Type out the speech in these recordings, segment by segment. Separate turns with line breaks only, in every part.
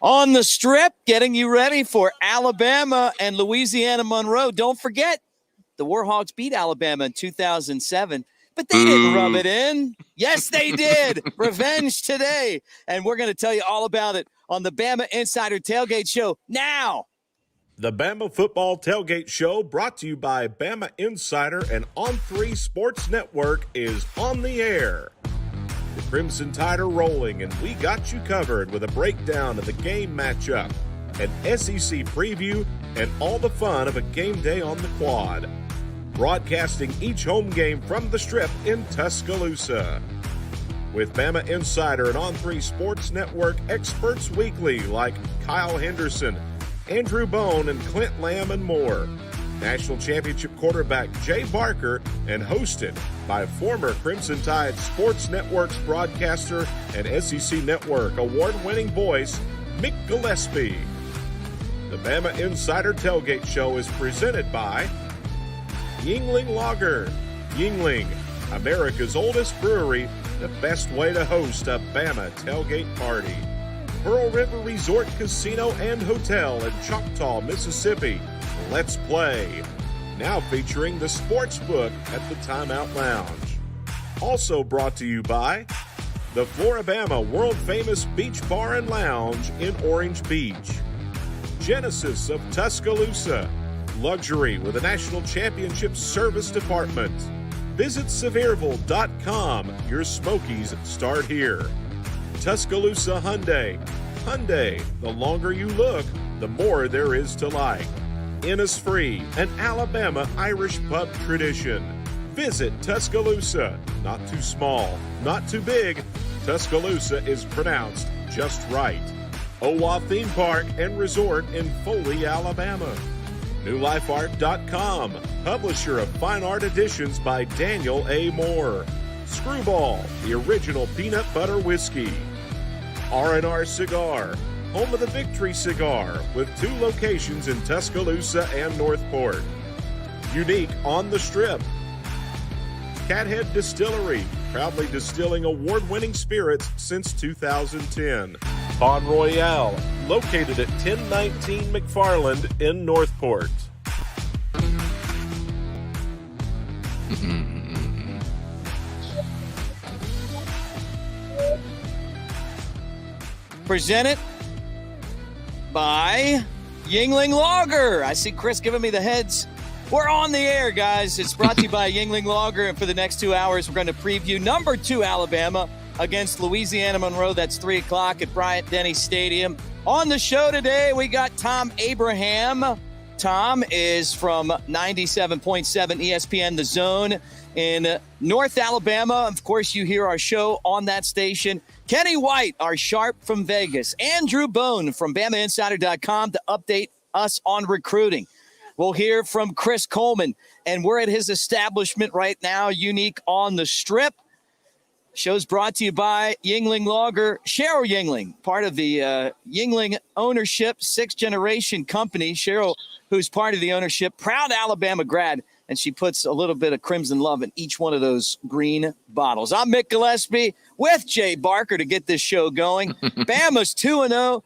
On the Strip, getting you ready for Alabama and Louisiana-Monroe. Don't forget, the Warhawks beat Alabama in 2007, but they didn't rub it in. Yes, they did. Revenge today. And we're going to tell you all about it on the Bama Insider Tailgate Show now.
The Bama Football Tailgate Show, brought to you by Bama Insider and On3 Sports Network, is on the air. The Crimson Tide are rolling, and we got you covered with a breakdown of the game matchup, an SEC preview, and all the fun of a game day on the quad. Broadcasting each home game from the Strip in Tuscaloosa. With Bama Insider and On3 Sports Network experts weekly like Kyle Henderson, Andrew Bone, and Clint Lamb, and more. National Championship quarterback Jay Barker, and hosted by former Crimson Tide Sports Network's broadcaster and SEC Network award-winning voice, Mick Gillispie. The Bama Insider Tailgate Show is presented by Yuengling Lager. Yuengling, America's oldest brewery, the best way to host a Bama tailgate party. Pearl River Resort Casino and Hotel in Choctaw, Mississippi. Let's Play. Now featuring the sports book at the Timeout Lounge. Also brought to you by the Floribama world-famous Beach Bar and Lounge in Orange Beach. Genesis of Tuscaloosa. Luxury with a national championship service department. Visit Sevierville.com. Your Smokies start here. Tuscaloosa Hyundai. Hyundai, the longer you look, the more there is to like. Innisfree, an Alabama Irish pub tradition. Visit Tuscaloosa. Not too small, not too big. Tuscaloosa is pronounced just right. Owa Theme Park and Resort in Foley, Alabama. NewLifeArt.com, publisher of fine art editions by Daniel A. Moore. Screwball, the original peanut butter whiskey. R&R Cigar, home of the Victory Cigar, with 2 locations in Tuscaloosa and Northport. Unique on the Strip. Cathead Distillery, proudly distilling award-winning spirits since 2010. Bon Royale, located at 1019 McFarland in Northport.
Presented by Yuengling Lager. I see Chris giving me the heads. We're on the air, guys. It's brought to you by Yuengling Lager, and for the next 2 hours, we're going to preview number 2 Alabama against Louisiana-Monroe. That's 3 o'clock at Bryant-Denny Stadium. On the show today, we got Thom Abraham. Thom is from 97.7 ESPN The Zone in North Alabama. Of course, you hear our show on that station. Kenny White, our sharp from Vegas. Andrew Bone from BamaInsider.com to update us on recruiting. We'll hear from Chris Coleman, and we're at his establishment right now, Unique on the Strip. Show's brought to you by Yuengling Lager. Cheryl Yuengling, part of the Yuengling ownership, 6th-generation company. Cheryl, who's part of the ownership, proud Alabama grad, and she puts a little bit of crimson love in each one of those green bottles. I'm Mick Gillispie with Jay Barker to get this show going. Bama's 2-0.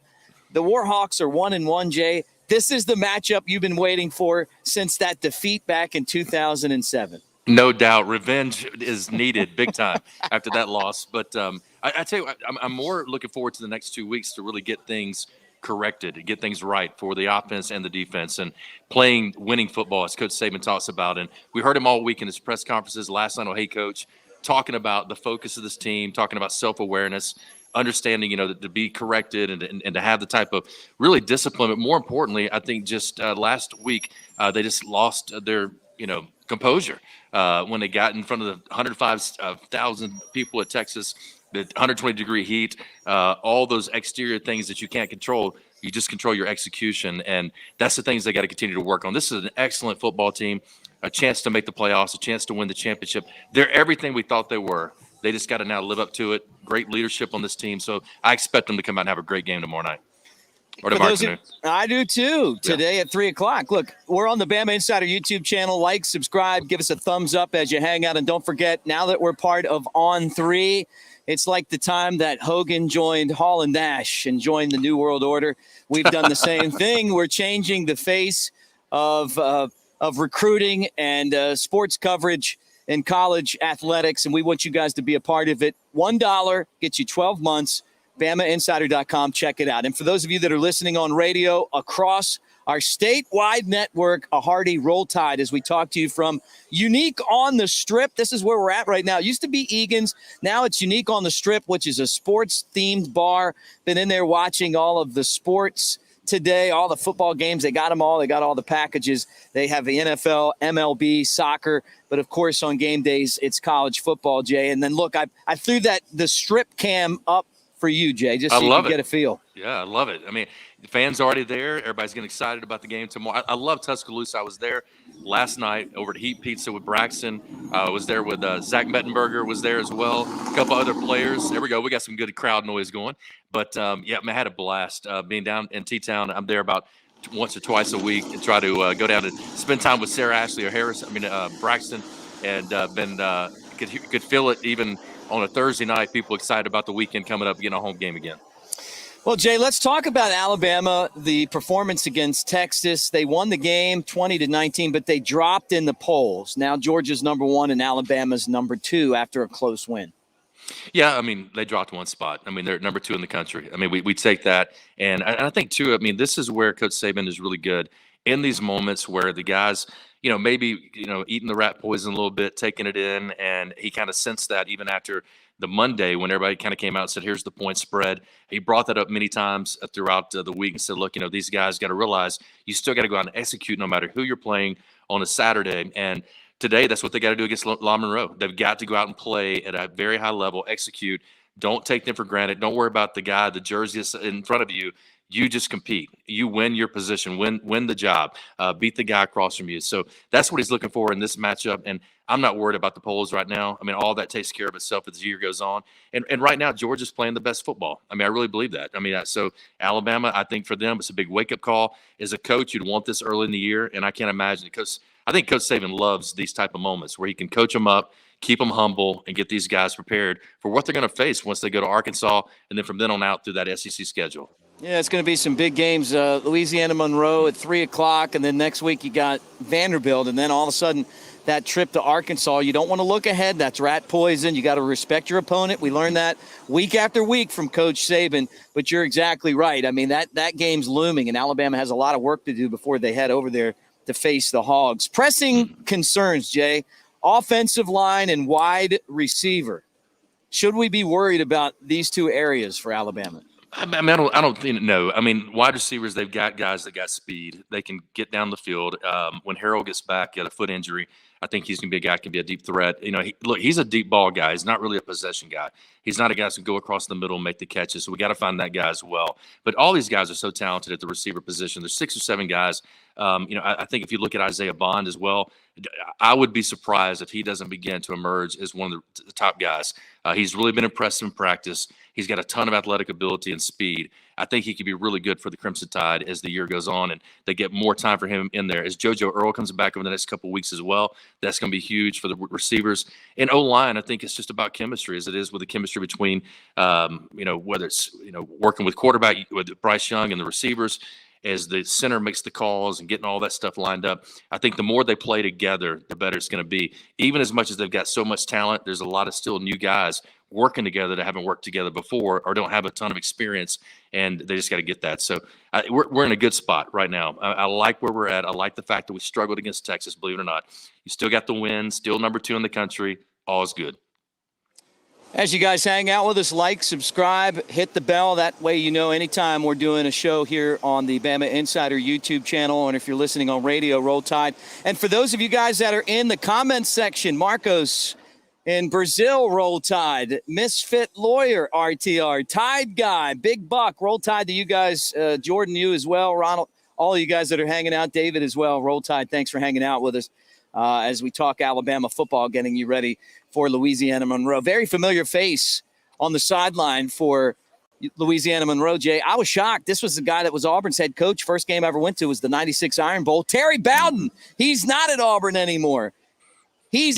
The Warhawks are 1-1, Jay. This is the matchup you've been waiting for since that defeat back in 2007.
No doubt. Revenge is needed big time after that loss. But I tell you, I'm more looking forward to the next 2 weeks to really get things corrected, get things right for the offense and the defense, and playing winning football, as Coach Saban talks about. And we heard him all week in his press conferences last night on Hey Coach, talking about the focus of this team, talking about self-awareness, understanding, that to be corrected and to have the type of really discipline. But more importantly, I think just last week they just lost their, composure when they got in front of the 105,000 people at Texas, the 120-degree heat, all those exterior things that you can't control. You just control your execution, and that's the things they got to continue to work on. This is an excellent football team, a chance to make the playoffs, a chance to win the championship. They're everything we thought they were. They just got to now live up to it. Great leadership on this team. So I expect them to come out and have a great game tomorrow night. Or tomorrow afternoon.
I do too. Today at 3 o'clock. Look, we're on the Bama Insider YouTube channel. Like, subscribe, give us a thumbs up as you hang out. And don't forget, now that we're part of On3, It's like the time that Hogan joined Hall and Nash and joined the New World Order. We've done the same thing. We're changing the face of recruiting and sports coverage in college athletics, and we want you guys to be a part of it. $1 gets you 12 months. BamaInsider.com. Check it out. And for those of you that are listening on radio across our statewide network, a hearty Roll Tide as we talk to you from Unique on the Strip. This is where we're at right now. It used to be Egan's. Now it's Unique on the Strip, which is a sports-themed bar. Been in there watching all of the sports today, all the football games. They got them all. They got all the packages. They have the NFL, MLB, soccer. But, of course, on game days, it's college football, Jay. And then, look, I threw the strip cam up for you, Jay, just so you can get a feel.
Yeah, I love it. I mean, the fans already there. Everybody's getting excited about the game tomorrow. I love Tuscaloosa. I was there last night over at Heat Pizza with Braxton. I was there with Zach Mettenberger was there as well. A couple other players. There we go. We got some good crowd noise going. But, I had a blast being down in T-Town. I'm there about once or twice a week and try to go down and spend time with Sarah Ashley or Braxton. And could feel it even on a Thursday night, people excited about the weekend coming up, getting a home game again.
Well, Jay, let's talk about Alabama, the performance against Texas. They won the game 20-19, but they dropped in the polls. Now Georgia's number 1 and Alabama's number 2 after a close win.
Yeah, I mean, they dropped one spot. I mean, they're number 2 in the country. I mean, we take that. And I think, too, I mean, this is where Coach Saban is really good in these moments where the guys – maybe, eating the rat poison a little bit, taking it in. And he kind of sensed that even after the Monday when everybody kind of came out and said, here's the point spread. He brought that up many times throughout the week and said, look, these guys got to realize you still got to go out and execute no matter who you're playing on a Saturday. And today, that's what they got to do against Monroe. They've got to go out and play at a very high level, execute. Don't take them for granted. Don't worry about the guy, the jersey is in front of you. You just compete. You win your position, win the job, beat the guy across from you. So that's what he's looking for in this matchup. And I'm not worried about the polls right now. I mean, all that takes care of itself as the year goes on. And right now, Georgia's playing the best football. I mean, I really believe that. I mean, so Alabama, I think for them, it's a big wake-up call. As a coach, you'd want this early in the year. And I can't imagine because I think Coach Saban loves these type of moments where he can coach them up, keep them humble, and get these guys prepared for what they're going to face once they go to Arkansas and then from then on out through that SEC schedule.
Yeah, it's going to be some big games. Louisiana Monroe at 3 o'clock, and then next week you got Vanderbilt, and then all of a sudden that trip to Arkansas. You don't want to look ahead. That's rat poison. You got to respect your opponent. We learned that week after week from Coach Saban, but you're exactly right. I mean, that game's looming, and Alabama has a lot of work to do before they head over there to face the Hogs. Pressing concerns, Jay, offensive line and wide receiver. Should we be worried about these two areas for Alabama?
I mean, I don't think no. I mean, wide receivers, they've got guys that got speed. They can get down the field. When Harold gets back, he had a foot injury. I think he's going to be a guy who can be a deep threat. He's a deep ball guy. He's not really a possession guy. He's not a guy who can go across the middle and make the catches. So we got to find that guy as well. But all these guys are so talented at the receiver position. There's 6 or 7 guys. I think if you look at Isaiah Bond as well, I would be surprised if he doesn't begin to emerge as one of the top guys. He's really been impressive in practice. He's got a ton of athletic ability and speed. I think he could be really good for the Crimson Tide as the year goes on and they get more time for him in there. As JoJo Earl comes back over the next couple of weeks as well, that's going to be huge for the receivers. And O-line, I think it's just about chemistry as it is with the chemistry between, whether it's, working with quarterback, with Bryce Young and the receivers, as the center makes the calls and getting all that stuff lined up. I think the more they play together, the better it's going to be. Even as much as they've got so much talent, there's a lot of still new guys working together that haven't worked together before or don't have a ton of experience, and they just got to get that. So we're in a good spot right now. I like where we're at. I like the fact that we struggled against Texas, believe it or not. You still got the win, still number 2 in the country. All is good.
As you guys hang out with us, like, subscribe, hit the bell. That way anytime we're doing a show here on the Bama Insider YouTube channel, and if you're listening on radio, Roll Tide. And for those of you guys that are in the comments section, Marcos in Brazil, Roll Tide. Misfit Lawyer, RTR. Tide Guy, Big Buck, Roll Tide to you guys. Jordan, you as well. Ronald, all of you guys that are hanging out. David as well. Roll Tide, thanks for hanging out with us as we talk Alabama football, getting you ready for Louisiana Monroe. Very familiar face on the sideline for Louisiana Monroe, Jay. I was shocked. This was the guy that was Auburn's head coach. First game I ever went to was the 96 Iron Bowl. Terry Bowden. He's not at Auburn anymore. He's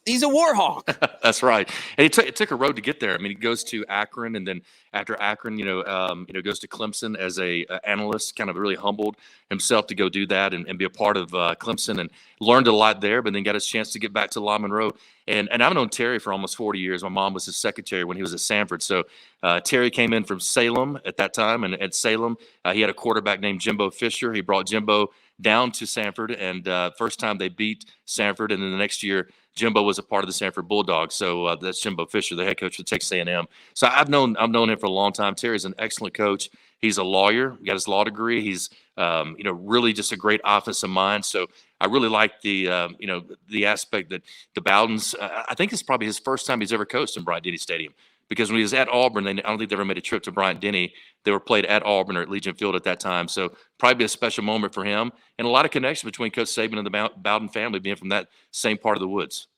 He's a Warhawk.
That's right. And it took a road to get there. I mean, he goes to Akron, and then after Akron, goes to Clemson as a analyst, kind of really humbled himself to go do that and be a part of Clemson, and learned a lot there, but then got his chance to get back to Monroe. And I've known Terry for almost 40 years. My mom was his secretary when he was at Sanford. So Terry came in from Salem at that time, and at Salem, he had a quarterback named Jimbo Fisher. He brought Jimbo down to Sanford, and first time they beat Sanford, and then the next year Jimbo was a part of the Sanford Bulldogs. So that's Jimbo Fisher, the head coach of Texas A&M. So I've known him for a long time. Terry's an excellent coach. He's a lawyer. He got his law degree. He's really just a great offensive mind. So I really like the aspect that the Bowdens. I think it's probably his first time he's ever coached in Bryant-Denny Stadium, because when he was at Auburn, I don't think they ever made a trip to Bryant-Denny. They were played at Auburn or at Legion Field at that time. So probably a special moment for him, and a lot of connection between Coach Saban and the Bowden family, being from that same part of the woods.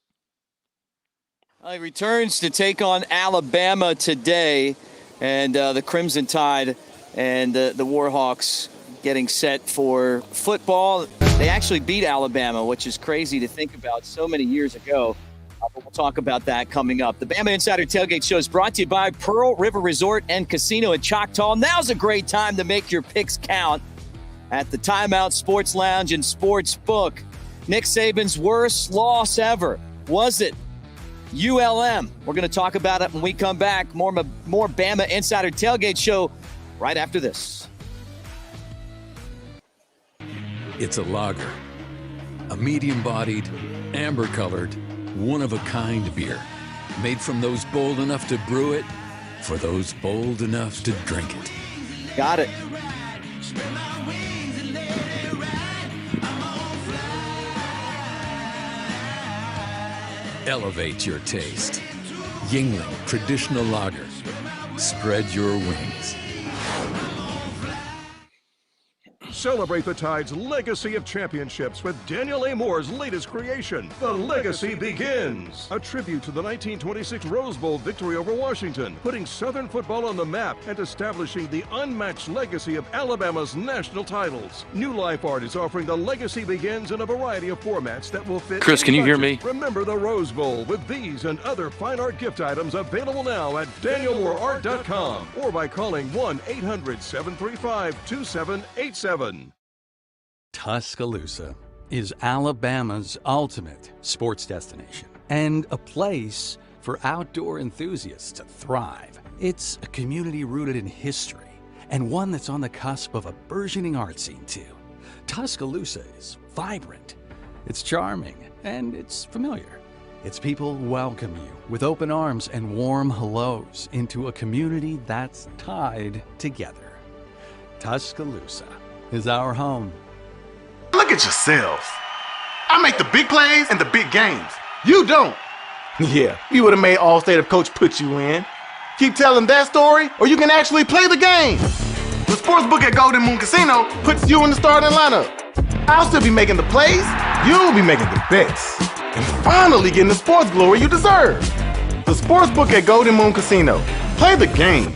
He returns to take on Alabama today, and the Crimson Tide and the Warhawks getting set for football. They actually beat Alabama, which is crazy to think about so many years ago. But we'll talk about that coming up. The Bama Insider Tailgate Show is brought to you by Pearl River Resort and Casino in Choctaw. Now's a great time to make your picks count at the Timeout Sports Lounge and Sports Book. Nick Saban's worst loss ever. Was it ULM? We're going to talk about it when we come back. More Bama Insider Tailgate Show right after this.
It's a lager, a medium-bodied, amber-colored, one-of-a-kind beer, made from those bold enough to brew it, for those bold enough to drink it.
Got it.
Elevate your taste. Yingling Traditional Lager. Spread your wings.
Celebrate the Tide's legacy of championships with Daniel Elmore's latest creation, The Legacy Begins. A tribute to the 1926 Rose Bowl victory over Washington, putting Southern football on the map and establishing the unmatched legacy of Alabama's national titles. New Life Art is offering The Legacy Begins in a variety of formats that will fit.
Chris, can you hear me?
Remember the Rose Bowl with these and other fine art gift items available now at danielmoreart.com or by calling 1-800-735-2787.
Tuscaloosa is Alabama's ultimate sports destination and a place for outdoor enthusiasts to thrive. It's a community rooted in history and one that's on the cusp of a burgeoning art scene too. Tuscaloosa is vibrant, it's charming, and it's familiar. Its people welcome you with open arms and warm hellos into a community that's tied together. Tuscaloosa is our home.
Look at yourselves. I make the big plays and the big games. You don't. Yeah, you would have made All-State if Coach put you in. Keep telling that story, or you can actually play the game. The sportsbook at Golden Moon Casino puts you in the starting lineup. I'll still be making the plays, you'll be making the bets, and finally getting the sports glory you deserve. The sportsbook at Golden Moon Casino. Play the game.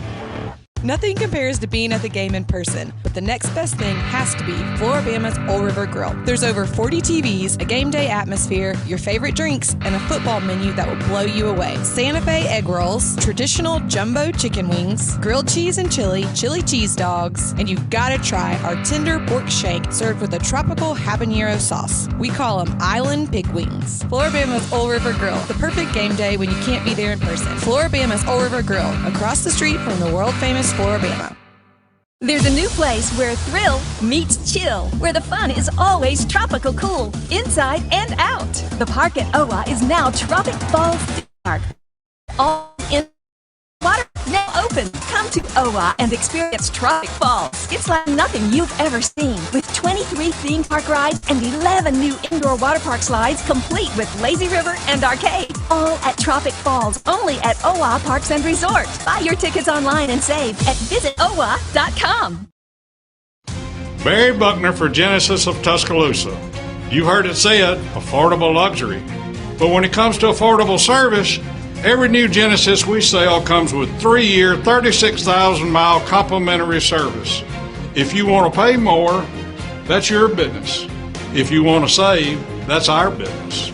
Nothing compares to being at the game in person, but the next best thing has to be Flora-Bama's Old River Grill. There's over 40 TVs, a game day atmosphere, your favorite drinks, and a football menu that will blow you away. Santa Fe egg rolls, traditional jumbo chicken wings, grilled cheese and chili cheese dogs, and you've got to try our tender pork shank served with a tropical habanero sauce. We call them Island Pig Wings. Flora-Bama's Old River Grill, the perfect game day when you can't be there in person. Flora-Bama's Old River Grill, across the street from the world-famous Flora-Bama.
There's a new place where thrill meets chill, where the fun is always tropical cool, inside and out. The park at Owa is now Tropic Falls Park. All in water, now open. Come to Owa and experience Tropic Falls. It's like nothing you've ever seen, with 23 theme park rides and 11 new indoor water park slides, complete with lazy river and arcade. All at Tropic Falls, only at Owa Parks and Resorts. Buy your tickets online and save at visitowa.com.
Barry Buckner for Genesis of Tuscaloosa. You heard it said, affordable luxury. But when it comes to affordable service, every new Genesis we sell comes with 3-year, 36,000-mile complimentary service. If you want to pay more, that's your business. If you want to save, that's our business.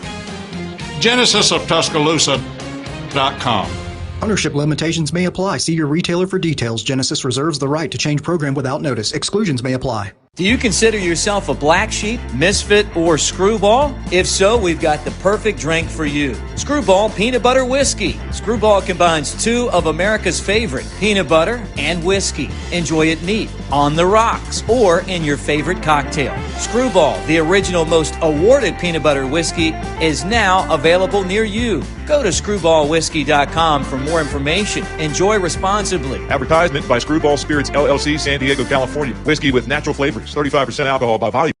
GenesisofTuscaloosa.com.
Ownership limitations may apply. See your retailer for details. Genesis reserves the right to change program without notice. Exclusions may apply.
Do you consider yourself a black sheep, misfit, or screwball? If so, we've got the perfect drink for you. Screwball Peanut Butter Whiskey. Screwball combines two of America's favorite, peanut butter and whiskey. Enjoy it neat, on the rocks, or in your favorite cocktail. Screwball, the original most awarded peanut butter whiskey, is now available near you. Go to screwballwhiskey.com for more information. Enjoy responsibly.
Advertisement by Screwball Spirits, LLC, San Diego, California. Whiskey with natural flavors, 35% alcohol by volume.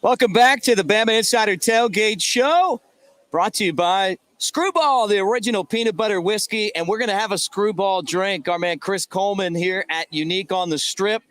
Welcome back to the Bama Insider Tailgate Show, brought to you by Screwball, the original peanut butter whiskey, and we're going to have a Screwball drink. Our man Chris Coleman here at Unique on the Strip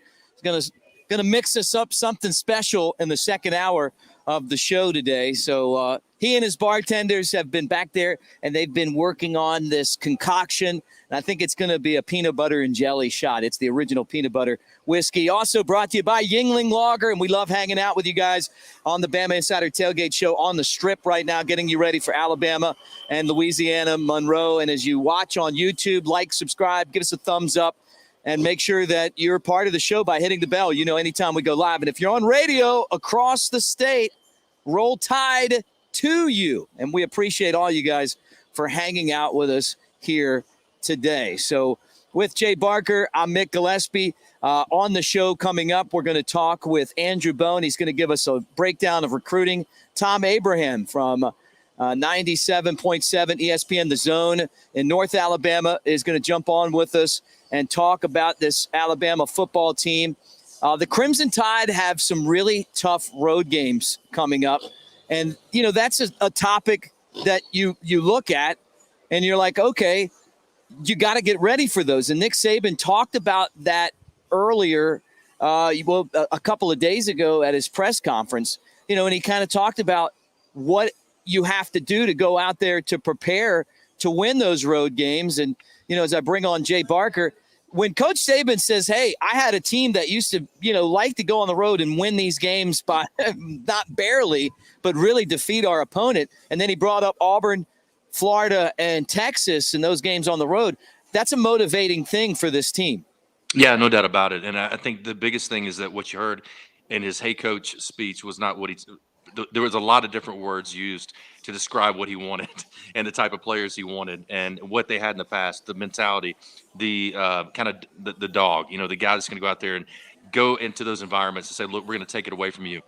is going to mix us up something special in the second hour of the show today. So he and his bartenders have been back there, and they've been working on this concoction. And I think it's going to be a peanut butter and jelly shot. It's the original peanut butter whiskey. Also brought to you by Yuengling Lager, and we love hanging out with you guys on the Bama Insider Tailgate Show on the Strip right now, getting you ready for Alabama and Louisiana-Monroe. And as you watch on YouTube, like, subscribe, give us a thumbs up, and make sure that you're part of the show by hitting the bell, anytime we go live. And if you're on radio across the state, Roll Tide to you. And we appreciate all you guys for hanging out with us here today. So with Jay Barker, I'm Mick Gillispie. On the show coming up, we're going to talk with Andrew Bone. He's going to give us a breakdown of recruiting. Thom Abraham from 97.7 ESPN The Zone in North Alabama is going to jump on with us and talk about this Alabama football team. The Crimson Tide have some really tough road games coming up. And, that's a topic that you look at and you're like, okay, you got to get ready for those. And Nick Saban talked about that earlier, a couple of days ago at his press conference, and he kind of talked about what you have to do to go out there to prepare to win those road games. And, as I bring on Jay Barker, when Coach Saban says, hey, I had a team that used to, like to go on the road and win these games by not barely, but really defeat our opponent. And then he brought up Auburn, Florida, and Texas and those games on the road. That's a motivating thing for this team.
Yeah, no doubt about it. And I think the biggest thing is that what you heard in his Hey Coach speech was not what there was a lot of different words used to describe what he wanted and the type of players he wanted and what they had in the past, the mentality, the kind of the dog, the guy that's going to go out there and go into those environments and say, look, we're going to take it away from you.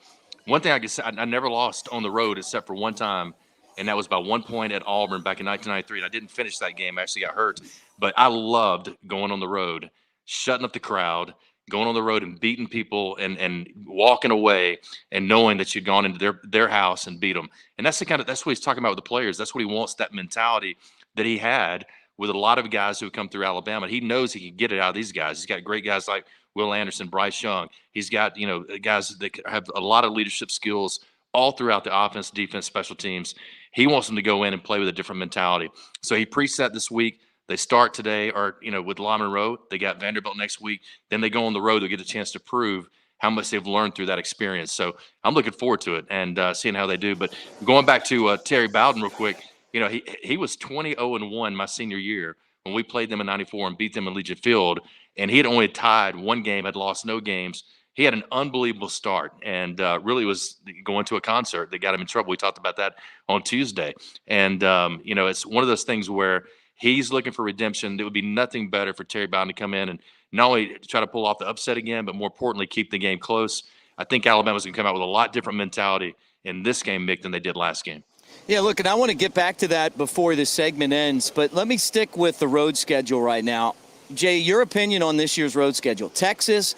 One thing I can say, I never lost on the road except for one time, and that was by 1 point at Auburn back in 1993. And I didn't finish that game. I actually got hurt. But I loved going on the road, shutting up the crowd, going on the road and beating people and walking away and knowing that you'd gone into their house and beat them. And that's that's what he's talking about with the players. That's what he wants, that mentality that he had with a lot of guys who come through Alabama. He knows he can get it out of these guys. He's got great guys like Will Anderson, Bryce Young. He's got, guys that have a lot of leadership skills all throughout the offense, defense, special teams. He wants them to go in and play with a different mentality. So he preset this week. They start today with Monroe. They got Vanderbilt next week. Then they go on the road. They'll get a chance to prove how much they've learned through that experience. So I'm looking forward to it and seeing how they do. But going back to Terry Bowden real quick, he was 20-0-1 my senior year when we played them in 94 and beat them in Legion Field. And he had only tied one game, had lost no games. He had an unbelievable start and really was going to a concert that got him in trouble. We talked about that on Tuesday. And, it's one of those things where he's looking for redemption. There would be nothing better for Terry Bowden to come in and not only try to pull off the upset again, but more importantly, keep the game close. I think Alabama's going to come out with a lot different mentality in this game, Mick, than they did last game.
Yeah, look, and I want to get back to that before this segment ends, but let me stick with the road schedule right now. Jay, your opinion on this year's road schedule. Texas,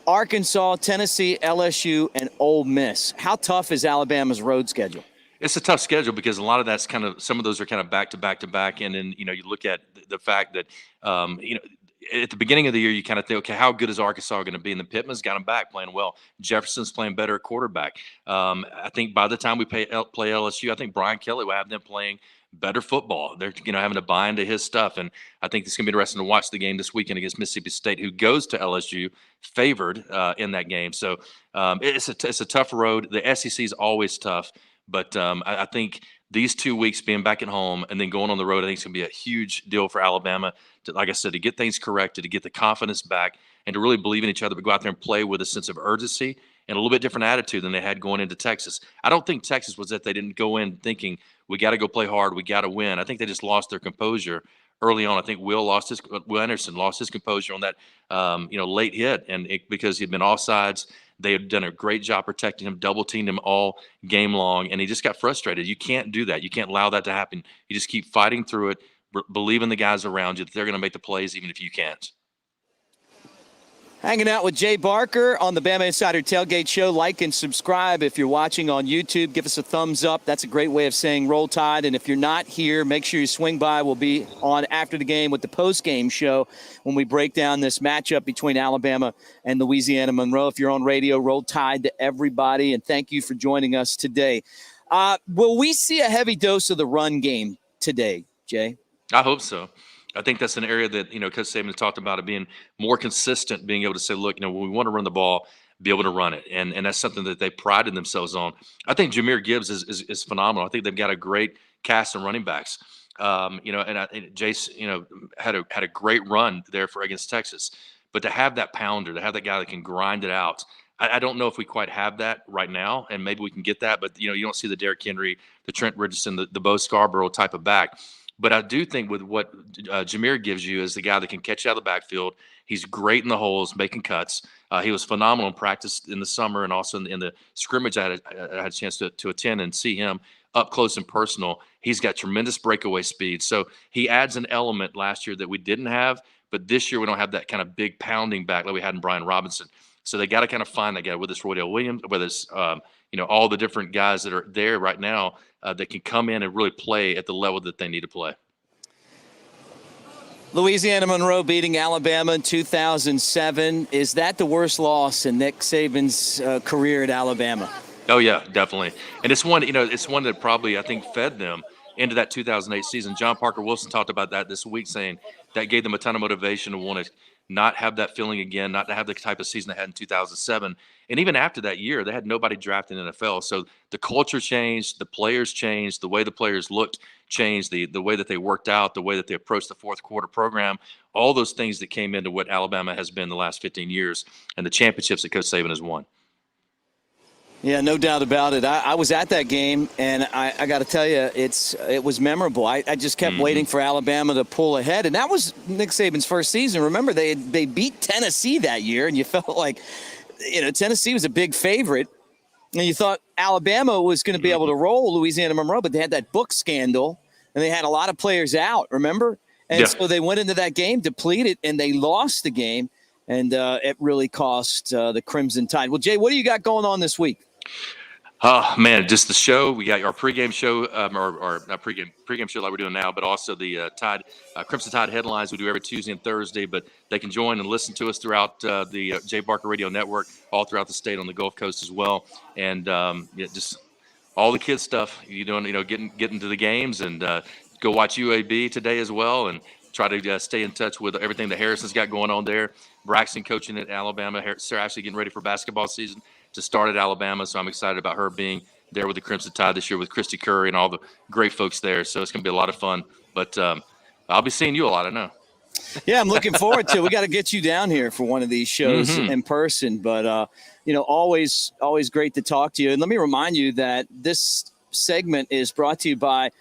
Arkansas, Tennessee, LSU, and Ole Miss. How tough is Alabama's road schedule?
It's a tough schedule because a lot of that's some of those are kind of back to back to back. And then, you look at the fact that, at the beginning of the year, you kind of think, okay, how good is Arkansas going to be? And the Pittman's got them back playing well. Jefferson's playing better at quarterback. I think by the time we play LSU, I think Brian Kelly will have them playing better football. They're, having to buy into his stuff. And I think it's going to be interesting to watch the game this weekend against Mississippi State, who goes to LSU favored in that game. So it's a tough road. The SEC is always tough. But I think these 2 weeks being back at home and then going on the road, I think it's going to be a huge deal for Alabama to, like I said, to get things corrected, to get the confidence back, and to really believe in each other, but go out there and play with a sense of urgency and a little bit different attitude than they had going into Texas. I don't think Texas was that they didn't go in thinking, we got to go play hard, we got to win. I think they just lost their composure early on. I think Will Anderson lost his composure on that late hit, and because he'd been offsides. They had done a great job protecting him, double-teamed him all game long, and he just got frustrated. You can't do that. You can't allow that to happen. You just keep fighting through it, believe in the guys around you that they're going to make the plays even if you can't.
Hanging out with Jay Barker on the Bama Insider Tailgate Show. Like and subscribe if you're watching on YouTube. Give us a thumbs up. That's a great way of saying Roll Tide. And if you're not here, make sure you swing by. We'll be on after the game with the post-game show when we break down this matchup between Alabama and Louisiana Monroe. If you're on radio, Roll Tide to everybody. And thank you for joining us today. Will we see a heavy dose of the run game today, Jay?
I hope so. I think that's an area that, Coach Saban talked about it being more consistent, being able to say, look, when we want to run the ball, be able to run it. And that's something that they prided themselves on. I think Jahmyr Gibbs is phenomenal. I think they've got a great cast of running backs. And Jace, had a great run there against Texas. But to have that pounder, to have that guy that can grind it out, I don't know if we quite have that right now, and maybe we can get that. But, you don't see the Derrick Henry, the Trent Richardson, the Bo Scarborough type of back. But I do think with what Jahmyr gives you is the guy that can catch you out of the backfield. He's great in the holes, making cuts. He was phenomenal in practice in the summer and also in the scrimmage. I had a chance to attend and see him up close and personal. He's got tremendous breakaway speed. So he adds an element last year that we didn't have, but this year we don't have that kind of big pounding back like we had in Brian Robinson. So they got to kind of find that guy, whether it's Roydell Williams, whether it's all the different guys that are there right now that can come in and really play at the level that they need to play.
Louisiana Monroe beating Alabama in 2007. Is that the worst loss in Nick Saban's career at Alabama?
Oh yeah, definitely. And it's one that probably I think fed them into that 2008 season. John Parker Wilson talked about that this week, saying that gave them a ton of motivation to want to not have that feeling again, not to have the type of season they had in 2007. And even after that year, they had nobody drafted in the NFL. So the culture changed, the players changed, the way the players looked changed, the way that they worked out, the way that they approached the fourth quarter program, all those things that came into what Alabama has been the last 15 years and the championships that Coach Saban has won.
Yeah, no doubt about it. I was at that game, and I got to tell you, it was memorable. I just kept waiting for Alabama to pull ahead, and that was Nick Saban's first season. Remember, they beat Tennessee that year, and you felt like, Tennessee was a big favorite, and you thought Alabama was going to be able to roll Louisiana Monroe, but they had that book scandal, and they had a lot of players out, remember? And so they went into that game depleted, and they lost the game, and it really cost the Crimson Tide. Well, Jay, what do you got going on this week?
Oh, man, just the show. We got our pregame show, or not pregame show like we're doing now, but also the Crimson Tide headlines we do every Tuesday and Thursday. But they can join and listen to us throughout the Jay Barker Radio Network, all throughout the state on the Gulf Coast as well. And just all the kids stuff you're doing, getting to the games, and go watch UAB today as well, and try to stay in touch with everything that Harrison's got going on there. Braxton coaching at Alabama. Sarah actually getting ready for basketball season to start at Alabama, so I'm excited about her being there with the Crimson Tide this year with Christy Curry and all the great folks there. So it's going to be a lot of fun. But I'll be seeing you a lot, I know.
Yeah, I'm looking forward to it. We got to get you down here for one of these shows in person. But, always great to talk to you. And let me remind you that this segment is brought to you by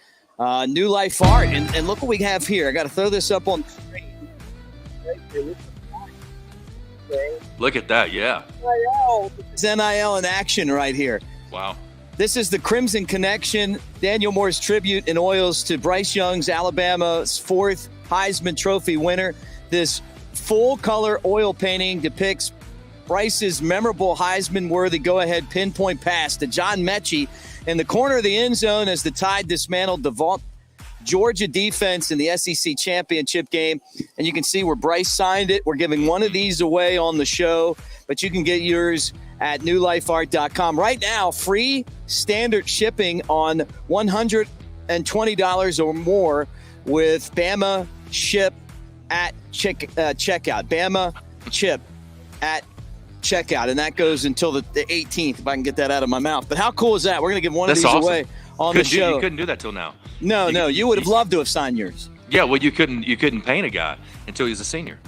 New Life Art. And look what we have here. I got to throw this up on the screen.
Look at that, yeah.
It's NIL in action right here.
Wow.
This is the Crimson Connection, Daniel Moore's tribute in oils to Bryce Young's Alabama's fourth Heisman Trophy winner. This full-color oil painting depicts Bryce's memorable Heisman-worthy go-ahead pinpoint pass to John Mechie in the corner of the end zone as the Tide dismantled the Georgia defense in the SEC championship game. And you can see where Bryce signed it. We're giving one of these away on the show, but you can get yours at newlifeart.com. Right now, free standard shipping on $120 or more with Bama Ship at checkout. Bama Chip at checkout, and that goes until the 18th, if I can get that out of my mouth. But how cool is that? We're going to give one of these away on the show.
You couldn't do that till now.
No, you would have loved to have signed yours.
Yeah, well, you couldn't paint a guy until he was a senior.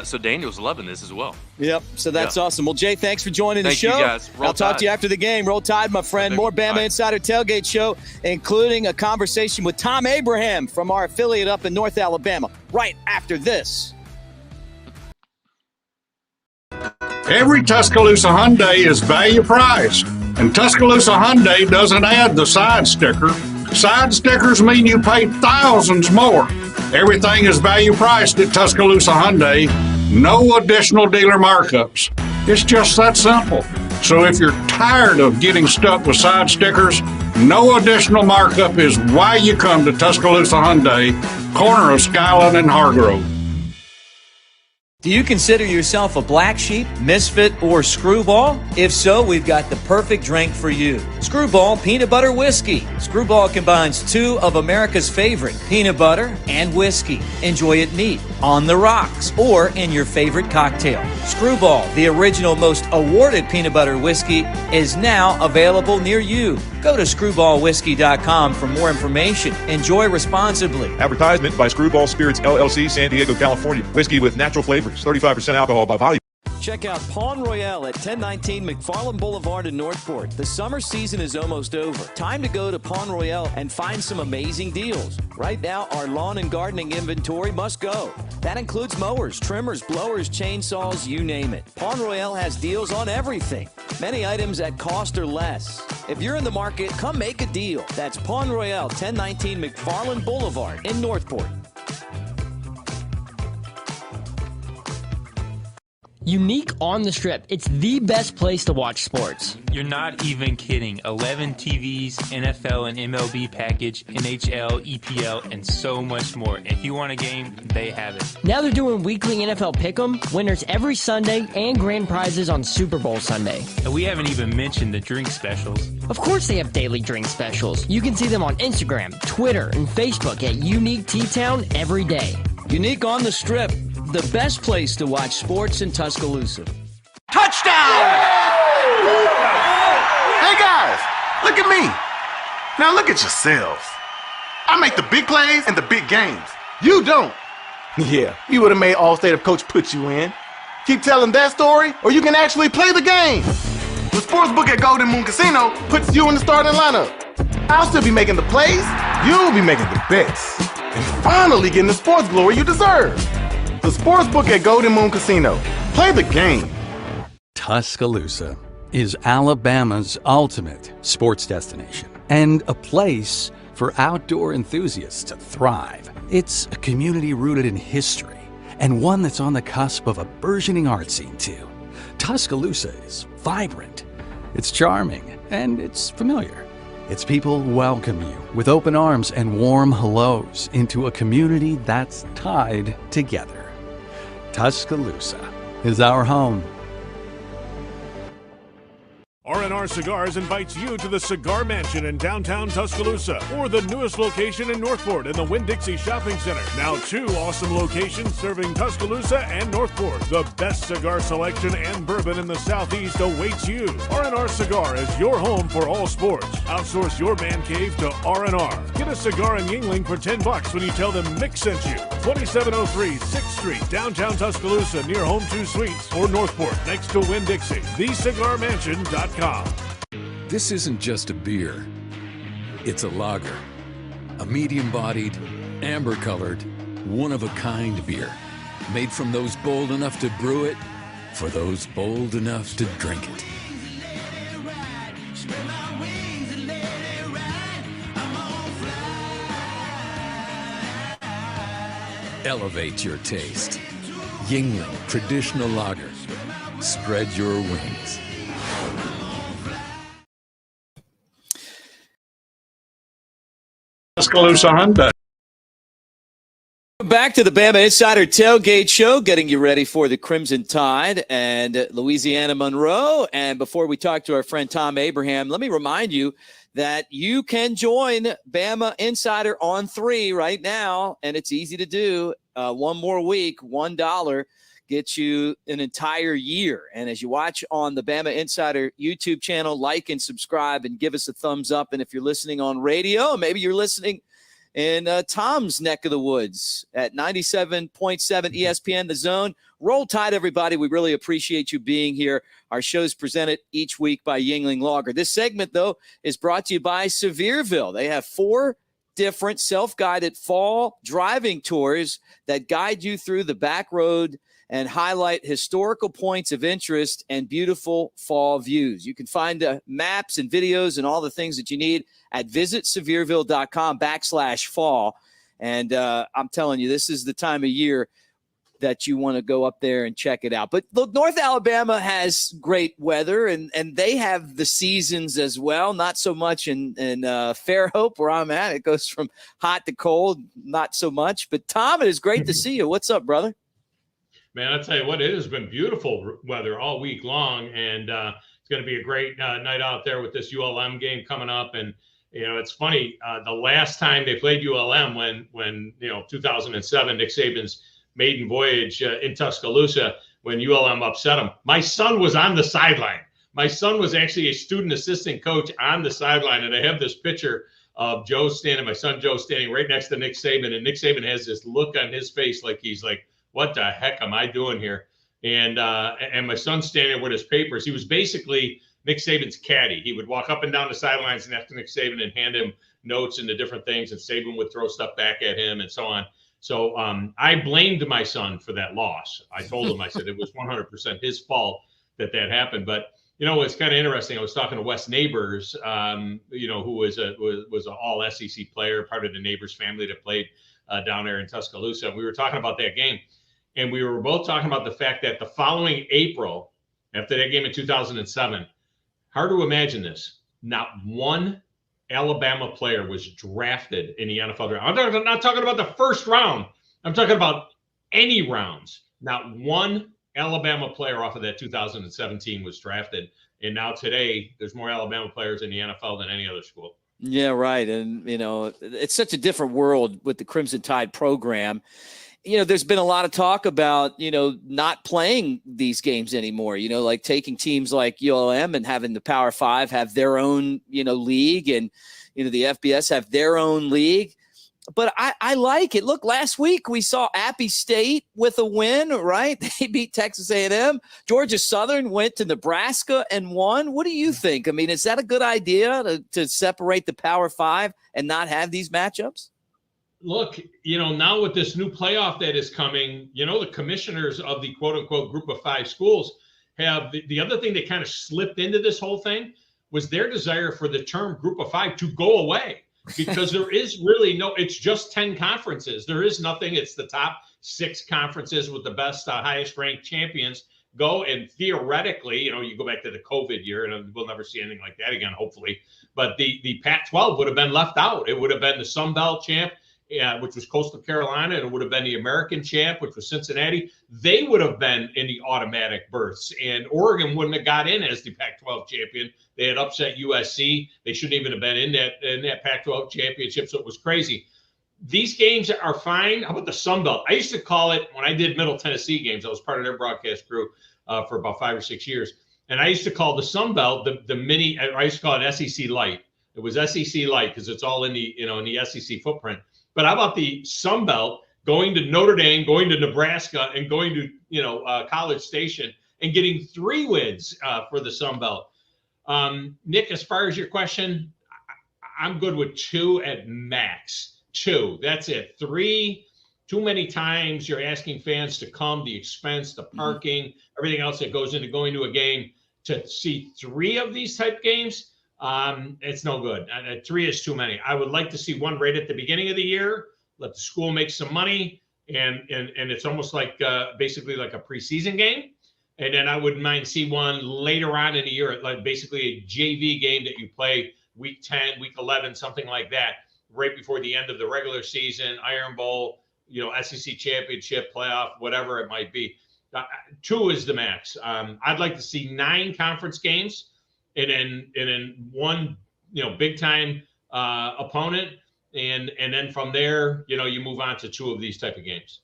So Daniel's loving this as well.
Yep, so that's awesome. Well, Jay, thanks for joining the show.
Thank you, guys.
I'll talk to you after the game. Roll Tide, my friend. More Bama Insider Tailgate Show, including a conversation with Thom Abraham from our affiliate up in North Alabama, right after this.
Every Tuscaloosa Hyundai is value priced, and Tuscaloosa Hyundai doesn't add the side sticker. Side stickers mean you pay thousands more. Everything is value priced at Tuscaloosa Hyundai. No additional dealer markups. It's just that simple. So if you're tired of getting stuck with side stickers, no additional markup is why you come to Tuscaloosa Hyundai, corner of Skyline and Hargrove.
Do you consider yourself a black sheep, misfit, or screwball? If so, we've got the perfect drink for you. Screwball Peanut Butter Whiskey. Screwball combines two of America's favorite, peanut butter and whiskey. Enjoy it neat, on the rocks, or in your favorite cocktail. Screwball, the original most awarded peanut butter whiskey, is now available near you. Go to screwballwhiskey.com for more information. Enjoy responsibly.
Advertisement by Screwball Spirits, LLC, San Diego, California. Whiskey with natural flavors, 35% alcohol by volume.
Check out Pawn Royale at 1019 McFarland Boulevard in Northport. The summer season is almost over. Time to go to Pawn Royale and find some amazing deals. Right now, our lawn and gardening inventory must go. That includes mowers, trimmers, blowers, chainsaws, you name it. Pawn Royale has deals on everything. Many items at cost or less. If you're in the market, come make a deal. That's Pawn Royale, 1019 McFarland Boulevard in Northport.
Unique on the Strip. It's the best place to watch sports.
You're not even kidding. 11 TVs, NFL and MLB package, NHL, EPL, and so much more. If you want a game, they have it.
Now they're doing weekly NFL Pick'em, winners every Sunday, and grand prizes on Super Bowl Sunday.
And we haven't even mentioned the drink specials.
Of course they have daily drink specials. You can see them on Instagram, Twitter, and Facebook at Unique T-Town every day.
Unique on the Strip. The best place to watch sports in Tuscaloosa.
Touchdown! Hey guys, look at me. Now look at yourselves. I make the big plays and the big games. You don't. Yeah, you would have made All-State if Coach put you in. Keep telling that story, or you can actually play the game. The sportsbook at Golden Moon Casino puts you in the starting lineup. I'll still be making the plays, you'll be making the bets, and finally getting the sports glory you deserve. The Sportsbook at Golden Moon Casino. Play the game.
Tuscaloosa is Alabama's ultimate sports destination and a place for outdoor enthusiasts to thrive. It's a community rooted in history and one that's on the cusp of a burgeoning art scene too. Tuscaloosa is vibrant, it's charming, and it's familiar. Its people welcome you with open arms and warm hellos into a community that's tied together. Tuscaloosa is our home.
R&R Cigars invites you to the Cigar Mansion in downtown Tuscaloosa, or the newest location in Northport in the Winn-Dixie Shopping Center. Now 2 awesome locations serving Tuscaloosa and Northport. The best cigar selection and bourbon in the Southeast awaits you. R&R Cigar is your home for all sports. Outsource your man cave to R&R. Get a cigar in Yingling for $10 when you tell them Mick sent you. 2703 6th Street, downtown Tuscaloosa, near Home 2 Suites, or Northport, next to Winn-Dixie. TheCigarMansion.com.
This isn't just a beer. It's a lager. A medium-bodied, amber-colored, one-of-a-kind beer. Made from those bold enough to brew it, for those bold enough to drink it. Elevate your taste. Yingling Traditional Lager. Spread your wings.
Tuscaloosa Hyundai.
Back to the Bama Insider Tailgate Show, getting you ready for the Crimson Tide and Louisiana Monroe. And before we talk to our friend Thom Abraham, let me remind you that you can join Bama Insider on 3 right now, and it's easy to do. One more week, $1 gets you an entire year. And as you watch on the Bama Insider YouTube channel, like and subscribe and give us a thumbs up. And if you're listening on radio, maybe you're listening in Thom's neck of the woods at 97.7 ESPN, The Zone. Roll Tide, everybody. We really appreciate you being here. Our show is presented each week by Yuengling Lager. This segment, though, is brought to you by Sevierville. They have 4 different self-guided fall driving tours that guide you through the back road and highlight historical points of interest and beautiful fall views. You can find maps and videos and all the things that you need at visitsevierville.com/fall. And I'm telling you, this is the time of year that you want to go up there and check it out. But look, North Alabama has great weather, and they have the seasons as well. Not so much in Fairhope, where I'm at. It goes from hot to cold, not so much. But Thom, it is great to see you. What's up, brother?
Man, I'll tell you what, it has been beautiful weather all week long, and it's going to be a great night out there with this ULM game coming up. And, you know, it's funny, the last time they played ULM when 2007, Nick Saban's maiden voyage in Tuscaloosa, when ULM upset them, my son was on the sideline. My son was actually a student assistant coach on the sideline, and I have this picture of my son Joe standing right next to Nick Saban, and Nick Saban has this look on his face like he's like, what the heck am I doing here? And my son's standing with his papers. He was basically Nick Saban's caddy. He would walk up and down the sidelines and after Nick Saban and hand him notes and the different things, and Saban would throw stuff back at him and so on. So I blamed my son for that loss. I told him, I said it was 100% his fault that happened. But, you know, it's kind of interesting. I was talking to Wes Neighbors, who was an all SEC player, part of the Neighbors family that played down there in Tuscaloosa. We were talking about that game. And we were both talking about the fact that the following April, after that game in 2007, hard to imagine this, not one Alabama player was drafted in the NFL draft. I'm not talking about the first round. I'm talking about any rounds. Not one Alabama player off of that 2017 was drafted. And now today, there's more Alabama players in the NFL than any other school.
Yeah, right. And, you know, it's such a different world with the Crimson Tide program. You know, there's been a lot of talk about, not playing these games anymore, like taking teams like ULM and having the Power 5 have their own, league, and, the FBS have their own league. But I like it. Look, last week we saw Appy State with a win, right? They beat Texas A&M. Georgia Southern went to Nebraska and won. What do you think? I mean, is that a good idea to separate the Power 5 and not have these matchups?
Look, now with this new playoff that is coming, the commissioners of the quote unquote group of 5 schools have the other thing that kind of slipped into this whole thing was their desire for the term group of 5 to go away, because there is really it's just 10 conferences. There is nothing. It's the top 6 conferences with the best, highest ranked champions go. And theoretically, you go back to the COVID year and we'll never see anything like that again, hopefully. But the Pac-12 would have been left out. It would have been the Sun Belt champ, which was Coastal Carolina, and it would have been the American champ, which was Cincinnati. They would have been in the automatic berths, and Oregon wouldn't have got in as the Pac-12 champion. They had upset USC. They shouldn't even have been in that Pac-12 championship, so it was crazy. These games are fine. How about the Sun Belt? I used to call it, when I did Middle Tennessee games, I was part of their broadcast crew for about 5 or 6 years, and I used to call the Sun Belt the mini. I used to call it SEC Light. It was SEC Light because it's all in the in the SEC footprint. But how about the Sun Belt going to Notre Dame, going to Nebraska, and going to College Station and getting 3 wins for the Sun Belt? Nick, as far as your question, I'm good with 2 at max. 2, that's it. 3, too many times you're asking fans to come, the expense, the parking, everything else that goes into going to a game. To see 3 of these type games, it's no good. 3 is too many. I would like to see 1 right at the beginning of the year, let the school make some money, and it's almost like basically like a preseason game. And then I wouldn't mind see 1 later on in the year, like basically a JV game that you play week 10, week 11, something like that, right before the end of the regular season, Iron Bowl, SEC championship, playoff, whatever it might be. 2 is the max. I'd like to see 9 conference games. And then 1 big time opponent. And then from there, you move on to two of these type of games.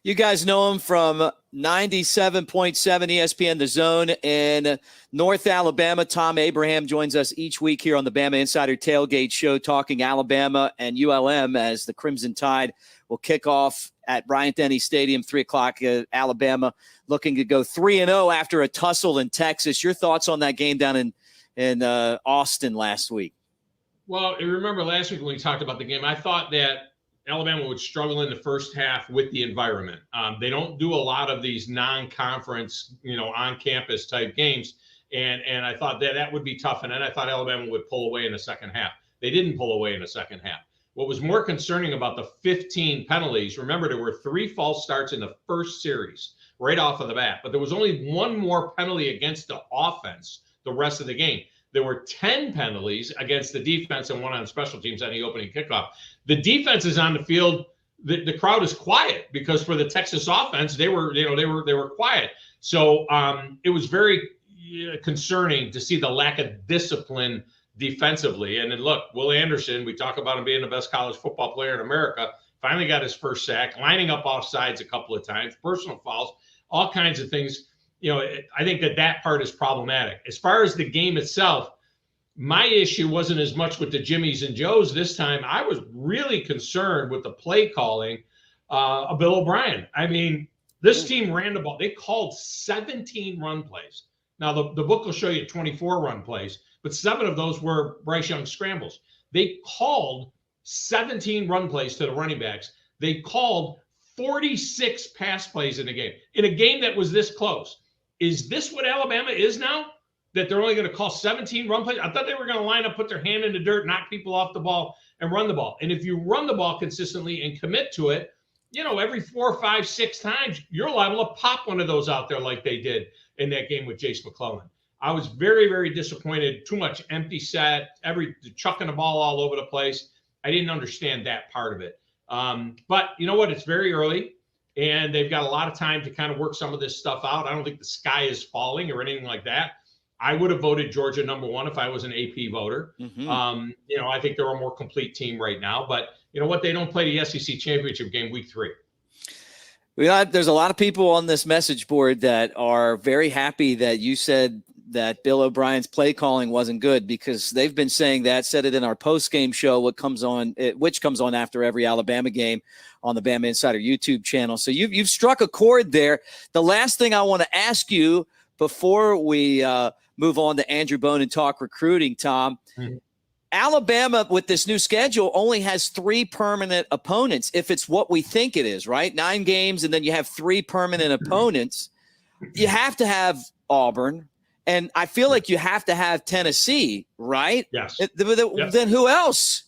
You guys know him from 97.7 ESPN The Zone in North Alabama. Thom Abraham joins us each week here on the Bama Insider Tailgate Show, talking Alabama and ULM as the Crimson Tide will kick off at Bryant-Denny Stadium, 3 o'clock. Alabama looking to go 3-0 after a tussle in Texas. Your thoughts on that game down in Austin last week?
Well, you remember last week when we talked about the game, I thought that Alabama would struggle in the first half with the environment. They don't do a lot of these non-conference, on-campus type games, and I thought that would be tough. And then I thought Alabama would pull away in the second half. They didn't pull away in the second half. What was more concerning about the 15 penalties, remember there were 3 false starts in the first series right off of the bat, but there was only 1 more penalty against the offense the rest of the game. There were 10 penalties against the defense and 1 on special teams on the opening kickoff. The defense is on the field. The crowd is quiet because for the Texas offense, they were quiet. So it was very concerning to see the lack of discipline defensively. And then look, Will Anderson, we talk about him being the best college football player in America, finally got his first sack, lining up off sides a couple of times, personal fouls, all kinds of things. I think that part is problematic. As far as the game itself, my issue wasn't as much with the Jimmies and Joes this time. I was really concerned with the play calling of Bill O'Brien. I mean, this team ran the ball. They called 17 run plays. Now, the book will show you 24 run plays, but 7 of those were Bryce Young scrambles. They called 17 run plays to the running backs. They called 46 pass plays in the game, in a game that was this close. Is this what Alabama is now? That they're only going to call 17 run plays? I thought they were going to line up, put their hand in the dirt, knock people off the ball, and run the ball. And if you run the ball consistently and commit to it, every 4, 5, 6 times, you're liable to pop one of those out there like they did in that game with Jace McClellan. I was very, very disappointed. Too much empty set, chucking the ball all over the place. I didn't understand that part of it. But you know what? It's very early, and they've got a lot of time to kind of work some of this stuff out. I don't think the sky is falling or anything like that. I would have voted Georgia #1 if I was an AP voter.
Mm-hmm.
I think they're a more complete team right now. But you know what? They don't play the SEC championship game week 3.
There's a lot of people on this message board that are very happy that you said that Bill O'Brien's play calling wasn't good, because they've been saying that, said it in our post-game show, which comes on after every Alabama game on the Bama Insider YouTube channel. So you've struck a chord there. The last thing I want to ask you before we move on to Andrew Bone and talk recruiting, Thom, Alabama with this new schedule only has 3 permanent opponents, if it's what we think it is, right? 9 games, and then you have 3 permanent opponents. You have to have Auburn, and I feel like you have to have Tennessee, right?
Yes.
Then who else?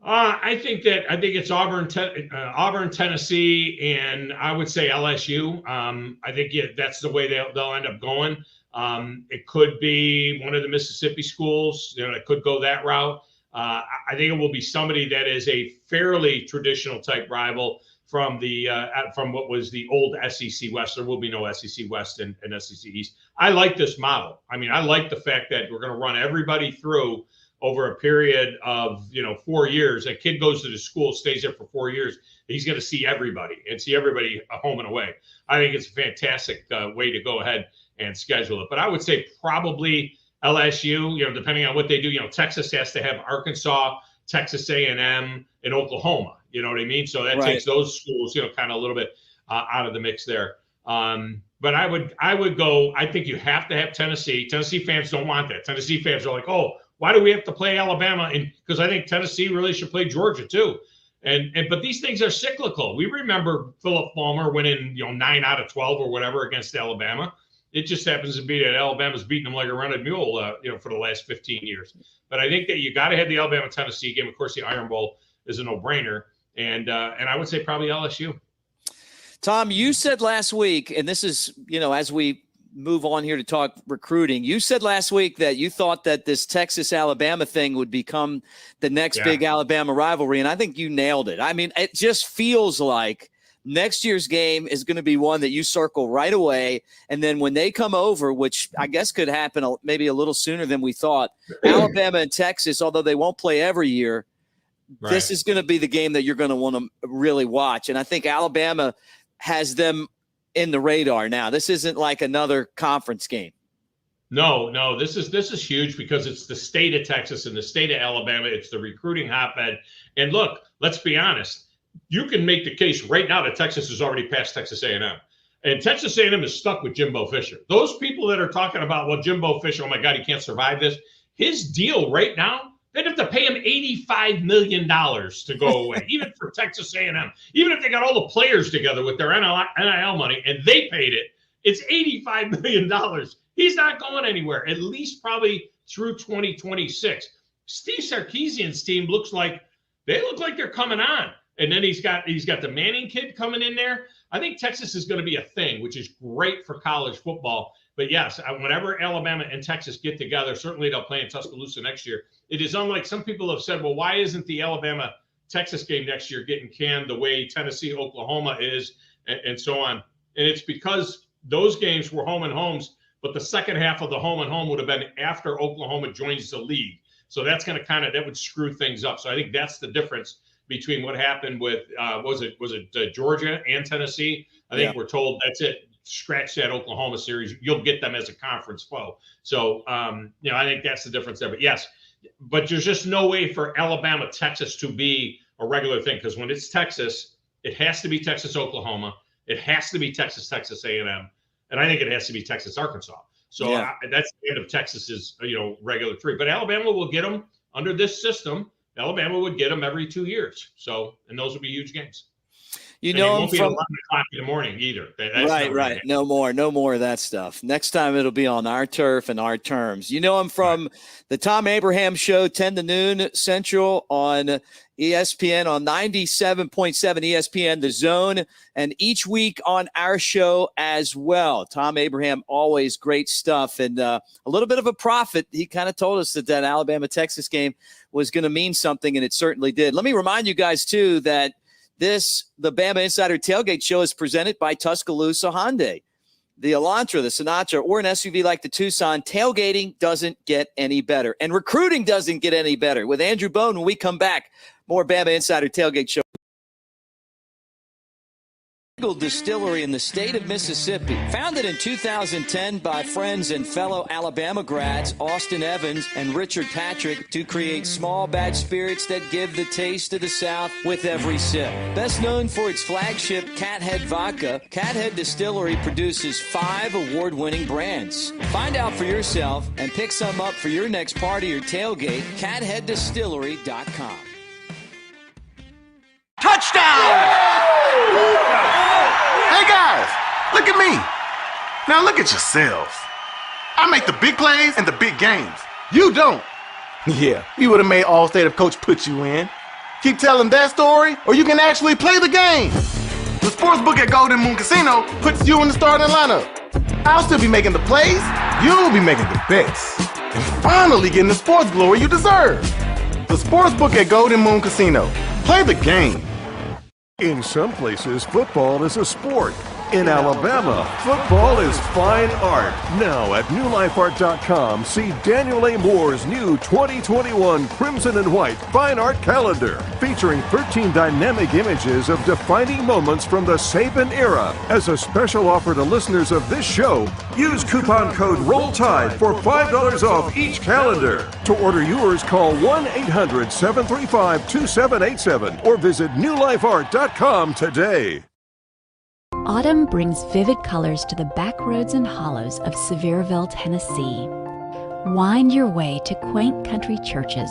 I think it's Auburn, Tennessee, and I would say LSU. I think that's the way they'll end up going. It could be one of the Mississippi schools. It could go that route. I think it will be somebody that is a fairly traditional type rival from what was the old SEC West. There will be no SEC West and SEC East. I like this model. I mean, I like the fact that we're going to run everybody through over a period of 4 years. A kid goes to the school, stays there for 4 years. He's going to see everybody home and away. I think it's a fantastic way to go ahead and schedule it. But I would say probably LSU. Depending on what they do. Texas has to have Arkansas, Texas A&M, and Oklahoma. You know what I mean? So that takes those schools, kind of a little bit out of the mix there. But I would go. I think you have to have Tennessee. Tennessee fans don't want that. Tennessee fans are like, oh, why do we have to play Alabama? And because I think Tennessee really should play Georgia too. But these things are cyclical. We remember Philip Fulmer winning 9 out of 12 or whatever against Alabama. It just happens to be that Alabama's beating them like a rented mule, for the last 15 years. But I think that you got to have the Alabama-Tennessee game. Of course, the Iron Bowl is a no-brainer. And I would say probably LSU.
Thom, you said last week, and this is, as we move on here to talk recruiting, you said last week that you thought that this Texas-Alabama thing would become the next big Alabama rivalry, and I think you nailed it. I mean, it just feels like Next year's game is going to be one that you circle right away. And then when they come over, which I guess could happen maybe a little sooner than we thought, Alabama and Texas, although they won't play every year, this is going to be the game that you're going to want to really watch. And I think Alabama has them in the radar now. This isn't like another conference game.
No, this is huge because it's the state of Texas and the state of Alabama. It's the recruiting hotbed. And look, let's be honest. You can make the case right now that Texas has already passed Texas A&M. And Texas A&M is stuck with Jimbo Fisher. Those people that are talking about, well, Jimbo Fisher, oh my God, he can't survive this. His deal right now, they'd have to pay him $85 million to go away, even for Texas A&M. Even if they got all the players together with their NIL money and they paid it, it's $85 million. He's not going anywhere, at least probably through 2026. Steve Sarkisian's team look like they're coming on. And then he's got the Manning kid coming in there. I think Texas is going to be a thing, which is great for college football. But yes, whenever Alabama and Texas get together, certainly they'll play in Tuscaloosa next year. It is unlike some people have said, well, why isn't the Alabama-Texas game next year getting canned the way Tennessee-Oklahoma is and so on? And it's because those games were home and homes, but the second half of the home and home would have been after Oklahoma joins the league. So that's going to that would screw things up. So I think that's the difference between what happened with was it Georgia and Tennessee? I think we're told that's it. Scratch that Oklahoma series. You'll get them as a conference foe. So I think that's the difference there. But yes, but there's just no way for Alabama, Texas to be a regular thing, because when it's Texas, it has to be Texas, Oklahoma. It has to be Texas, Texas A&M, and I think it has to be Texas, Arkansas. So that's the end of Texas's regular three. But Alabama will get them under this system. Alabama would get them every 2 years. So, and those would be huge games.
It won't
be at 11 o'clock in the morning either. That's
right. No more of that stuff. Next time it'll be on our turf and our terms. You know him from the Thom Abraham Show, 10 to noon Central on ESPN, on 97.7 ESPN, The Zone, and each week on our show as well. Thom Abraham, always great stuff, and a little bit of a prophet. He kind of told us that Alabama-Texas game was going to mean something, and it certainly did. Let me remind you guys, too, that the BamaInsider Tailgate Show is presented by Tuscaloosa Hyundai. The Elantra, the Sinatra, or an SUV like the Tucson, tailgating doesn't get any better. And recruiting doesn't get any better. With Andrew Bowden, when we come back, more BamaInsider Tailgate Show. Distillery in the state of Mississippi, founded in 2010 by friends and fellow Alabama grads Austin Evans and Richard Patrick to create small batch spirits that give the taste of the South with every sip. Best known for its flagship Cathead Vodka, Cathead Distillery produces 5 award-winning brands. Find out for yourself and pick some up for your next party or tailgate. CatheadDistillery.com.
Touchdown! Hey guys, look at me. Now look at yourselves. I make the big plays and the big games. You don't. Yeah, you would have made All-State if Coach put you in. Keep telling that story, or you can actually play the game. The sportsbook at Golden Moon Casino puts you in the starting lineup. I'll still be making the plays, you'll be making the bets, and finally getting the sports glory you deserve. The sportsbook at Golden Moon Casino. Play the game.
In some places, football is a sport. In Alabama, football is fine art. Now at newlifeart.com, see Daniel A. Moore's new 2021 Crimson and White Fine Art Calendar, featuring 13 dynamic images of defining moments from the Saban era. As a special offer to listeners of this show, use coupon code ROLLTIDE for $5 off each calendar. To order yours, call 1-800-735-2787 or visit newlifeart.com today.
Autumn brings vivid colors to the back roads and hollows of Sevierville, Tennessee. Wind your way to quaint country churches,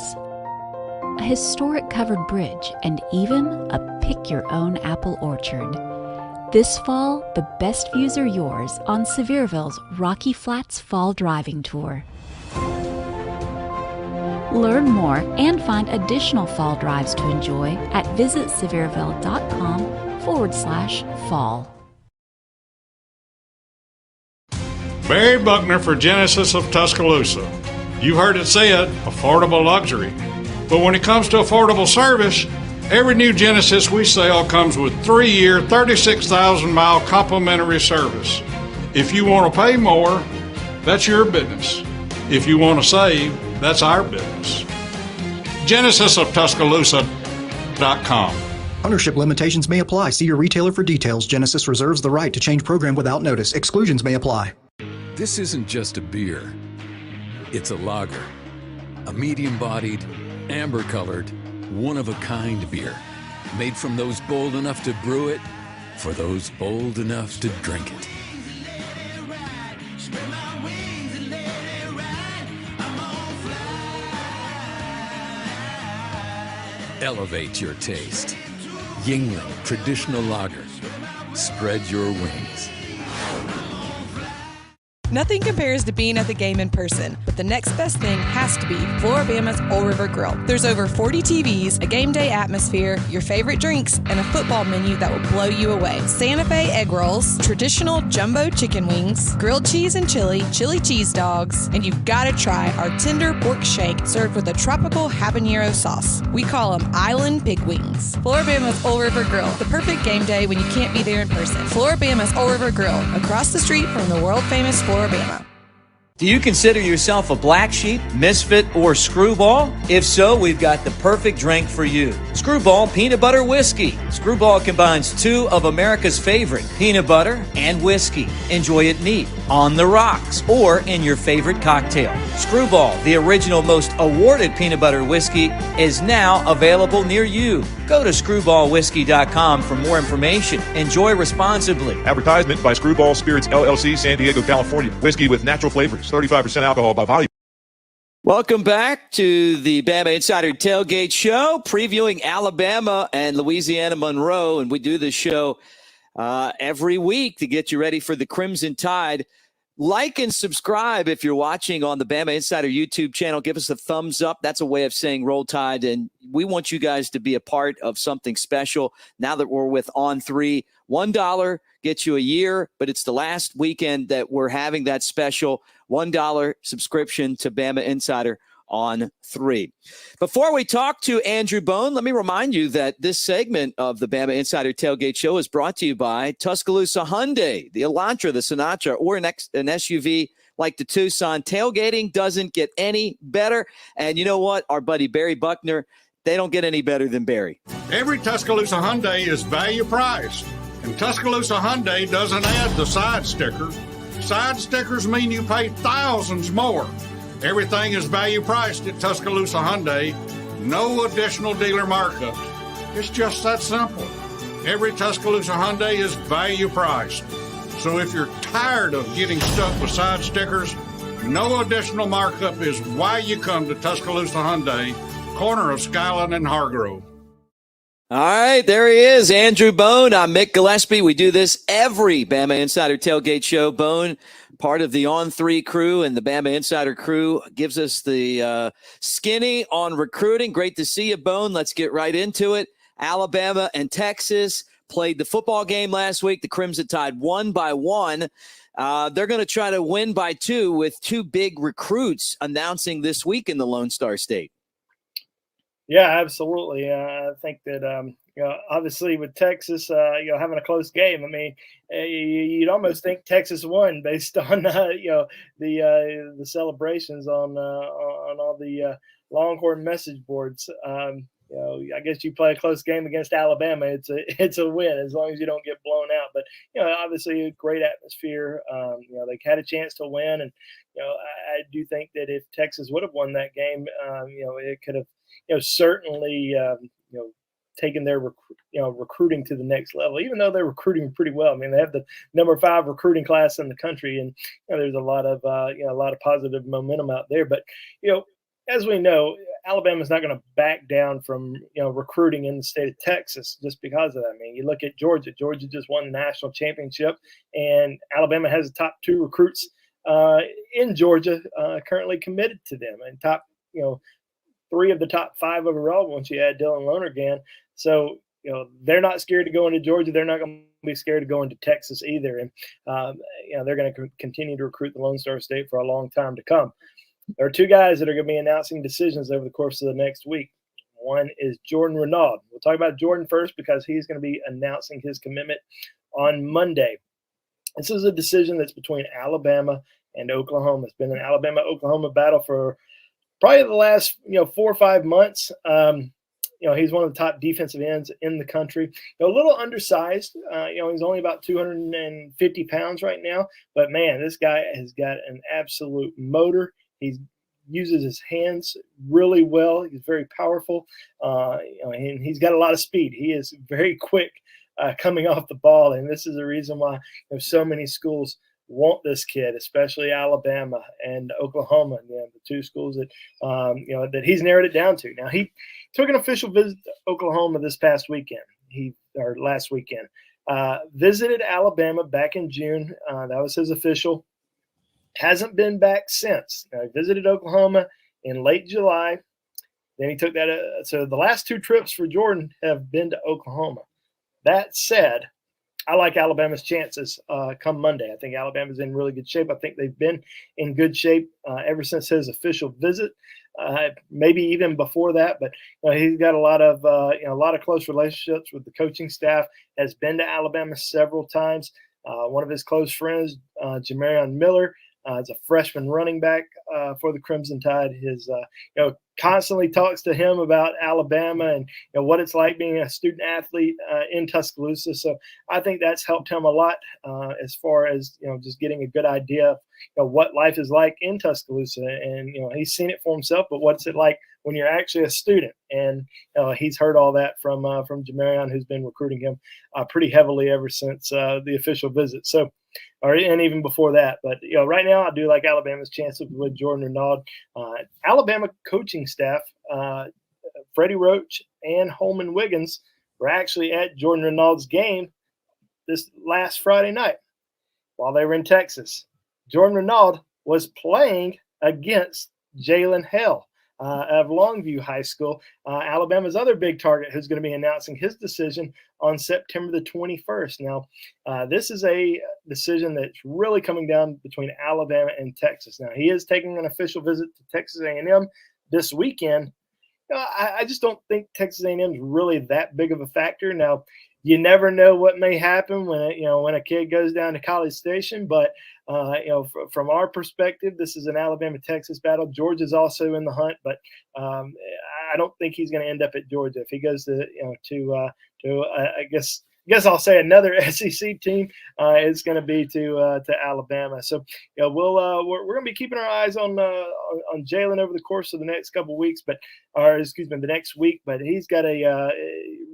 a historic covered bridge, and even a pick-your-own apple orchard. This fall, the best views are yours on Sevierville's Rocky Flats Fall Driving Tour. Learn more and find additional fall drives to enjoy at visitsevierville.com/fall.
Barry Buckner for Genesis of Tuscaloosa. You've heard it said, affordable luxury. But when it comes to affordable service, Every new Genesis we sell comes with 3-year, 36,000-mile complimentary service. If you want to pay more, that's your business. If you want to save, that's our business. GenesisofTuscaloosa.com.
Ownership limitations may apply. See your retailer for details. Genesis reserves the right to change program without notice. Exclusions may apply.
This isn't just a beer. It's a lager. A medium-bodied, amber-colored, one-of-a-kind beer. Made from those bold enough to brew it, for those bold enough to drink it. Elevate your taste. Yingling Traditional Lager. Spread your wings.
Nothing compares to being at the game in person, but the next best thing has to be Bama's Old River Grill. There's over 40 TVs, a game day atmosphere, your favorite drinks, and a football menu that will blow you away. Santa Fe egg rolls, traditional jumbo chicken wings, grilled cheese and chili cheese dogs, and you've got to try our tender pork shank served with a tropical habanero sauce. We call them Island Pig Wings. Bama's Old River Grill, the perfect game day when you can't be there in person. Bama's Old River Grill, across the street from the world-famous Bama.
Do you consider yourself a black sheep, misfit, or screwball? If so, we've got the perfect drink for you. Screwball Peanut Butter Whiskey. Screwball combines 2 of America's favorite, peanut butter and whiskey. Enjoy it neat, on the rocks, or in your favorite cocktail. Screwball, the original most awarded peanut butter whiskey, is now available near you. Go to screwballwhiskey.com for more information. Enjoy responsibly.
Advertisement by Screwball Spirits, LLC, San Diego, California. Whiskey with natural flavors, 35% alcohol by volume.
Welcome back to the Bama Insider Tailgate Show, previewing Alabama and Louisiana-Monroe. And we do this show every week to get you ready for the Crimson Tide. Like and subscribe if you're watching on the Bama Insider YouTube channel. Give us a thumbs up. That's a way of saying Roll Tide. And we want you guys to be a part of something special. Now that we're with On 3, $1 gets you a year, but it's the last weekend that we're having that special $1 subscription to Bama Insider on 3. Before we talk to Andrew Bone, let me remind you that this segment of the Bama Insider Tailgate Show is brought to you by Tuscaloosa Hyundai, the Elantra, the Sinatra, or an SUV like the Tucson. Tailgating doesn't get any better. And you know what? Our buddy Barry Buckner, they don't get any better than Barry.
Every Tuscaloosa Hyundai is value priced, and Tuscaloosa Hyundai doesn't add the side sticker. Side stickers mean you pay thousands more. Everything is value priced at Tuscaloosa Hyundai. No additional dealer markups. It's just that simple. Every Tuscaloosa Hyundai is value priced. So if you're tired of getting stuck with side stickers, no additional markup is why you come to Tuscaloosa Hyundai, corner of Skyline and Hargrove.
All right, there he is, Andrew Bone. I'm Mick Gillispie. We do this every Bama Insider Tailgate Show. Bone, part of the On 3 crew and the Bama Insider crew, gives us the skinny on recruiting. Great to see you, Bone. Let's get right into it. Alabama and Texas played the football game last week. The Crimson Tide won by 1. They're going to try to win by 2 with 2 big recruits announcing this week in the Lone Star State.
Yeah, absolutely. I think that, obviously with Texas, having a close game, I mean, you'd almost think Texas won based on, the celebrations on all the Longhorn message boards. I guess you play a close game against Alabama, it's a win as long as you don't get blown out. But, obviously a great atmosphere. They had a chance to win. And, I do think that if Texas would have won that game, it could have, certainly, taking their recruiting to the next level, even though they're recruiting pretty well. I mean, they have the number 5 recruiting class in the country, and there's a lot of positive momentum out there. But as we know, Alabama's not going to back down from recruiting in the state of Texas just because of that. I mean, you look at Georgia. Georgia just won the national championship, and Alabama has the top 2 recruits in Georgia currently committed to them, and top 3 of the top 5 overall once you add Dylan Lonergan. So, they're not scared to go into Georgia. They're not going to be scared to go into Texas either. And, they're going to continue to recruit the Lone Star State for a long time to come. There are 2 guys that are going to be announcing decisions over the course of the next week. One is Jordan Renaud. We'll talk about Jordan first because he's going to be announcing his commitment on Monday. This is a decision that's between Alabama and Oklahoma. It's been an Alabama-Oklahoma battle for probably the last 4 or 5 months. He's one of the top defensive ends in the country. A little undersized. He's only about 250 pounds right now. But, man, this guy has got an absolute motor. He uses his hands really well. He's very powerful. And he's got a lot of speed. He is very quick coming off the ball. And this is the reason why so many schools want this kid, especially Alabama and Oklahoma, the two schools that that he's narrowed it down to. Now, he took an official visit to Oklahoma this past weekend. Last weekend, visited Alabama back in June. That was his official. Hasn't been back since. He visited Oklahoma in late July. Then he took that. So the last 2 trips for Jordan have been to Oklahoma. That said, I like Alabama's chances come Monday. I think Alabama's in really good shape. I think they've been in good shape ever since his official visit, maybe even before that. But he's got a lot of close relationships with the coaching staff. Has been to Alabama several times. One of his close friends, Jamarion Miller, is a freshman running back for the Crimson Tide. His constantly talks to him about Alabama and what it's like being a student athlete in Tuscaloosa. So I think that's helped him a lot as far as just getting a good idea of what life is like in Tuscaloosa. And he's seen it for himself, but what's it like when you're actually a student? And he's heard all that from Jamarion, who's been recruiting him pretty heavily ever since the official visit. So. And even before that. But, right now I do like Alabama's chances with Jordan Renaud. Alabama coaching staff, Freddie Roach and Holman Wiggins were actually at Jordan Renaud's game this last Friday night while they were in Texas. Jordan Renaud was playing against Jalen Hale of Longview High School, Alabama's other big target, who's going to be announcing his decision on September the 21st. Now, this is a decision that's really coming down between Alabama and Texas. Now, he is taking an official visit to Texas A&M this weekend. I just don't think Texas A&M is really that big of a factor. Now, you never know what may happen when a kid goes down to College Station, but from our perspective, this is an Alabama-Texas battle. Georgia's also in the hunt, but I don't think he's going to end up at Georgia. If he goes to I guess I'll say another SEC team, it's going to be to Alabama. So we're going to be keeping our eyes on Jalen over the course of the next couple of weeks, the next week. But he's got a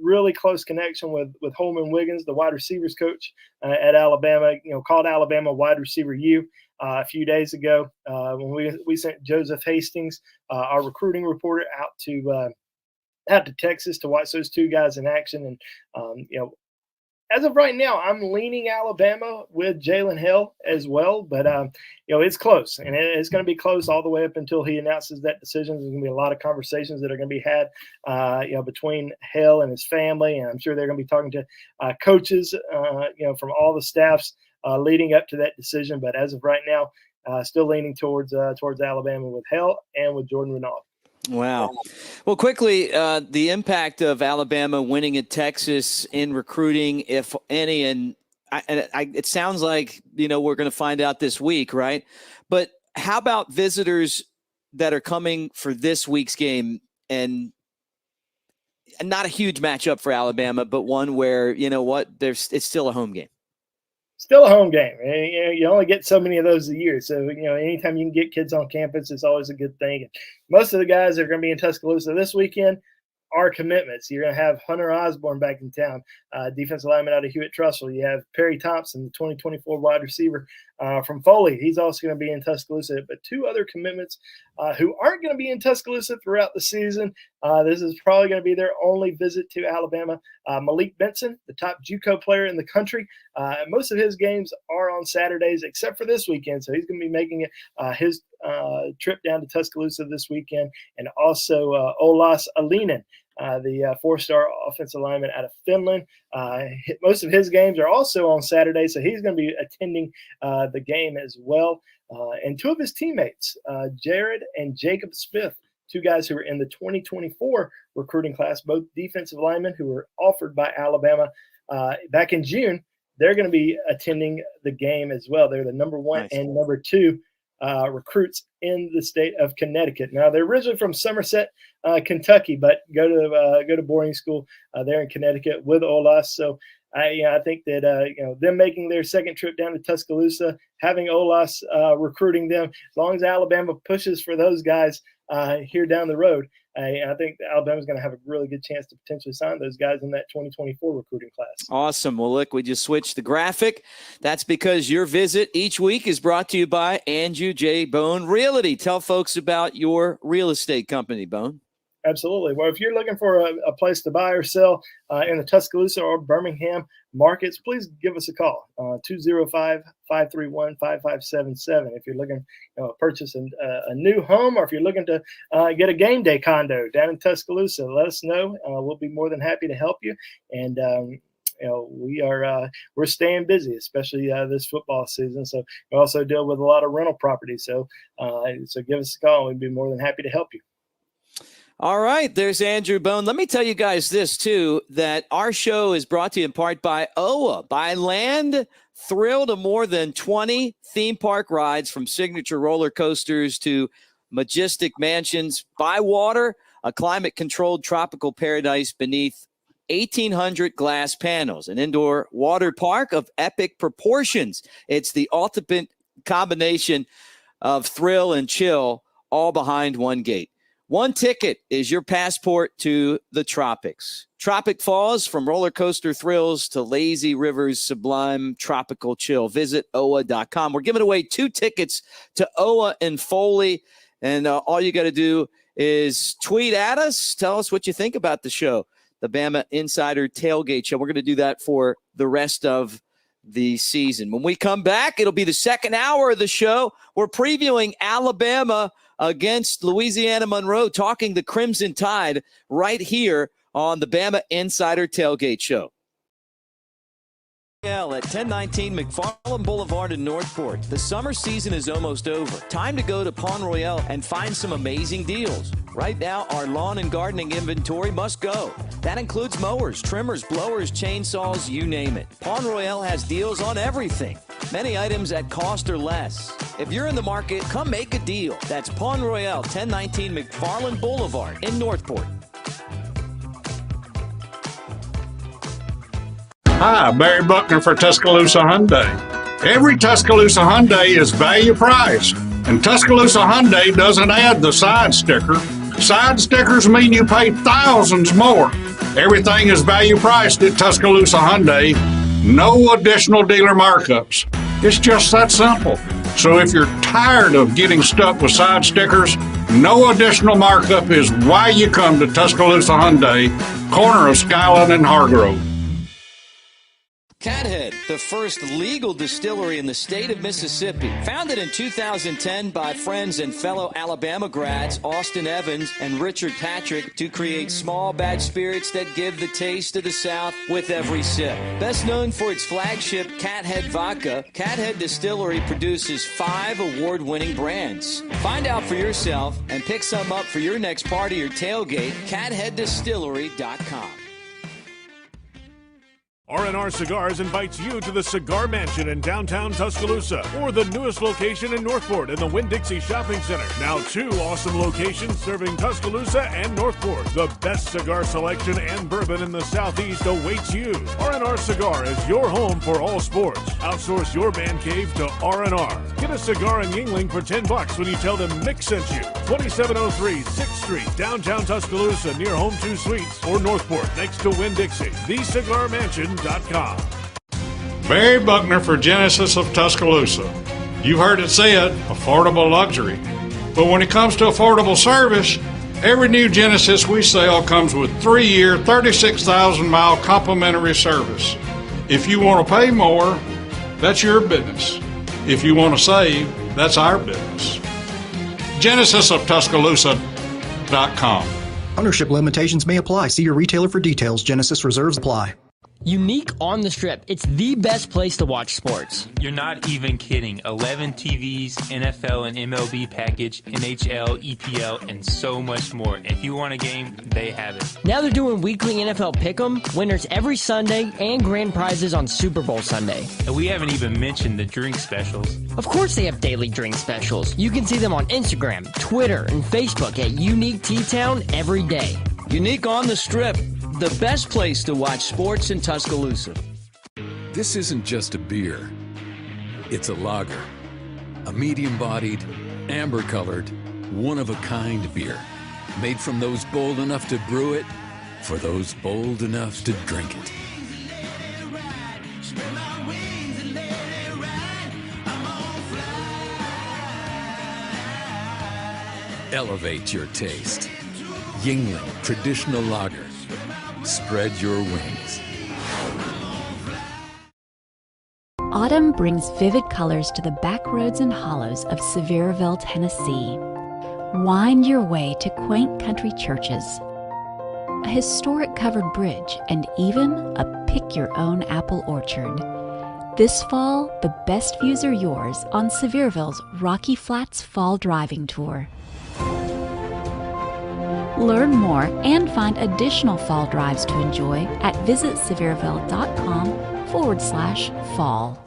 really close connection with Holman Wiggins, the wide receivers coach at Alabama. Called Alabama wide receiver U a few days ago when we sent Joseph Hastings, our recruiting reporter, out to Texas to watch those two guys in action. And as of right now, I'm leaning Alabama with Jalen Hale as well, but it's close, and it's going to be close all the way up until he announces that decision. There's going to be a lot of conversations that are going to be had, between Hale and his family, and I'm sure they're going to be talking to coaches, from all the staffs leading up to that decision. But as of right now, still leaning towards Alabama with Hale and with Jordan Renaud.
Wow. Well, quickly, the impact of Alabama winning at Texas in recruiting, if any, and it sounds like, we're going to find out this week, right? But how about visitors that are coming for this week's game, and not a huge matchup for Alabama, but one where, it's still a home game.
Still a home game. You only get so many of those a year. So, anytime you can get kids on campus, it's always a good thing. And most of the guys that are going to be in Tuscaloosa this weekend are commitments. You're going to have Hunter Osborne back in town, defensive lineman out of Hewitt-Trussell. You have Perry Thompson, the 2024 wide receiver from Foley. He's also going to be in Tuscaloosa. But two other commitments who aren't going to be in Tuscaloosa throughout the season. This is probably going to be their only visit to Alabama. Malik Benson, the top JUCO player in the country. Most of his games are on Saturdays, except for this weekend. So he's going to be making his trip down to Tuscaloosa this weekend. And also Olas Alinen, the four-star offensive lineman out of Finland. Most of his games are also on Saturday, so he's going to be attending the game as well. And two of his teammates, Jared and Jacob Smith, two guys who are in the 2024 recruiting class, both defensive linemen who were offered by Alabama back in June. They're going to be attending the game as well. They're the number 1 and number 2 recruits in the state of Connecticut. Now, they're originally from Somerset, Kentucky, but go to boarding school there in Connecticut with Olas. So I think that them making their second trip down to Tuscaloosa, having Olas recruiting them, as long as Alabama pushes for those guys here down the road, I think Alabama's going to have a really good chance to potentially sign those guys in that 2024 recruiting class.
Awesome. Well, look, we just switched the graphic. That's because your visit each week is brought to you by Andrew J. Bone Realty. Tell folks about your real estate company, Bone.
Absolutely. Well, if you're looking for a place to buy or sell in the Tuscaloosa or Birmingham markets, please give us a call, 205-531-5577. If you're looking to purchase a new home, or if you're looking to get a game day condo down in Tuscaloosa, let us know. We'll be more than happy to help you. And we're staying busy, especially this football season. So we also deal with a lot of rental properties. So give us a call. We'd be more than happy to help you.
All right, there's Andrew Bone. Let me tell you guys this, too, that our show is brought to you in part by Owa. By land, thrill to more than 20 theme park rides, from signature roller coasters to majestic mansions. By water, a climate-controlled tropical paradise beneath 1,800 glass panels. An indoor water park of epic proportions. It's the ultimate combination of thrill and chill, all behind one gate. One ticket is your passport to the tropics. Tropic Falls, from roller coaster thrills to lazy rivers, sublime tropical chill. Visit owa.com. We're giving away 2 tickets to Owa and Foley, and all you got to do is tweet at us. Tell us what you think about the show, the Bama Insider Tailgate Show. We're going to do that for the rest of the season. When we come back, it'll be the second hour of the show. We're previewing Alabama against Louisiana Monroe, talking the Crimson Tide right here on the Bama Insider Tailgate Show. At 1019 McFarland Boulevard in Northport. The summer season is almost over. Time to go to Pond Royale and find some amazing deals. Right now, our lawn and gardening inventory must go. That includes mowers, trimmers, blowers, chainsaws, you name it. Pond Royale has deals on everything. Many items at cost or less. If you're in the market, come make a deal. That's Pond Royale, 1019 McFarland Boulevard in Northport.
Hi, Barry Buckner for Tuscaloosa Hyundai. Every Tuscaloosa Hyundai is value priced, and Tuscaloosa Hyundai doesn't add the side sticker. Side stickers mean you pay thousands more. Everything is value priced at Tuscaloosa Hyundai. No additional dealer markups. It's just that simple. So if you're tired of getting stuck with side stickers, no additional markup is why you come to Tuscaloosa Hyundai, corner of Skyline and Hargrove.
Cathead, the first legal distillery in the state of Mississippi. Founded in 2010 by friends and fellow Alabama grads Austin Evans and Richard Patrick to create small batch spirits that give the taste of the South with every sip. Best known for its flagship Cathead Vodka, Cathead Distillery produces 5 award-winning brands. Find out for yourself and pick some up for your next party or tailgate, catheaddistillery.com.
R&R Cigars invites you to the Cigar Mansion in downtown Tuscaloosa, or the newest location in Northport in the Winn-Dixie Shopping Center. Now 2 awesome locations serving Tuscaloosa and Northport. The best cigar selection and bourbon in the Southeast awaits you. R&R Cigar is your home for all sports. Outsource your man cave to R&R. Get a cigar in Yingling for $10 when you tell them Mick sent you. 2703 6th Street, downtown Tuscaloosa, near Home 2 Suites, or Northport, next to Winn-Dixie. TheCigarMansion.com.
Barry Buckner for Genesis of Tuscaloosa. You've heard it said, affordable luxury. But when it comes to affordable service, every new Genesis we sell comes with 3-year, 36,000-mile complimentary service. If you want to pay more, that's your business. If you want to save, that's our business. GenesisofTuscaloosa.com.
Ownership limitations may apply. See your retailer for details. Genesis reserves apply.
Unique on the Strip. It's the best place to watch sports.
You're not even kidding. 11 TVs, NFL and MLB package, NHL, EPL, and so much more. If you want a game, they have it.
Now they're doing weekly NFL Pick'em, winners every Sunday, and grand prizes on Super Bowl Sunday.
And we haven't even mentioned the drink specials.
Of course they have daily drink specials. You can see them on Instagram, Twitter, and Facebook at Unique T-Town every day.
Unique on the Strip, the best place to watch sports in Tuscaloosa.
This isn't just a beer. It's a lager. A medium-bodied, amber-colored, one-of-a-kind beer. Made from those bold enough to brew it, for those bold enough to drink it. Elevate your taste. Yingling Traditional Lager. Spread your wings.
Autumn brings vivid colors to the back roads and hollows of Sevierville, Tennessee. Wind your way to quaint country churches, a historic covered bridge, and even a pick-your-own apple orchard. This fall, the best views are yours on Sevierville's Rocky Flats Fall Driving Tour. Learn more and find additional fall drives to enjoy at visitsevierville.com/fall.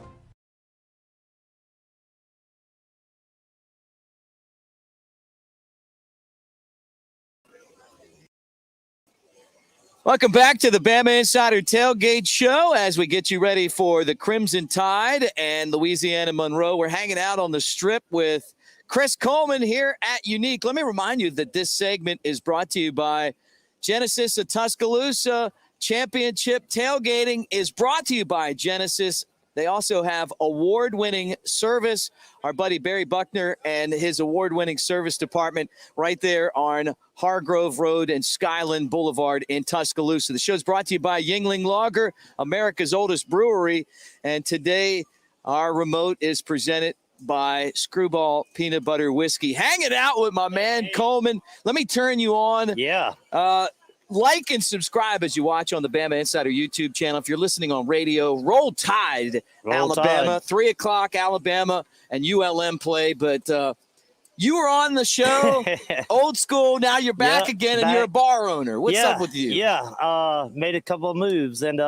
Welcome back to the Bama Insider Tailgate Show as we get you ready for the Crimson Tide and Louisiana and Monroe. We're hanging out on the Strip with Chris Coleman here at Unique. Let me remind you that this segment is brought to you by Genesis of Tuscaloosa. Championship Tailgating is brought to you by Genesis. They also have award-winning service. Our buddy Barry Buckner and his award-winning service department right there on Hargrove Road and Skyland Boulevard in Tuscaloosa. The show's brought to you by Yingling Lager, America's oldest brewery. And today our remote is presented by Screwball Peanut Butter Whiskey. Hanging out with my man Coleman. Let me turn you on.
Yeah.
Like and subscribe as you watch on the Bama Insider YouTube channel. If you're listening on radio, Roll Tide, Alabama, 3 o'clock, Alabama and ULM play. But you were on the show, old school. Now you're back again, and you're a bar owner. What's up with you?
Yeah, made a couple of moves and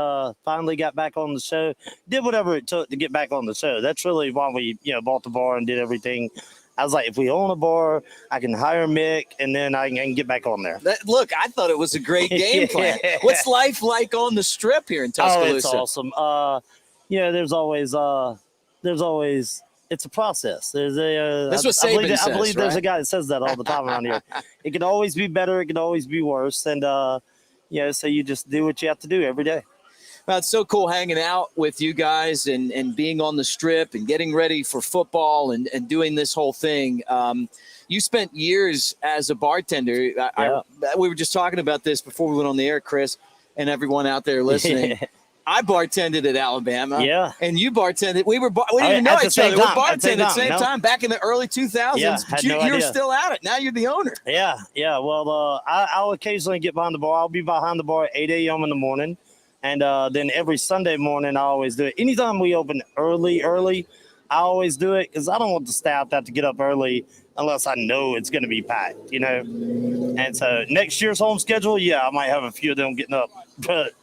finally got back on the show. Did whatever it took to get back on the show. That's really why we, bought the bar and did everything. I was like, if we own a bar, I can hire Mick, and then I can get back on there.
Look, I thought it was a great game plan. What's life like on the Strip here in Tuscaloosa?
Oh, it's awesome. There's always. It's a process. There's a.
That's what Saban says,
I believe there's
right?
a guy that says that all the time around here. It can always be better. It can always be worse, and so you just do what you have to do every day.
Well, it's so cool hanging out with you guys and being on the Strip and getting ready for football and doing this whole thing. You spent years as a bartender. We were just talking about this before we went on the air, Chris, and everyone out there listening. I bartended at Alabama.
Yeah.
And you bartended. We didn't even know each other. We bartended at the same time back in the early 2000s.
Yeah,
but you were still at it. Now you're the owner.
Yeah. Well, I'll occasionally get behind the bar. I'll be behind the bar at 8 a.m. in the morning. And then every Sunday morning, I always do it. Anytime we open early, I always do it because I don't want the staff to have to get up early unless I know it's going to be packed, And so next year's home schedule, I might have a few of them getting up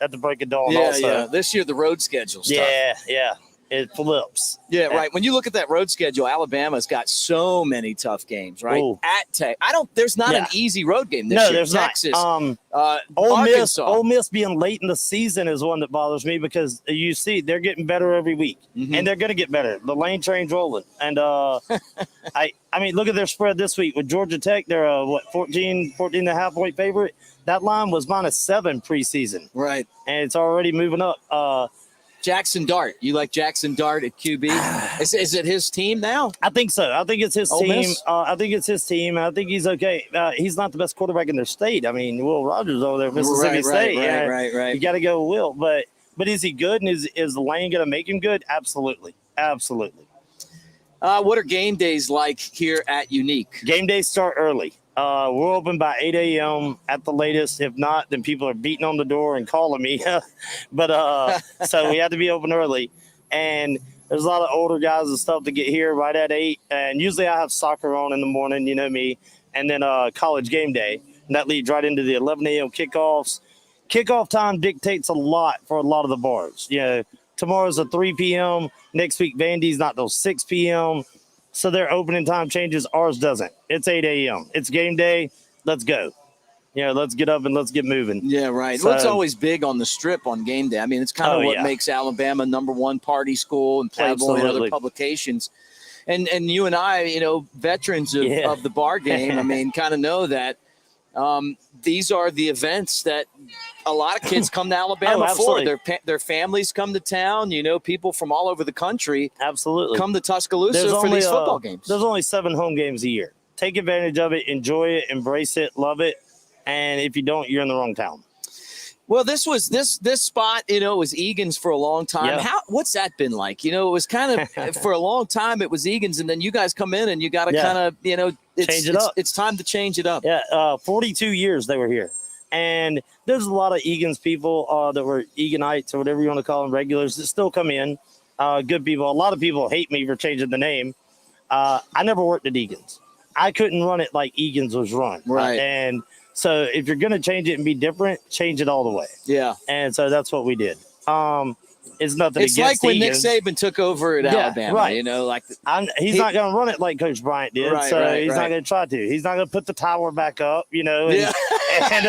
at the break of dawn also.
Yeah. This year, the road schedule's tough.
Yeah. It flips.
Yeah, right. When you look at that road schedule, Alabama's got so many tough games, right?
Ooh.
At Tech, there's not an easy road game this year.
There's
Texas,
not.
Arkansas.
Ole Miss being late in the season is one that bothers me because you see they're getting better every week, and they're going to get better. The lane train's rolling, and I mean, look at their spread this week with Georgia Tech. They're a 14 and a half point favorite. That line was -7 preseason,
right?
And it's already moving up.
Jackson Dart. You like Jackson Dart at QB? Is it his team now?
I think so. I think it's his
Ole
team.
Miss?
I think it's his team. I think he's okay. He's not the best quarterback in their state. I mean, Will Rogers over there, Mississippi State.
Right.
You got to go with Will. But is he good? And is the lane going to make him good? Absolutely.
What are game days like here at Unique?
Game days start early. We're open by 8 a.m. at the latest. If not, then people are beating on the door and calling me. But so we had to be open early. And there's a lot of older guys and stuff to get here right at 8. And usually I have soccer on in the morning, you know me, and then college game day. And that leads right into the 11 a.m. kickoffs. Kickoff time dictates a lot for a lot of the bars. You know, tomorrow's at 3 p.m. Next week, Vandy's not till 6 p.m. So their opening time changes. Ours doesn't. It's 8 a.m. It's game day. Let's go. You know, let's get up and let's get moving.
Yeah, right.
So,
What's always big on the Strip on game day? I mean, it's kind of what makes Alabama #1 party school and Playboy and other publications. And you and I, you know, veterans of the bar game, I mean, kind of know that these are the events that a lot of kids come to Alabama for. Their families come to town. You know, people from all over the country come to Tuscaloosa for these football games.
There's only 7 home games a year. Take advantage of it. Enjoy it. Embrace it. Love it. And if you don't, you're in the wrong town.
Well, this spot, you know, was Egan's for a long time.
Yeah.
What's that been like? You know, it was kind of for a long time it was Egan's, and then you guys come in and you got to kind of, you know,
change it up.
It's time to change it up.
Yeah, 42 years they were here. And there's a lot of Egan's people that were Eganites or whatever you want to call them, regulars that still come in. Good people. A lot of people hate me for changing the name. I never worked at Egan's. I couldn't run it like Egan's was run.
Right.
And so if you're going to change it and be different, change it all the way.
Yeah.
And so that's what we did. It's nothing
It's
against
like when
Egan's.
Nick Saban took over at Alabama,
right.
You know, like
he's not going to run it like Coach Bryant did, he's not going to try to. He's not going to put the tower back up, you know, and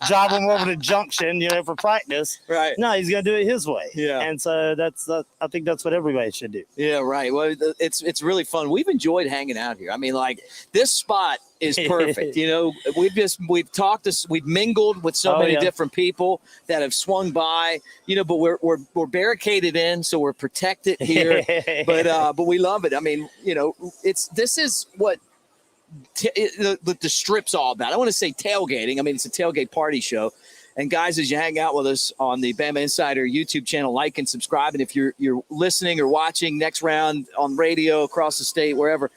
drive him over the junction, you know, for practice.
Right.
No, he's going to do it his way.
Yeah.
And so I think that's what everybody should do.
Yeah, right. Well, it's really fun. We've enjoyed hanging out here. I mean, like this spot is perfect. You know, we've mingled with so many different people that have swung by, you know, but we're barricaded in, so we're protected here. but we love it. I mean, you know, this is what the Strip's all about. I want to say tailgating. I mean, it's a tailgate party show. And guys, as you hang out with us on the Bama Insider YouTube channel, like and subscribe. And if you're listening or watching Next Round on radio across the state, wherever,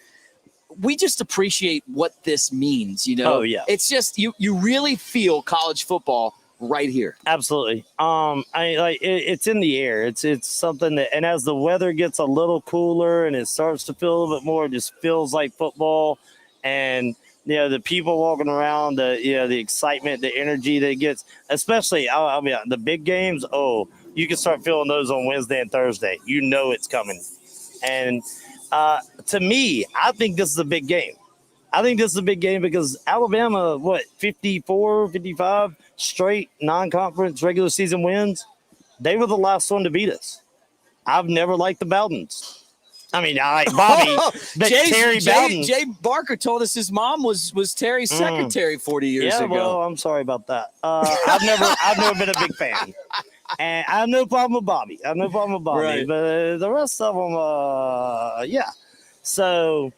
we just appreciate what this means, you know?
Oh, yeah.
It's just you really feel college football right here.
Absolutely. It's in the air. It's something that, and as the weather gets a little cooler and it starts to feel a little bit more, it just feels like football. And you know, the people walking around, the excitement, the energy that it gets, especially I mean the big games. Oh, you can start feeling those on Wednesday and Thursday. You know it's coming. And to me, I think this is a big game. I think this is a big game because Alabama, 54, 55 straight non-conference regular season wins. They were the last one to beat us. I've never liked the Bowdens. I mean, I like Bobby, but Terry Bowden.
Jay Barker told us his mom was Terry's secretary 40 years ago.
Well, I'm sorry about that. I've never been a big fan. And I have no problem with Bobby.
Right.
But the rest of them, yeah. So,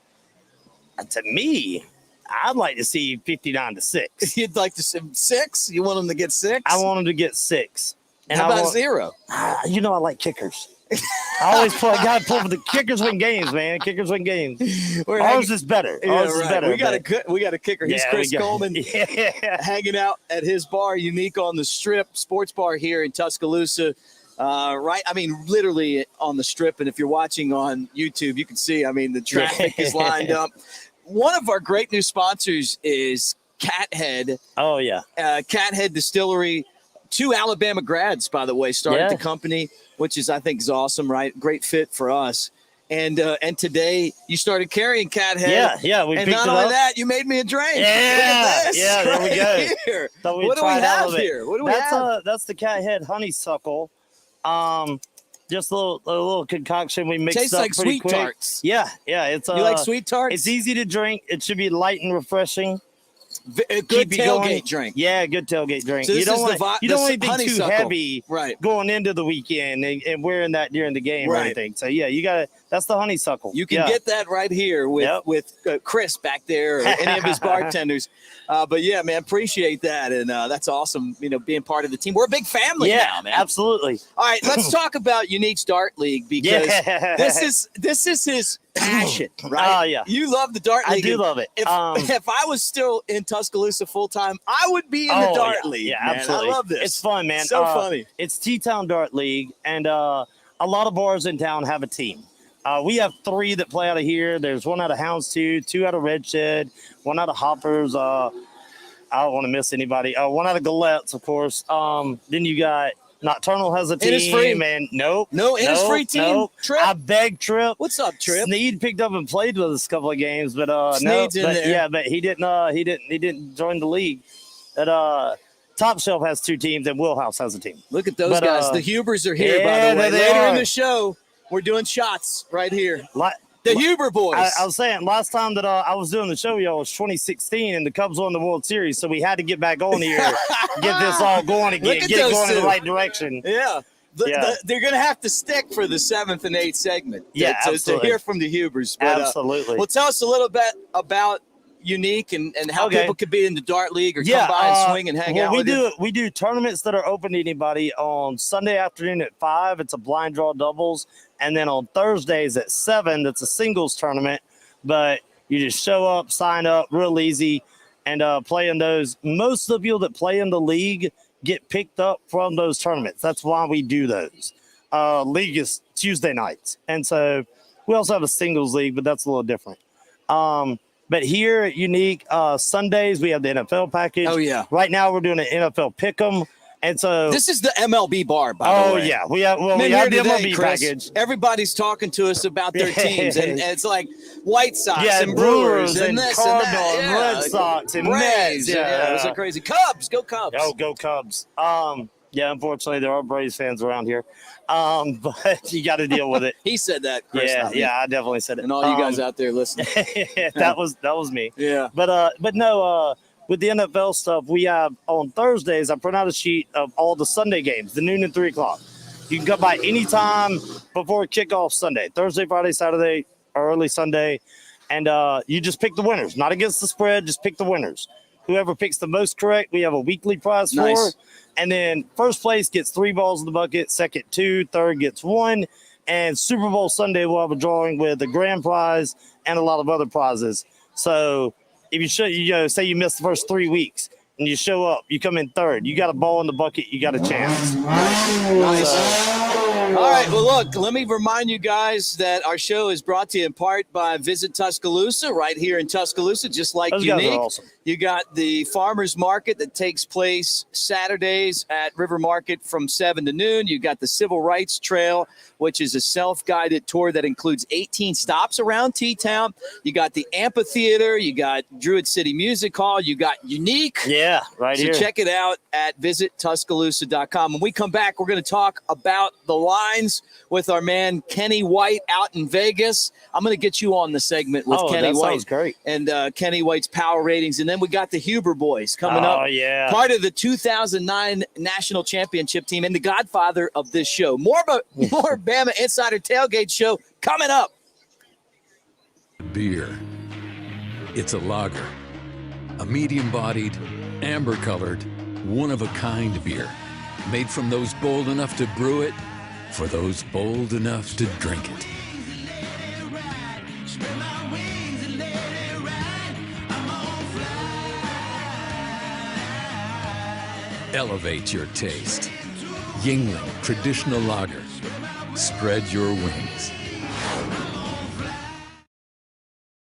to me, I'd like to see 59-6.
You'd like to see 6? You want them to get 6?
I want them to get 6.
And how about 0?
You know, I like kickers. I always got to pull for the kickers win games, man. Kickers win games. Ours is better. Ours is better.
We got a kicker. He's Chris Coleman hanging out at his bar, Unique on the Strip, sports bar here in Tuscaloosa. Right? I mean, literally on the Strip. And if you're watching on YouTube, you can see, I mean, the traffic is lined up. One of our great new sponsors is Cathead.
Oh, yeah.
Cathead Distillery. 2 Alabama grads, by the way, started the company, which I think is awesome, right? Great fit for us. And today you started carrying Cathead.
Yeah. We
and
picked
not
it
only
up.
that, you made me a drink.
Yeah, there we go.
Here.
What
do we have here? What do we have?
That's the Cathead honeysuckle. Just a little concoction we mixed
Tastes
up
like
pretty
sweet
quick.
tarts.
Yeah. It's
you like sweet tarts?
It's easy to drink. It should be light and refreshing.
A good tailgate drink.
Yeah, good tailgate drink.
So
you don't want anything too
honeysuckle.
heavy going into the weekend and wearing that during the game or anything. So, yeah, you got to That's the honeysuckle.
You can get that right here with Chris back there or any of his bartenders. But yeah, man, appreciate that. And that's awesome, being part of the team. We're a big family now, man.
Absolutely.
All right, let's talk about Unique's Dart League because this is his passion, right?
Oh, yeah.
You love the Dart League.
I do love it.
If I was still in Tuscaloosa full-time, I would be in the Dart League.
Yeah,
man.
absolutely.
I love this.
It's fun, man.
So funny.
It's T-Town Dart League, and a lot of bars in town have a team. We have 3 that play out of here. There's 1 out of Houndstooth, 2 out of Red Shed, 1 out of Hoppers. I don't want to miss anybody. 1 out of Galette's, of course. Then you got Nocturnal has a team.
Innisfree.
And nope.
No Innisfree team?
Nope.
Trip?
I begged Trip.
What's up, Trip?
Sneed picked up and played with us a couple of games, but
Sneed's in there.
Yeah, but he didn't join the league. But Top Shelf has 2 teams, and Wheelhouse has a team.
Look at those guys. The Hubers are here, by the way. Later in the show, we're doing shots right here. The Huber boys.
I was saying, last time that I was doing the show, y'all, was 2016, and the Cubs won the World Series, so we had to get back on here, get this all going again, get it going in the right direction.
Yeah. They're going to have to stick for the 7th and 8th segment to hear from the Hubers. But,
absolutely.
Well, tell us a little bit about Unique and how people could be in the Dart League or come by and swing and hang out with you.
We do tournaments that are open to anybody on Sunday afternoon at 5. It's a blind draw doubles. And then on Thursdays at 7, that's a singles tournament. But you just show up, sign up, real easy, and play in those. Most of the people that play in the league get picked up from those tournaments. That's why we do those. League is Tuesday nights. And so we also have a singles league, but that's a little different. But here at Unique, Sundays, we have the NFL package.
Oh, yeah.
Right now, we're doing an NFL Pick'em. And so
this is the MLB bar, by the way.
Oh, yeah. We have the MLB package.
Everybody's talking to us about their teams. And it's like White Sox and
Brewers
and
this
Cardinals
and that. And Red Sox and
Braves.
Mets.
Yeah, those are crazy. Cubs. Go Cubs.
Oh, go Cubs. Yeah, unfortunately, there are Braves fans around here. But you got to deal with it.
He said that, Chris.
Yeah, I definitely said it.
And all you guys out there listening.
that was me.
Yeah.
But no, with the NFL stuff, we have on Thursdays, I print out a sheet of all the Sunday games, the noon and 3 o'clock. You can come by anytime before kickoff Sunday, Thursday, Friday, Saturday, or early Sunday. And you just pick the winners, not against the spread, just pick the winners. Whoever picks the most correct, we have a weekly prize for. And then first place gets 3 balls in the bucket, second 2, third gets 1. And Super Bowl Sunday, we'll have a drawing with a grand prize and a lot of other prizes. So if you say you missed the first 3 weeks and you show up, you come in third, you got a ball in the bucket, you got a chance.
Nice. All right, well, look, let me remind you guys that our show is brought to you in part by Visit Tuscaloosa, right here in Tuscaloosa, just like
Those
Unique.
guys are awesome.
You got the farmers market that takes place Saturdays at River Market from 7 to noon. You got the Civil Rights Trail, which is a self-guided tour that includes 18 stops around T-Town. You got the amphitheater. You got Druid City Music Hall. You got Unique.
Yeah, right here.
So check it out at visittuscaloosa.com. When we come back, we're going to talk about the lines with our man Kenny White out in Vegas. I'm going to get you on the segment with Kenny White.
Sounds great.
And Kenny White's power ratings. And then we got the Huber boys coming up.
Oh, yeah.
Part of the 2009 National Championship team and the godfather of this show. More Bama Insider Tailgate show coming up.
Beer. It's a lager. A medium-bodied, amber-colored, one-of-a-kind beer. Made from those bold enough to brew it, for those bold enough to drink it. Elevate your taste. Yingling Traditional Lager. Spread your wings.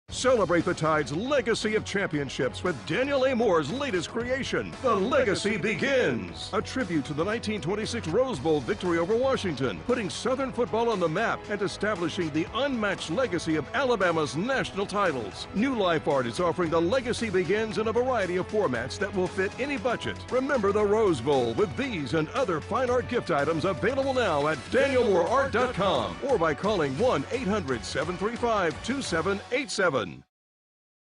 Celebrate the Tide's legacy of championships with Daniel Elmore's latest creation, The Legacy Begins. A tribute to the 1926 Rose Bowl victory over Washington, putting Southern football on the map and establishing the unmatched legacy of Alabama's national titles. New Life Art is offering The Legacy Begins in a variety of formats that will fit any budget. Remember the Rose Bowl with these and other fine art gift items available now at danielmoreart.com or by calling 1-800-735-2787.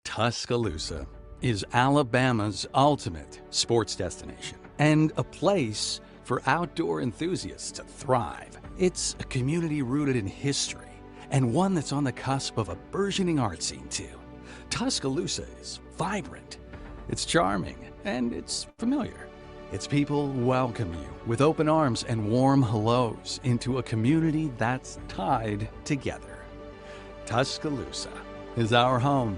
Tuscaloosa is Alabama's ultimate sports destination and a place for outdoor enthusiasts to thrive. It's a community rooted in history and one that's on the cusp of a burgeoning art scene, too. Tuscaloosa is vibrant, it's charming, and it's familiar. Its people welcome you with open arms and warm hellos into a community that's tied together. Tuscaloosa is our home.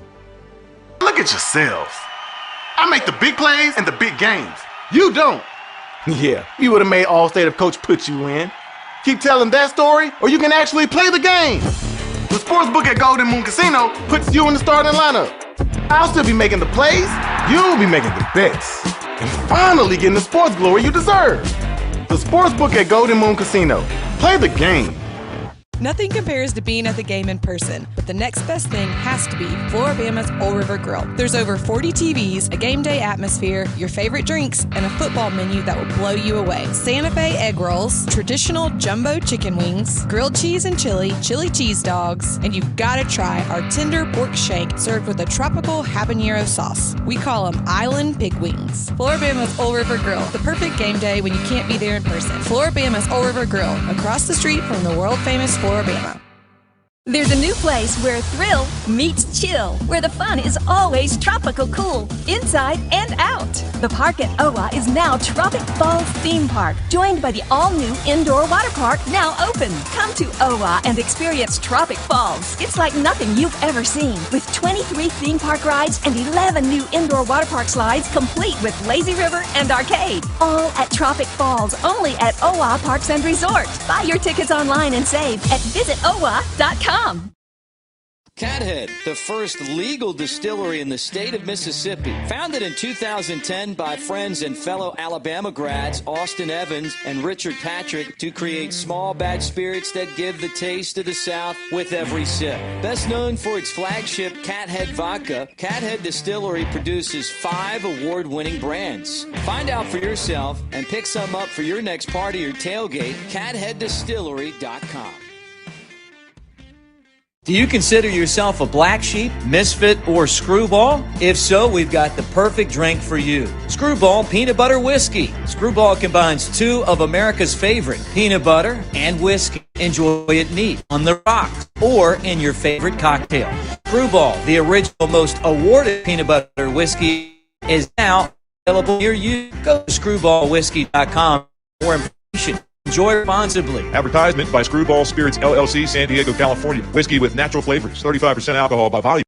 Look at yourselves. I make the big plays and the big games. You don't. Yeah, you would have made All-State if Coach put you in. Keep telling that story, or you can actually play the game. The sportsbook at Golden Moon Casino puts you in the starting lineup. I'll still be making the plays, you'll be making the bets. And finally getting the sports glory you deserve. The sportsbook at Golden Moon Casino. Play the game.
Nothing compares to being at the game in person, but the next best thing has to be Bama's Old River Grill. There's over 40 TVs, a game day atmosphere, your favorite drinks, and a football menu that will blow you away. Santa Fe egg rolls, traditional jumbo chicken wings, grilled cheese and chili cheese dogs, and you've got to try our tender pork shank served with a tropical habanero sauce. We call them Island Pig Wings. Bama's Old River Grill, the perfect game day when you can't be there in person. Bama's Old River Grill, across the street from the world-famous Bama.
There's a new place where thrill meets chill, where the fun is always tropical cool, inside and out. The park at Owa is now Tropic Falls Theme Park, joined by the all-new indoor water park now open. Come to Owa and experience Tropic Falls. It's like nothing you've ever seen, with 23 theme park rides and 11 new indoor water park slides, complete with lazy river and arcade. All at Tropic Falls, only at Owa Parks and Resort. Buy your tickets online and save at visitowa.com.
Cathead, the first legal distillery in the state of Mississippi. Founded in 2010 by friends and fellow Alabama grads Austin Evans and Richard Patrick to create small batch spirits that give the taste of the South with every sip. Best known for its flagship Cathead Vodka, Cathead Distillery produces 5 award-winning brands. Find out for yourself and pick some up for your next party or tailgate, catheaddistillery.com.
Do you consider yourself a black sheep, misfit, or screwball? If so, we've got the perfect drink for you. Screwball Peanut Butter Whiskey. Screwball combines 2 of America's favorite, peanut butter and whiskey. Enjoy it neat, on the rocks, or in your favorite cocktail. Screwball, the original most awarded peanut butter whiskey, is now available near you. Go to screwballwhiskey.com for more information. Enjoy responsibly.
Advertisement by Screwball Spirits, LLC, San Diego, California. Whiskey with natural flavors, 35% alcohol by volume.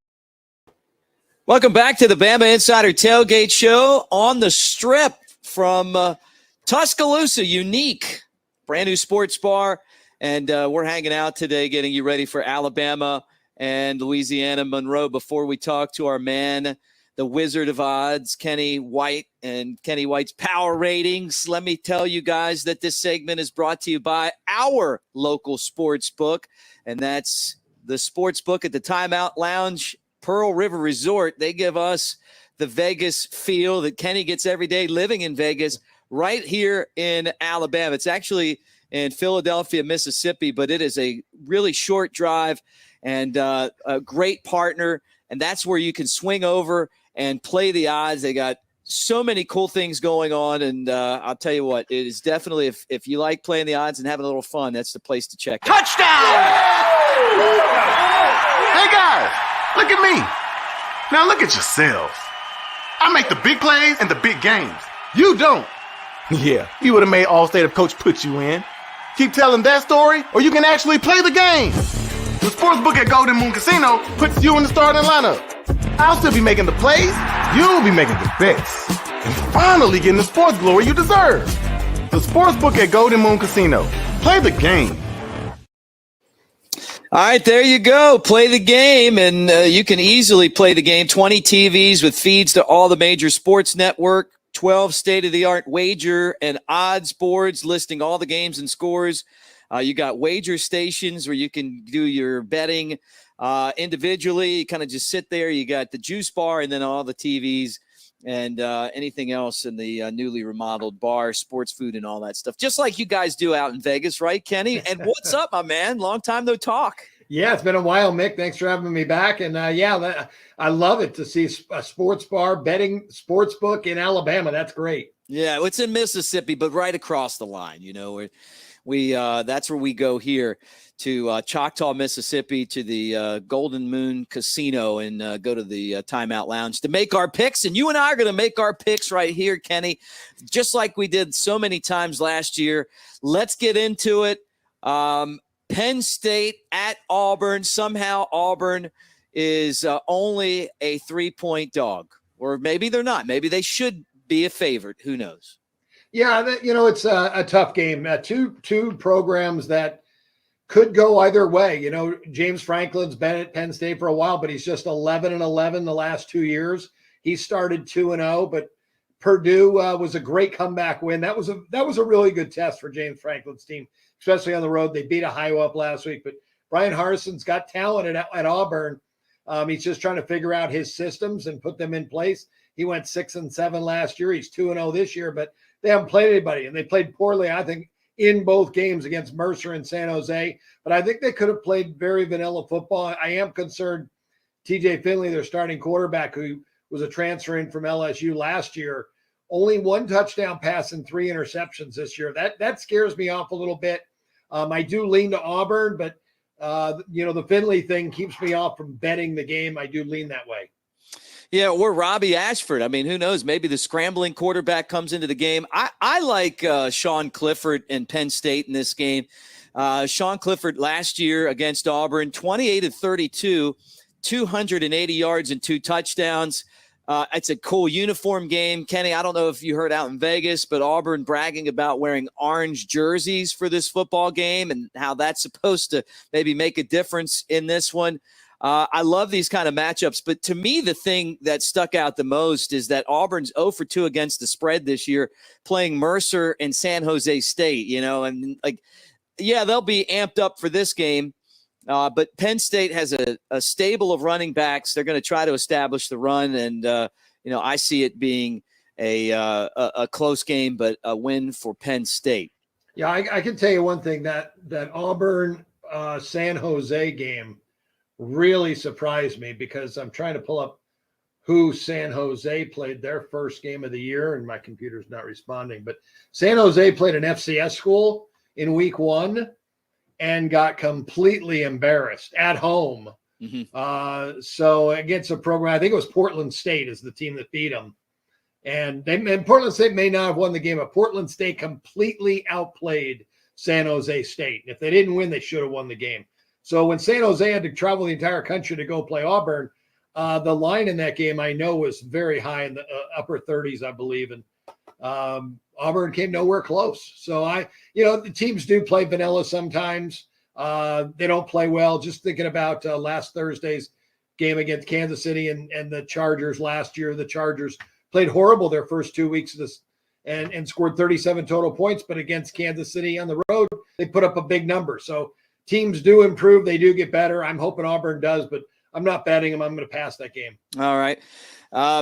Welcome back to the Bama Insider Tailgate Show on the Strip from Tuscaloosa. Unique, brand new sports bar. And we're hanging out today, getting you ready for Alabama and Louisiana Monroe. Before we talk to our man, the Wizard of Odds, Kenny White, and Kenny White's Power Ratings. Let me tell you guys that this segment is brought to you by our local sports book, and that's the sports book at the Timeout Lounge, Pearl River Resort. They give us the Vegas feel that Kenny gets every day living in Vegas right here in Alabama. It's actually in Philadelphia, Mississippi, but it is a really short drive and a great partner, and that's where you can swing over and play the odds. They got so many cool things going on, and I'll tell you what, it is definitely, if you like playing the odds and having a little fun, that's the place to check out.
Touchdown! Hey guys, look at me. Now look at yourselves. I make the big plays and the big games. You don't. Yeah, you would have made All-State if Coach put you in. Keep telling that story, or you can actually play the game. The sportsbook at Golden Moon Casino puts you in the starting lineup. I'll still be making the plays, you'll be making the bets. And finally getting the sports glory you deserve. The sportsbook at Golden Moon Casino. Play the game.
All right, there you go. Play the game, and you can easily play the game. 20 TVs with feeds to all the major sports network, 12 state-of-the-art wager and odds boards listing all the games and scores. You got wager stations where you can do your betting individually. You kind of just sit there. You got the juice bar and then all the TVs and anything else in the newly remodeled bar, sports food, and all that stuff. Just like you guys do out in Vegas, right, Kenny? And what's up, my man? Long time no talk.
Yeah, it's been a while, Mick. Thanks for having me back. And I love it to see a sports bar, betting, sports book in Alabama. That's great.
Yeah, it's in Mississippi, but right across the line. You know, That's where we go here to Choctaw, Mississippi, to the Golden Moon Casino, and go to the Timeout Lounge to make our picks. And you and I are going to make our picks right here, Kenny, just like we did so many times last year. Let's get into it. Penn State at Auburn. Somehow Auburn is only a 3-point dog, or maybe they're not. Maybe they should be a favorite. Who knows?
Yeah, it's a tough game. Two programs that could go either way. James Franklin's been at Penn State for a while, but he's just 11-11 the last 2 years. He started 2-0, but Purdue was a great comeback win. That was a really good test for James Franklin's team, especially on the road. They beat Ohio up last week, but Brian Harsin's got talent at Auburn. He's just trying to figure out his systems and put them in place. He went 6-7 last year. He's 2-0 this year, but they haven't played anybody, and they played poorly, I think, in both games against Mercer and San Jose. But I think they could have played very vanilla football. I am concerned TJ Finley, their starting quarterback, who was a transfer in from LSU last year, only 1 touchdown pass and 3 interceptions this year. That scares me off a little bit. I do lean to Auburn, but the Finley thing keeps me off from betting the game. I do lean that way.
Yeah, or Robbie Ashford. I mean, who knows? Maybe the scrambling quarterback comes into the game. I like Sean Clifford and Penn State in this game. Sean Clifford last year against Auburn, 28-32, 280 yards and 2 touchdowns. It's a cool uniform game. Kenny, I don't know if you heard out in Vegas, but Auburn bragging about wearing orange jerseys for this football game and how that's supposed to maybe make a difference in this one. I love these kind of matchups, but to me, the thing that stuck out the most is that Auburn's 0-2 against the spread this year, playing Mercer and San Jose State, and they'll be amped up for this game. But Penn State has a stable of running backs. They're going to try to establish the run, and I see it being a close game, but a win for Penn State.
Yeah, I can tell you one thing, that Auburn San Jose game really surprised me, because I'm trying to pull up who San Jose played their first game of the year, and my computer's not responding. But San Jose played an FCS school in week 1 and got completely embarrassed at home. Mm-hmm. So against a program, I think it was Portland State is the team that beat them. And Portland State may not have won the game, but Portland State completely outplayed San Jose State. And if they didn't win, they should have won the game. So when San Jose had to travel the entire country to go play Auburn, the line in that game I know was very high in the upper 30s, I believe. And Auburn came nowhere close. So the teams do play vanilla sometimes. They don't play well. Just thinking about last Thursday's game against Kansas City and the Chargers last year. The Chargers played horrible their first 2 weeks of this and scored 37 total points. But against Kansas City on the road, they put up a big number. So teams do improve. They do get better. I'm hoping Auburn does, but I'm not betting them. I'm going to pass that game.
All right.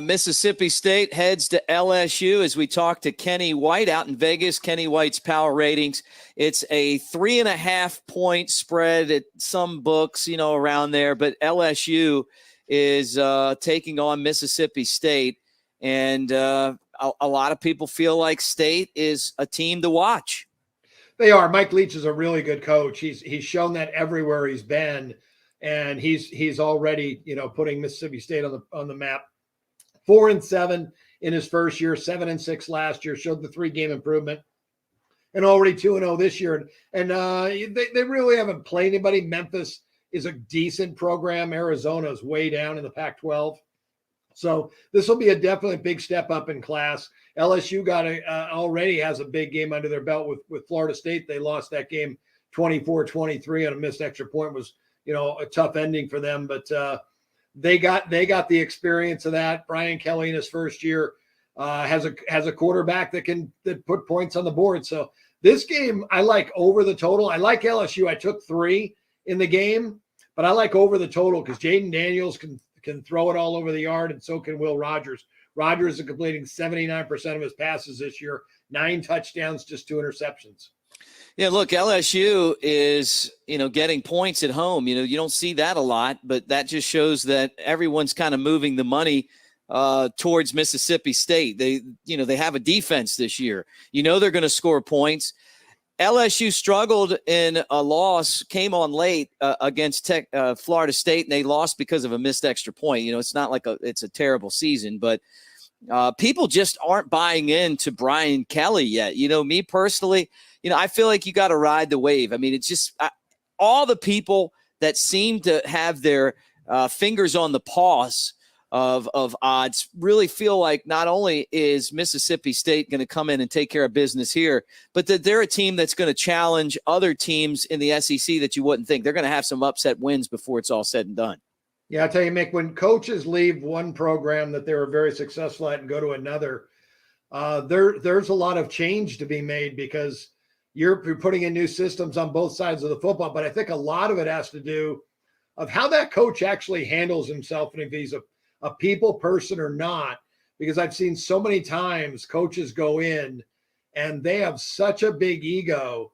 Mississippi State heads to LSU as we talk to Kenny White out in Vegas. Kenny White's power ratings. It's a 3.5-point spread at some books, around there. But LSU is taking on Mississippi State. And a lot of people feel like State is a team to watch.
They are. Mike Leach is a really good coach. He's shown that everywhere he's been. And he's already, putting Mississippi State on the map. 4-7 in his first year, 7-6 last year, showed the 3-game improvement, and already 2-0 this year. And they really haven't played anybody. Memphis is a decent program. Arizona is way down in the Pac-12. So this will be definitely a big step up in class. LSU already has a big game under their belt with Florida State. They lost that game 24-23 on a missed extra point. Was a tough ending for them, but they got the experience of that. Brian Kelly in his first year has a quarterback that put points on the board. So this game, I like over the total. I like LSU. I took 3 in the game, but I like over the total because Jaden Daniels can throw it all over the yard, and so can Will Rogers. Rogers is completing 79% of his passes this year, 9 touchdowns, just 2 interceptions.
Yeah, look, LSU is, getting points at home. You don't see that a lot, but that just shows that everyone's kind of moving the money towards Mississippi State. They have a defense this year. They're going to score points. LSU struggled in a loss, came on late against Florida State, and they lost because of a missed extra point. It's not like it's a terrible season, but people just aren't buying into Brian Kelly yet. Me personally, I feel like you got to ride the wave. I mean, it's just all the people that seem to have their fingers on the pulse of odds really feel like not only is Mississippi State going to come in and take care of business here, but that they're a team that's going to challenge other teams in the SEC that you wouldn't think. They're going to have some upset wins before it's all said and done.
Yeah, I tell you, Mick, when coaches leave one program that they were very successful at and go to another, there's a lot of change to be made because you're putting in new systems on both sides of the football. But I think a lot of it has to do of how that coach actually handles himself and if he's a people person or not, because I've seen so many times coaches go in and they have such a big ego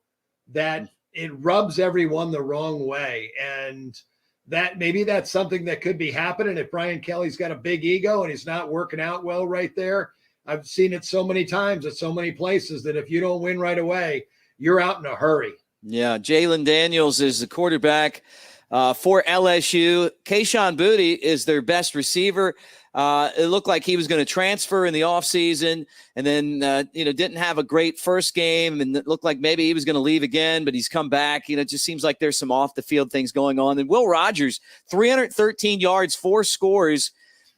that it rubs everyone the wrong way. And that maybe that's something that could be happening if Brian Kelly's got a big ego and he's not working out well right there. I've seen it so many times at so many places that if you don't win right away, you're out in a hurry.
Yeah, Jalen Daniels is the quarterback for LSU. Kayshon Boutte is their best receiver. It looked like he was going to transfer in the offseason and then, didn't have a great first game, and it looked like maybe he was going to leave again, but he's come back. It just seems like there's some off-the-field things going on. And Will Rogers, 313 yards, 4 scores,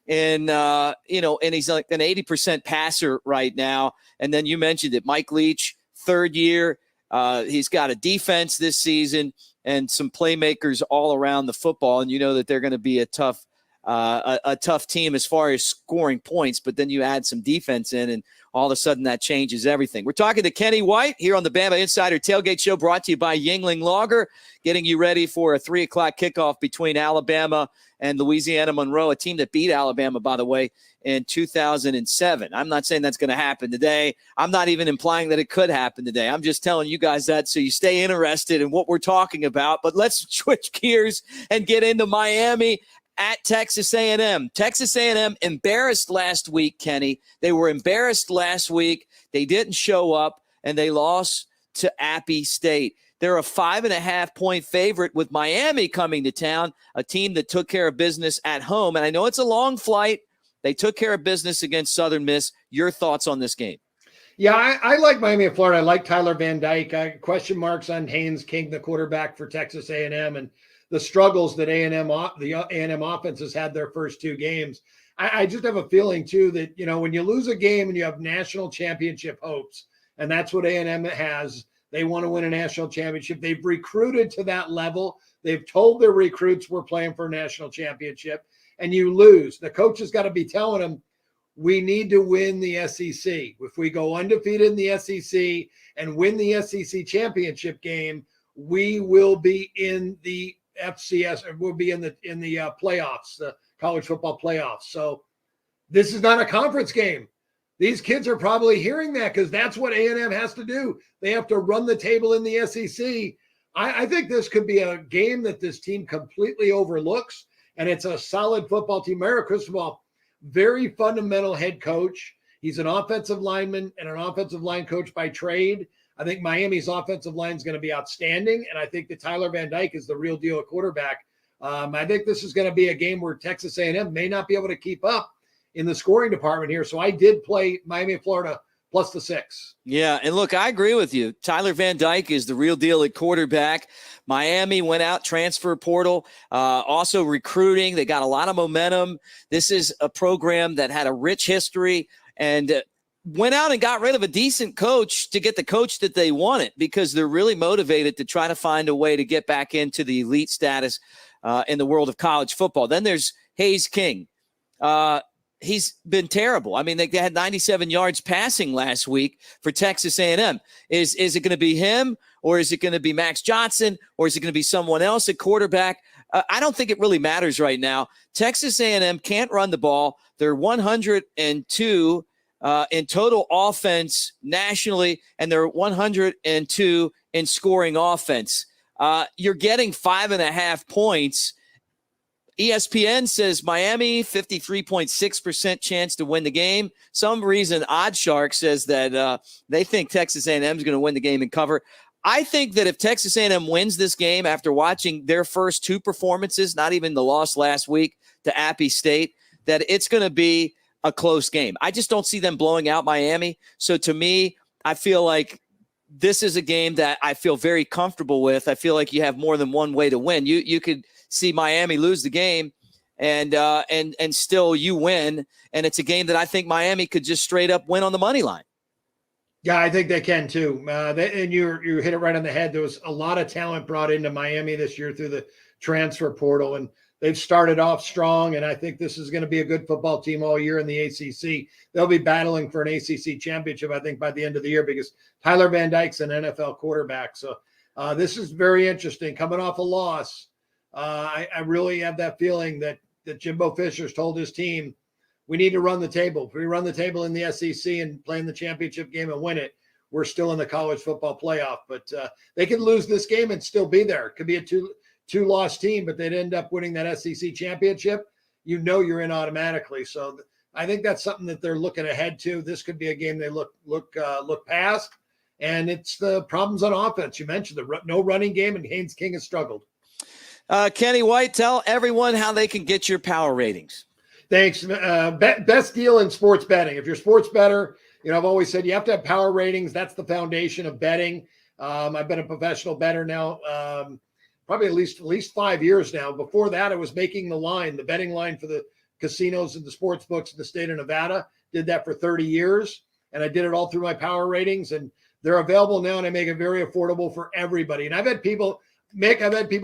and he's like an 80% passer right now. And then you mentioned it, Mike Leach, third year. He's got a defense this season and some playmakers all around the football. And you know that they're going to be a tough team as far as scoring points, but then you add some defense in and all of a sudden that changes everything. We're talking to Kenny White here on the Bama Insider Tailgate Show, brought to you by Yuengling Lager, getting you ready for a 3:00 kickoff between Alabama and Louisiana-Monroe, a team that beat Alabama, by the way, in 2007. I'm not saying that's going to happen today. I'm not even implying that it could happen today. I'm just telling you guys that so you stay interested in what we're talking about. But let's switch gears and get into Miami at Texas A&M. Texas A&M embarrassed last week, Kenny. They were embarrassed last week. They didn't show up, and they lost to Appy State. They're a 5.5-point favorite with Miami coming to town, a team that took care of business at home. And I know it's a long flight. They took care of business against Southern Miss. Your thoughts on this game?
Yeah, I like Miami of Florida. I like Tyler Van Dyke. Question marks on Haynes King, the quarterback for Texas A&M, and the struggles that the A&M offense has had their first 2 games. I just have a feeling, too, that, when you lose a game and you have national championship hopes, and that's what A&M has, they want to win a national championship. They've recruited to that level. They've told their recruits we're playing for a national championship, and you lose. The coach has got to be telling them, we need to win the SEC. If we go undefeated in the SEC and win the SEC championship game, we will be in the FCS, or we'll be in the playoffs, the college football playoffs. So this is not a conference game. These kids are probably hearing that because that's what A&M has to do. They have to run the table in the SEC. I think this could be a game that this team completely overlooks, and it's a solid football team. Mario Cristobal, very fundamental head coach. He's an offensive lineman and an offensive line coach by trade. I think Miami's offensive line is going to be outstanding, and I think that Tyler Van Dyke is the real deal at quarterback. I think this is going to be a game where Texas A&M may not be able to keep up in the scoring department here. So I did play Miami of Florida plus the 6.
Yeah, and look, I agree with you. Tyler Van Dyke is the real deal at quarterback. Miami went out, transfer portal, also recruiting. They got a lot of momentum. This is a program that had a rich history and went out and got rid of a decent coach to get the coach that they wanted because they're really motivated to try to find a way to get back into the elite status in the world of college football. Then there's Haynes King. He's been terrible. I mean, they had 97 yards passing last week for Texas A&M. Is it going to be him, or is it going to be Max Johnson, or is it going to be someone else at quarterback? I don't think it really matters right now. Texas A&M can't run the ball. They're 102 in total offense nationally, and they're 102 in scoring offense. You're getting 5.5 points. ESPN says Miami, 53.6% chance to win the game. Some reason OddsShark says that they think Texas A&M is going to win the game and cover. I think that if Texas A&M wins this game after watching their first 2 performances, not even the loss last week to Appy State, that it's going to be a close game. I just don't see them blowing out Miami. So to me, I feel like this is a game that I feel very comfortable with. I feel like you have more than one way to win. You could see Miami lose the game and still you win. And it's a game that I think Miami could just straight up win on the money line.
Yeah, I think they can too. And you hit it right on the head. There was a lot of talent brought into Miami this year through the transfer portal, and they've started off strong. And I think this is going to be a good football team all year in the ACC. They'll be battling for an ACC championship, I think, by the end of the year, because Tyler Van Dyke's an NFL quarterback. So this is very interesting. Coming off a loss, I really have that feeling that Jimbo Fisher's told his team, we need to run the table. If we run the table in the SEC and play in the championship game and win it, we're still in the college football playoff. But they could lose this game and still be there. It could be a two-loss team, but they'd end up winning that SEC championship. You know you're in automatically. So I think that's something that they're looking ahead to. This could be a game they look past, and it's the problems on offense. You mentioned no running game, and Haynes King has struggled.
Kenny White, tell everyone how they can get your power ratings.
Thanks. Best deal in sports betting. If you're a sports bettor, I've always said you have to have power ratings. That's the foundation of betting. I've been a professional bettor now, probably at least 5 years now. Before that, I was making the betting line for the casinos and the sports books in the state of Nevada. Did that for 30 years, and I did it all through my power ratings, and they're available now, and I make it very affordable for everybody. And I've had people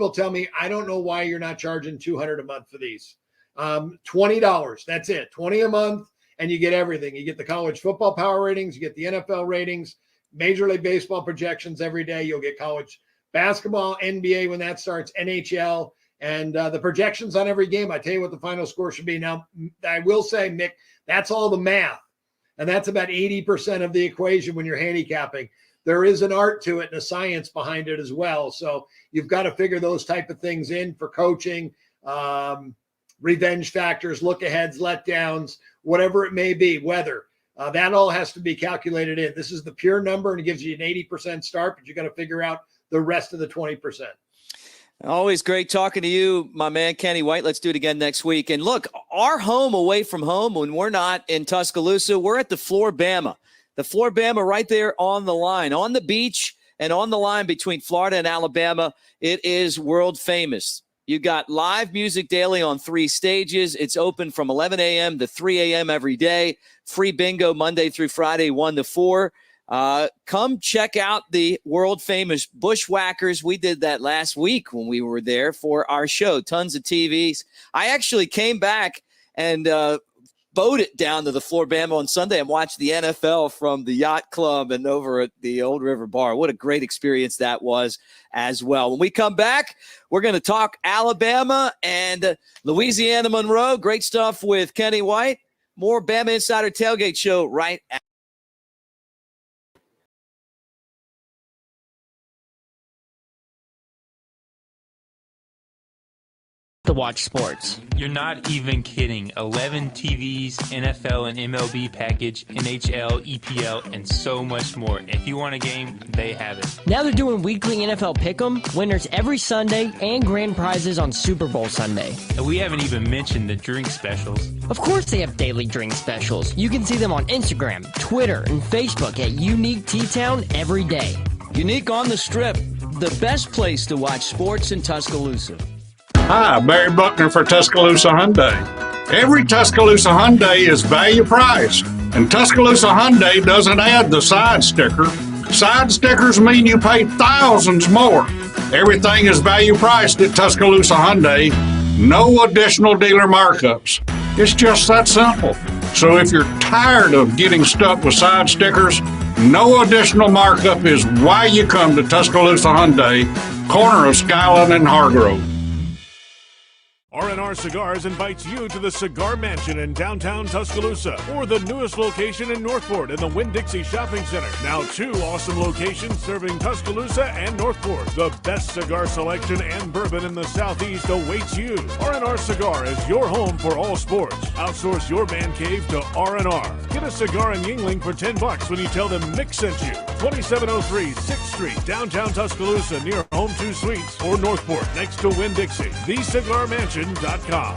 tell me, I don't know why you're not charging $200 a month for these. $20. That's it. $20 a month, and you get everything. You get the college football power ratings, you get the NFL ratings, Major League Baseball projections every day. You'll get college basketball, NBA when that starts, NHL, and the projections on every game. I tell you what the final score should be. Now, I will say, Mick, that's all the math, and that's about 80% of the equation when you're handicapping. There is an art to it and a science behind it as well. So you've got to figure those type of things in for coaching, revenge factors, look-aheads, letdowns, whatever it may be, weather. That all has to be calculated in. This is the pure number, and it gives you an 80% start, but you got to figure out the rest of the 20%.
Always great talking to you, my man, Kenny White. Let's do it again next week. And look, our home away from home, when we're not in Tuscaloosa, we're at the Floor Bama. The Floor Bama right there on the line, on the beach and on the line between Florida and Alabama. It is world famous. You got live music daily on 3 stages. It's open from 11 a.m. to 3 a.m. every day. Free bingo Monday through Friday, 1 to 4. Come check out the world famous Bushwhackers. We did that last week when we were there for our show. Tons of TVs. I actually came back and boated down to the Floor Bama on Sunday and watched the NFL from the Yacht Club and over at the Old River Bar. What a great experience that was as well. When we come back, we're going to talk Alabama and Louisiana Monroe. Great stuff with Kenny White. More Bama Insider Tailgate Show right after.
To watch sports.
You're not even kidding. 11 TVs, NFL and MLB package, NHL, EPL, and so much more. If you want a game, they have it.
Now they're doing weekly NFL Pick'em, winners every Sunday, and grand prizes on Super Bowl Sunday.
And we haven't even mentioned the drink specials.
Of course they have daily drink specials. You can see them on Instagram, Twitter, and Facebook at Unique T-Town every day.
Unique on the Strip, the best place to watch sports in Tuscaloosa.
Hi, Barry Buckner for Tuscaloosa Hyundai. Every Tuscaloosa Hyundai is value priced, and Tuscaloosa Hyundai doesn't add the side sticker. Side stickers mean you pay thousands more. Everything is value priced at Tuscaloosa Hyundai. No additional dealer markups. It's just that simple. So if you're tired of getting stuck with side stickers, no additional markup is why you come to Tuscaloosa Hyundai, corner of Skyline and Hargrove.
R&R Cigars invites you to the Cigar Mansion in downtown Tuscaloosa, or the newest location in Northport in the Winn-Dixie Shopping Center. Now 2 awesome locations serving Tuscaloosa and Northport. The best cigar selection and bourbon in the Southeast awaits you. R&R Cigar is your home for all sports. Outsource your man cave to R&R. Get a cigar in Yingling for $10 when you tell them Mick sent you. 2703 6th Street, downtown Tuscaloosa, near Home 2 Suites, or Northport, next to Winn-Dixie. TheCigarMansion.com.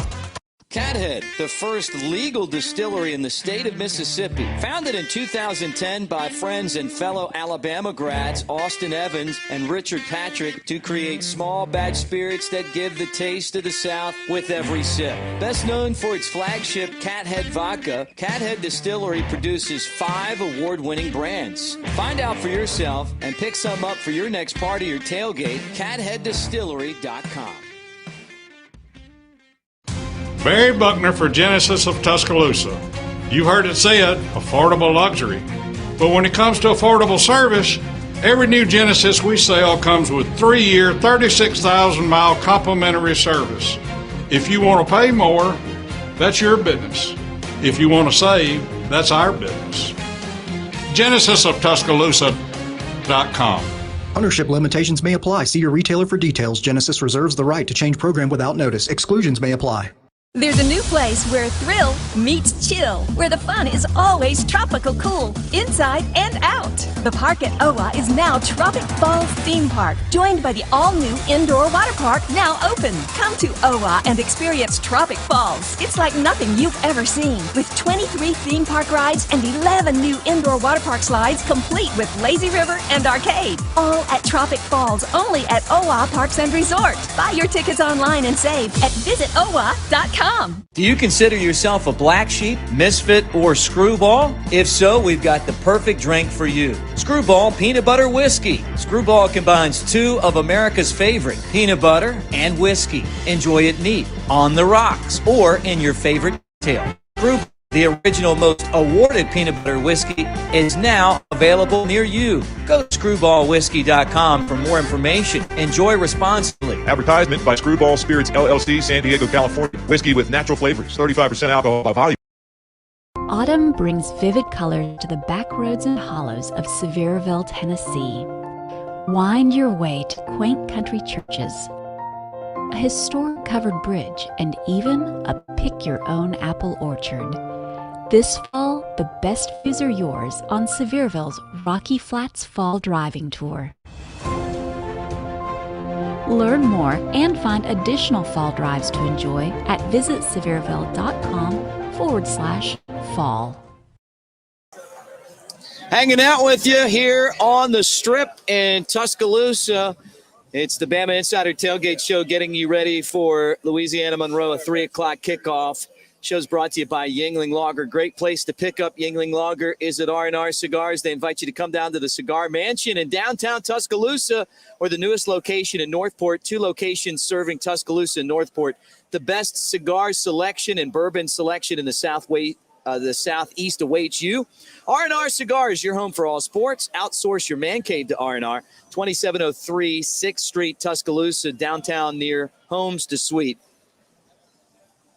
Cathead, the first legal distillery in the state of Mississippi. Founded in 2010 by friends and fellow Alabama grads Austin Evans and Richard Patrick to create small batch spirits that give the taste of the South with every sip. Best known for its flagship Cathead Vodka, Cathead Distillery produces 5 award-winning brands. Find out for yourself and pick some up for your next party or tailgate. CatheadDistillery.com.
Barry Buckner for Genesis of Tuscaloosa. You've heard it said, affordable luxury. But when it comes to affordable service, every new Genesis we sell comes with 3-year, 36,000-mile complimentary service. If you want to pay more, that's your business. If you want to save, that's our business. GenesisofTuscaloosa.com.
Ownership limitations may apply. See your retailer for details. Genesis reserves the right to change program without notice. Exclusions may apply.
There's a new place where thrill meets chill, where the fun is always tropical cool, inside and out. The park at Owa is now Tropic Falls Theme Park, joined by the all-new indoor water park now open. Come to Owa and experience Tropic Falls. It's like nothing you've ever seen, with 23 theme park rides and 11 new indoor water park slides, complete with lazy river and arcade. All at Tropic Falls, only at Owa Parks and Resort. Buy your tickets online and save at visitowa.com.
Do you consider yourself a black sheep, misfit, or screwball? If so, we've got the perfect drink for you. Screwball Peanut Butter Whiskey. Screwball combines 2 of America's favorite, peanut butter and whiskey. Enjoy it neat, on the rocks, or in your favorite cocktail. Screwball, the original most awarded peanut butter whiskey, is now available near you. Go to screwballwhiskey.com for more information. Enjoy responsibly.
Advertisement by Screwball Spirits, LLC, San Diego, California. Whiskey with natural flavors, 35% alcohol by volume.
Autumn brings vivid color to the back roads and hollows of Sevierville, Tennessee. Wind your way to quaint country churches, a historic covered bridge, and even a pick-your-own apple orchard. This fall, the best views are yours on Sevierville's Rocky Flats Fall Driving Tour. Learn more and find additional fall drives to enjoy at visitsevierville.com/fall.
Hanging out with you here on the Strip in Tuscaloosa. It's the Bama Insider Tailgate Show, getting you ready for Louisiana-Monroe, a 3 o'clock kickoff. Show's brought to you by Yingling Lager. Great place to pick up Yingling Lager is at R&R Cigars. They invite you to come down to the Cigar Mansion in downtown Tuscaloosa, or the newest location in Northport. 2 locations serving Tuscaloosa and Northport. The best cigar selection and bourbon selection in the Southeast awaits you. R&R Cigars, your home for all sports. Outsource your man cave to R&R. 2703 6th Street, Tuscaloosa, downtown near Homes to Suite.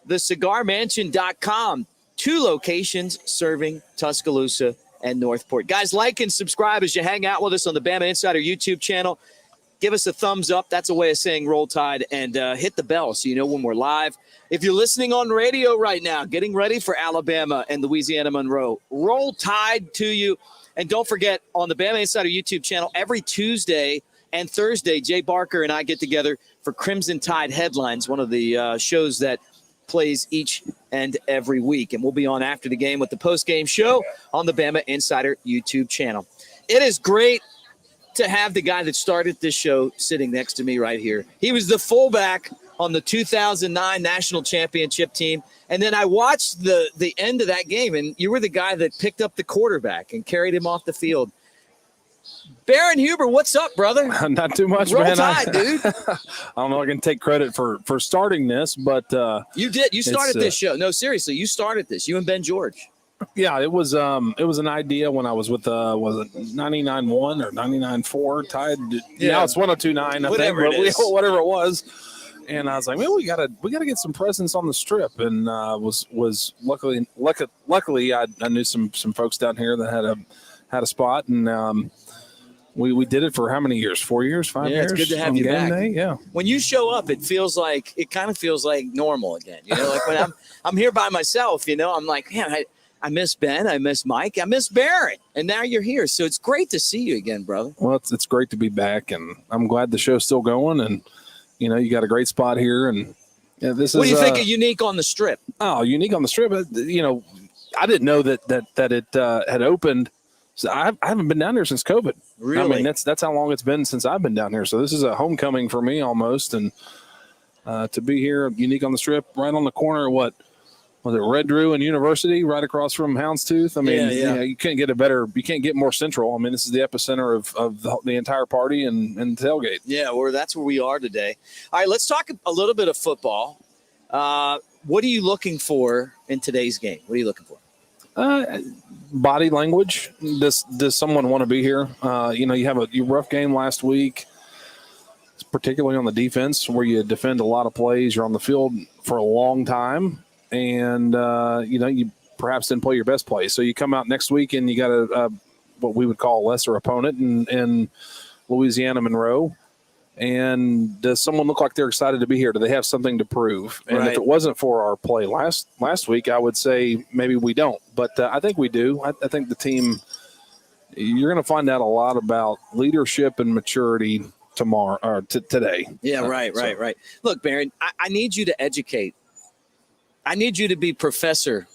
TheCigarMansion.com. 2 locations serving Tuscaloosa and Northport. Guys, like and subscribe as you hang out with us on the Bama Insider YouTube channel. Give us a thumbs up. That's a way of saying Roll Tide. And hit the bell so you know when we're live. If you're listening on radio right now, getting ready for Alabama and Louisiana-Monroe, Roll Tide to you. And don't forget, on the Bama Insider YouTube channel, every Tuesday and Thursday, Jay Barker and I get together for Crimson Tide Headlines, one of the shows that plays each and every week. And we'll be on after the game with the post-game show on the Bama Insider YouTube channel. It is great to have the guy that started this show sitting next to me right here. He was the fullback on the 2009 national championship team. And then I watched the end of that game, and you were the guy that picked up the quarterback and carried him off the field. Baron Huber, what's up, brother?
Not too much,
Roll
man.
Tide, dude.
I don't know if I can take credit for starting this, but
you did. You started this show. No, seriously, you started this. You and Ben George.
Yeah, it was an idea when I was with was it 99.1 or 99.4 Tide? Yeah, now it's 102.9.
Whatever it is.
Whatever it was. And I was like, man, we gotta get some presence on the Strip, and was luckily I knew some folks down here that had a spot, and we did it for how many years? 4 years, 5 years?
Yeah, it's good to have you back.
Day? Yeah.
When you show up, it kind of feels like normal again. You know, like when I'm here by myself, you know, I'm like, man, I miss Ben. I miss Mike. I miss Barrett. And now you're here. So it's great to see you again, brother.
Well, it's great to be back, and I'm glad the show's still going. And, you got a great spot here. And this
what
is.
Do you think of Unique on the Strip?
Oh, Unique on the Strip. I didn't know that it had opened. So I haven't been down here since COVID.
Really?
I mean, that's how long it's been since I've been down here. So this is a homecoming for me almost. And to be here, Unique on the Strip, right on the corner of what was it, Red Drew and University, right across from Houndstooth. I mean, you can't get more central. I mean, this is the epicenter of the entire party and tailgate.
Yeah, that's where we are today. All right, let's talk a little bit of football. What are you looking for in today's game? What are you looking for?
Body language. Does someone want to be here? You have a rough game last week, particularly on the defense, where you defend a lot of plays. You're on the field for a long time, and you perhaps didn't play your best play. So you come out next week and you got a what we would call a lesser opponent in Louisiana Monroe. And does someone look like they're excited to be here? Do they have something to prove? And if it wasn't for our play last week, I would say maybe we don't. But I think we do. I think the team, you're going to find out a lot about leadership and maturity tomorrow or today.
Yeah, right. Look, Barron, I need you to educate. I need you to be Professor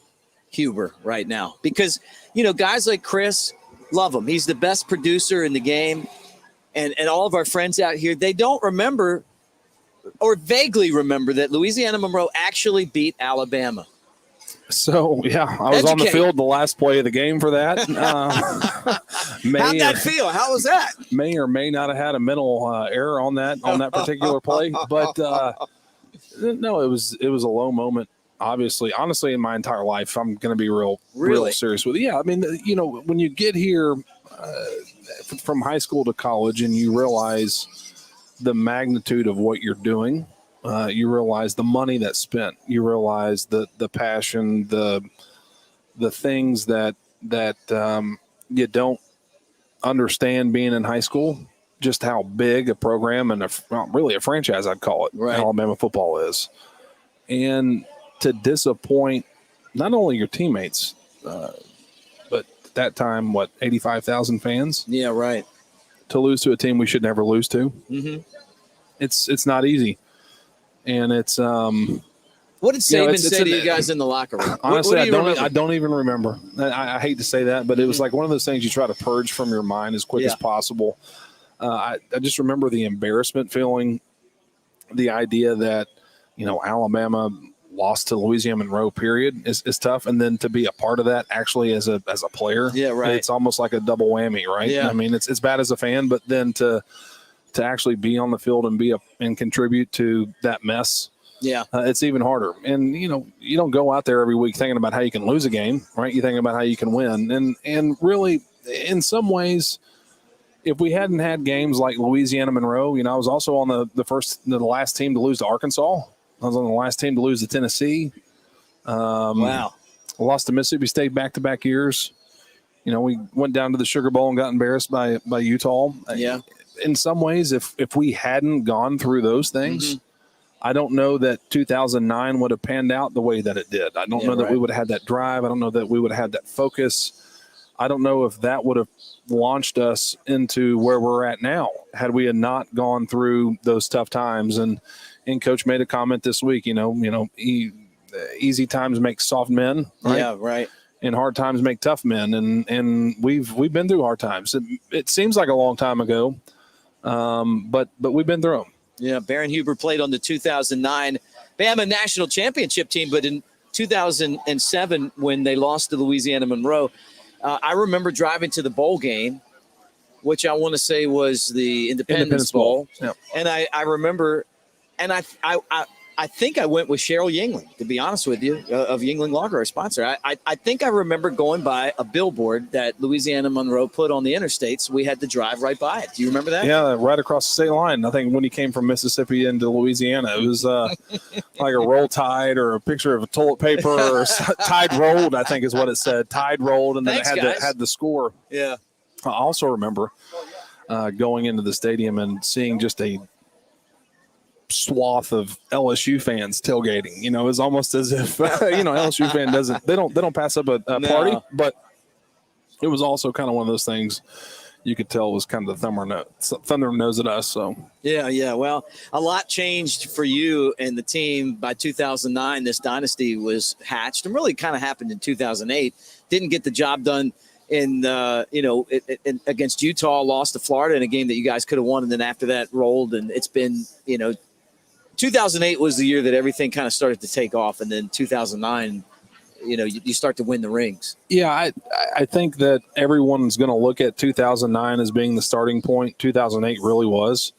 Huber right now because, guys like Chris, love him. He's the best producer in the game. And all of our friends out here, they don't remember or vaguely remember that Louisiana Monroe actually beat Alabama.
So, I was on the field the last play of the game for that.
How'd that feel? How was that?
May or may not have had a mental error on that particular play. But, no, it was a low moment. Obviously, honestly, in my entire life, I'm going to be real serious with it. Yeah, I mean, when you get here from high school to college and you realize the magnitude of what you're doing, you realize the money that's spent, you realize the passion, the things that you don't understand being in high school, just how big a program and really a franchise, I'd call it, Alabama football is. And to disappoint not only your teammates, but that time, 85,000 fans?
Yeah, right.
To lose to a team we should never lose to.
Mm-hmm.
It's not easy. And it's
what did Saban say to you guys in the locker room?
Honestly, I don't even remember. I hate to say that, but it was like one of those things you try to purge from your mind as quick as possible. I just remember the embarrassment feeling, the idea that, Alabama lost to Louisiana Monroe, period, is tough. And then to be a part of that actually as a player, it's almost like a double whammy, right?
Yeah.
I mean, it's bad as a fan, but then to actually be on the field and and contribute to that mess, it's even harder. And, you don't go out there every week thinking about how you can lose a game, right? You think about how you can win. And really, in some ways, if we hadn't had games like Louisiana Monroe, I was also on the last team to lose to Arkansas. I was on the last team to lose to Tennessee.
Wow.
Lost to Mississippi State back-to-back years. We went down to the Sugar Bowl and got embarrassed by Utah.
Yeah.
In some ways, if we hadn't gone through those things, I don't know that 2009 would have panned out the way that it did. I don't know that we would have had that drive. I don't know that we would have had that focus. I don't know if that would have launched us into where we're at now had we had not gone through those tough times. And Coach made a comment this week, easy times make soft men, right?
Yeah, right.
And hard times make tough men. And we've been through hard times. It seems like a long time ago, but we've been through them.
Yeah, Barron Huber played on the 2009 Bama National Championship team, but in 2007 when they lost to Louisiana Monroe, I remember driving to the bowl game, which I want to say was the Independence Bowl.
Yep.
And I remember, and I think I went with Cheryl Yingling, to be honest with you, of Yingling Lager, our sponsor. I think I remember going by a billboard that Louisiana Monroe put on the interstates. We had to drive right by it. Do you remember that?
Yeah, right across the state line. I think when he came from Mississippi into Louisiana, it was like a Roll Tide or a picture of a toilet paper or Tide Rolled, I think is what it said. Tide Rolled, and then it had the score.
Yeah.
I also remember going into the stadium and seeing just a swath of LSU fans tailgating. You know, it was almost as if LSU fan they don't pass up a party, but it was also kind of one of those things you could tell was kind of the thunder nose at us. So
yeah. Well, a lot changed for you and the team by 2009. This dynasty was hatched, and really kind of happened in 2008. Didn't get the job done in against Utah, lost to Florida in a game that you guys could have won, and then after that rolled. And it's been 2008 was the year that everything kind of started to take off, and then 2009. You start to win the rings.
Yeah, I think that everyone's going to look at 2009 as being the starting point. 2008 really was.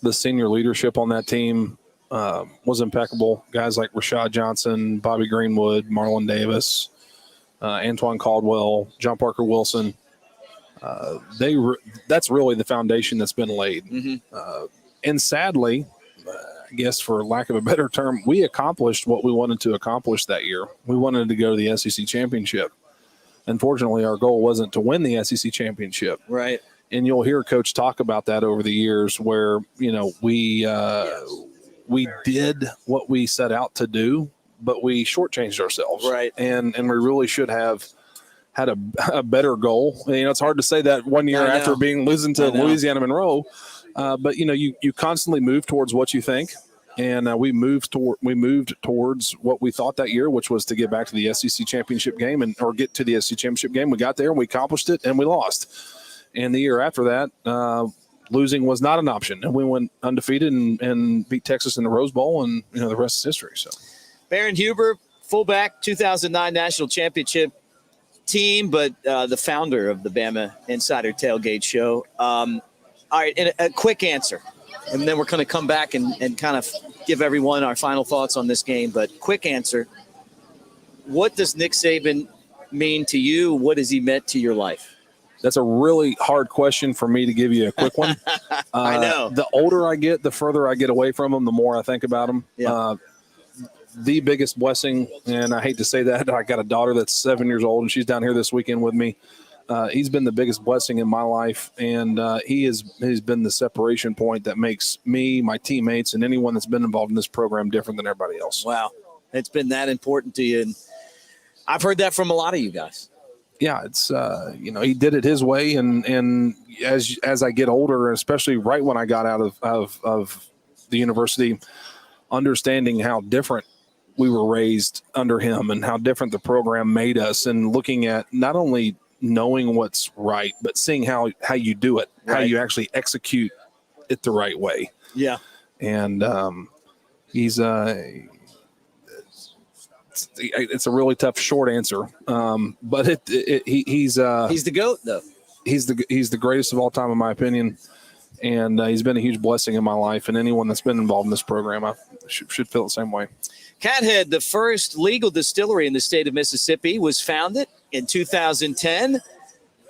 The senior leadership on that team was impeccable. Guys like Rashad Johnson, Bobby Greenwood, Marlon Davis, Antoine Caldwell, John Parker Wilson. That's really the foundation that's been laid.
Mm-hmm.
And sadly, I guess for lack of a better term, we accomplished what we wanted to accomplish that year. We wanted to go to the SEC championship. Unfortunately, our goal wasn't to win the SEC championship.
Right.
And you'll hear Coach talk about that over the years where, we did what we set out to do, but we shortchanged ourselves.
Right.
And we really should have had a better goal. It's hard to say that 1 year after losing to Louisiana Monroe. But you constantly move towards what you think, and we moved towards what we thought that year, which was to get back to the SEC championship game or get to the SEC championship game. We got there and we accomplished it, and we lost. And the year after that, losing was not an option, and we went undefeated and beat Texas in the Rose Bowl, and the rest is history. So,
Baron Huber, fullback, 2009 national championship team, but the founder of the Bama Insider Tailgate Show. All right, and a quick answer, and then we're going to come back and kind of give everyone our final thoughts on this game. But quick answer, what does Nick Saban mean to you? What has he meant to your life?
That's a really hard question for me to give you a quick one.
I know.
The older I get, the further I get away from him, the more I think about him.
Yeah.
The biggest blessing, and I hate to say that, I got a daughter that's 7 years old, and she's down here this weekend with me. He's been the biggest blessing in my life, and he's been the separation point that makes me, my teammates, and anyone that's been involved in this program different than everybody else.
Wow. It's been that important to you, and I've heard that from a lot of you guys.
Yeah, it's he did it his way, and as I get older, especially right when I got out of the university, understanding how different we were raised under him and how different the program made us, and looking at not only knowing what's right, but seeing how you do it, how you actually execute it the right way.
Yeah.
And he's it's a really tough short answer. But he's
the GOAT though.
He's the greatest of all time in my opinion. And he's been a huge blessing in my life, and anyone that's been involved in this program, I should feel the same way.
Cathead, the first legal distillery in the state of Mississippi, was founded in 2010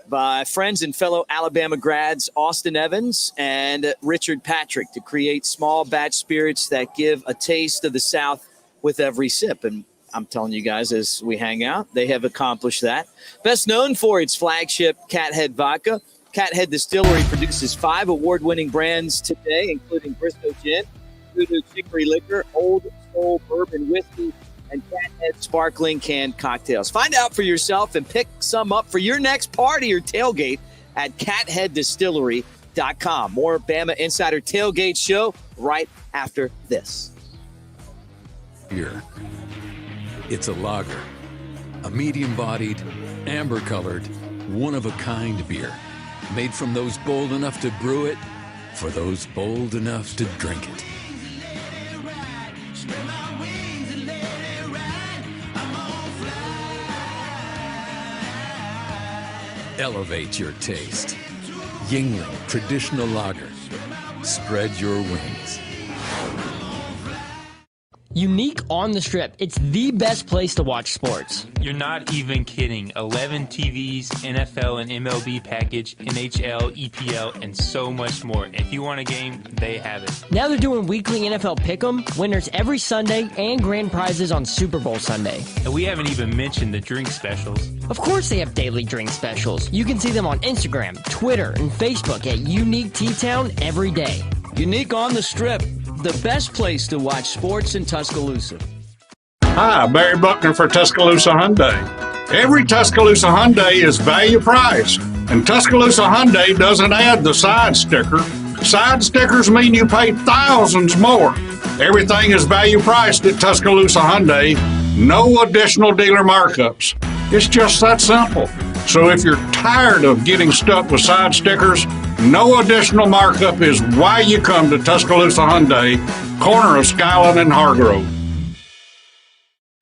by friends and fellow Alabama grads Austin Evans and Richard Patrick to create small batch spirits that give a taste of the South with every sip. And I'm telling you guys, as we hang out, they have accomplished that. Best known for its flagship Cathead vodka, Cathead Distillery produces 5 award-winning brands today, including Briscoe Gin, Voodoo Chicory Liquor, Old Soul Bourbon Whiskey, and Cathead Sparkling Canned Cocktails. Find out for yourself and pick some up for your next party or tailgate at catheaddistillery.com. More Bama Insider Tailgate Show right after this.
Here, it's a lager, a medium-bodied, amber-colored, one-of-a-kind beer. Made from those bold enough to brew it, for those bold enough to drink it. Elevate your taste. Yingling Traditional Lager. Spread your wings.
Unique on the Strip. It's the best place to watch sports.
You're not even kidding. 11 TVs, NFL and MLB package, NHL, EPL, and so much more. If you want a game, they have it.
Now they're doing weekly NFL Pick'em, winners every Sunday, and grand prizes on Super Bowl Sunday.
And we haven't even mentioned the drink specials.
Of course they have daily drink specials. You can see them on Instagram, Twitter, and Facebook at Unique T-Town every day.
Unique on the Strip.
the best place to watch sports in Tuscaloosa.
Hi, Barry Buckner for Tuscaloosa Hyundai. Every Tuscaloosa Hyundai is value priced, and Tuscaloosa Hyundai doesn't add the side sticker. Side stickers mean you pay thousands more. Everything is value priced at Tuscaloosa Hyundai. No additional dealer markups. It's just that simple. So if you're tired of getting stuck with side stickers, no additional markup is why you come to Tuscaloosa Hyundai, corner of Skyline and Hargrove.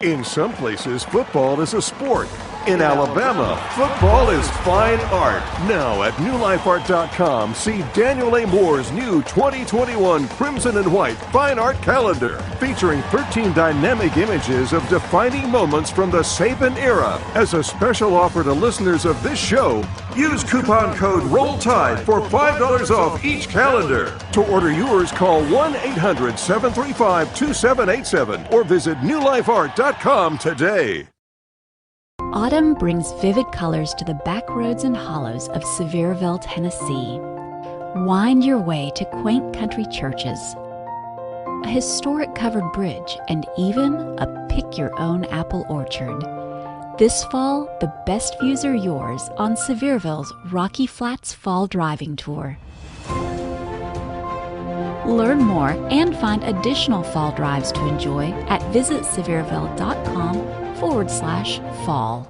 In some places, football is a sport. In Alabama, football is fine art. Now at newlifeart.com, see Daniel A. Moore's new 2021 Crimson and White Fine Art Calendar, featuring 13 dynamic images of defining moments from the Saban era. As a special offer to listeners of this show, use coupon code ROLLTIDE for $5 off each calendar. To order yours, call 1-800-735-2787 or visit newlifeart.com today.
Autumn brings vivid colors to the back roads and hollows of Sevierville, Tennessee. Wind your way to quaint country churches, a historic covered bridge, and even a pick-your-own apple orchard. This fall, the best views are yours on Sevierville's Rocky Flats Fall Driving Tour. Learn more and find additional fall drives to enjoy at visitsevierville.com/fall.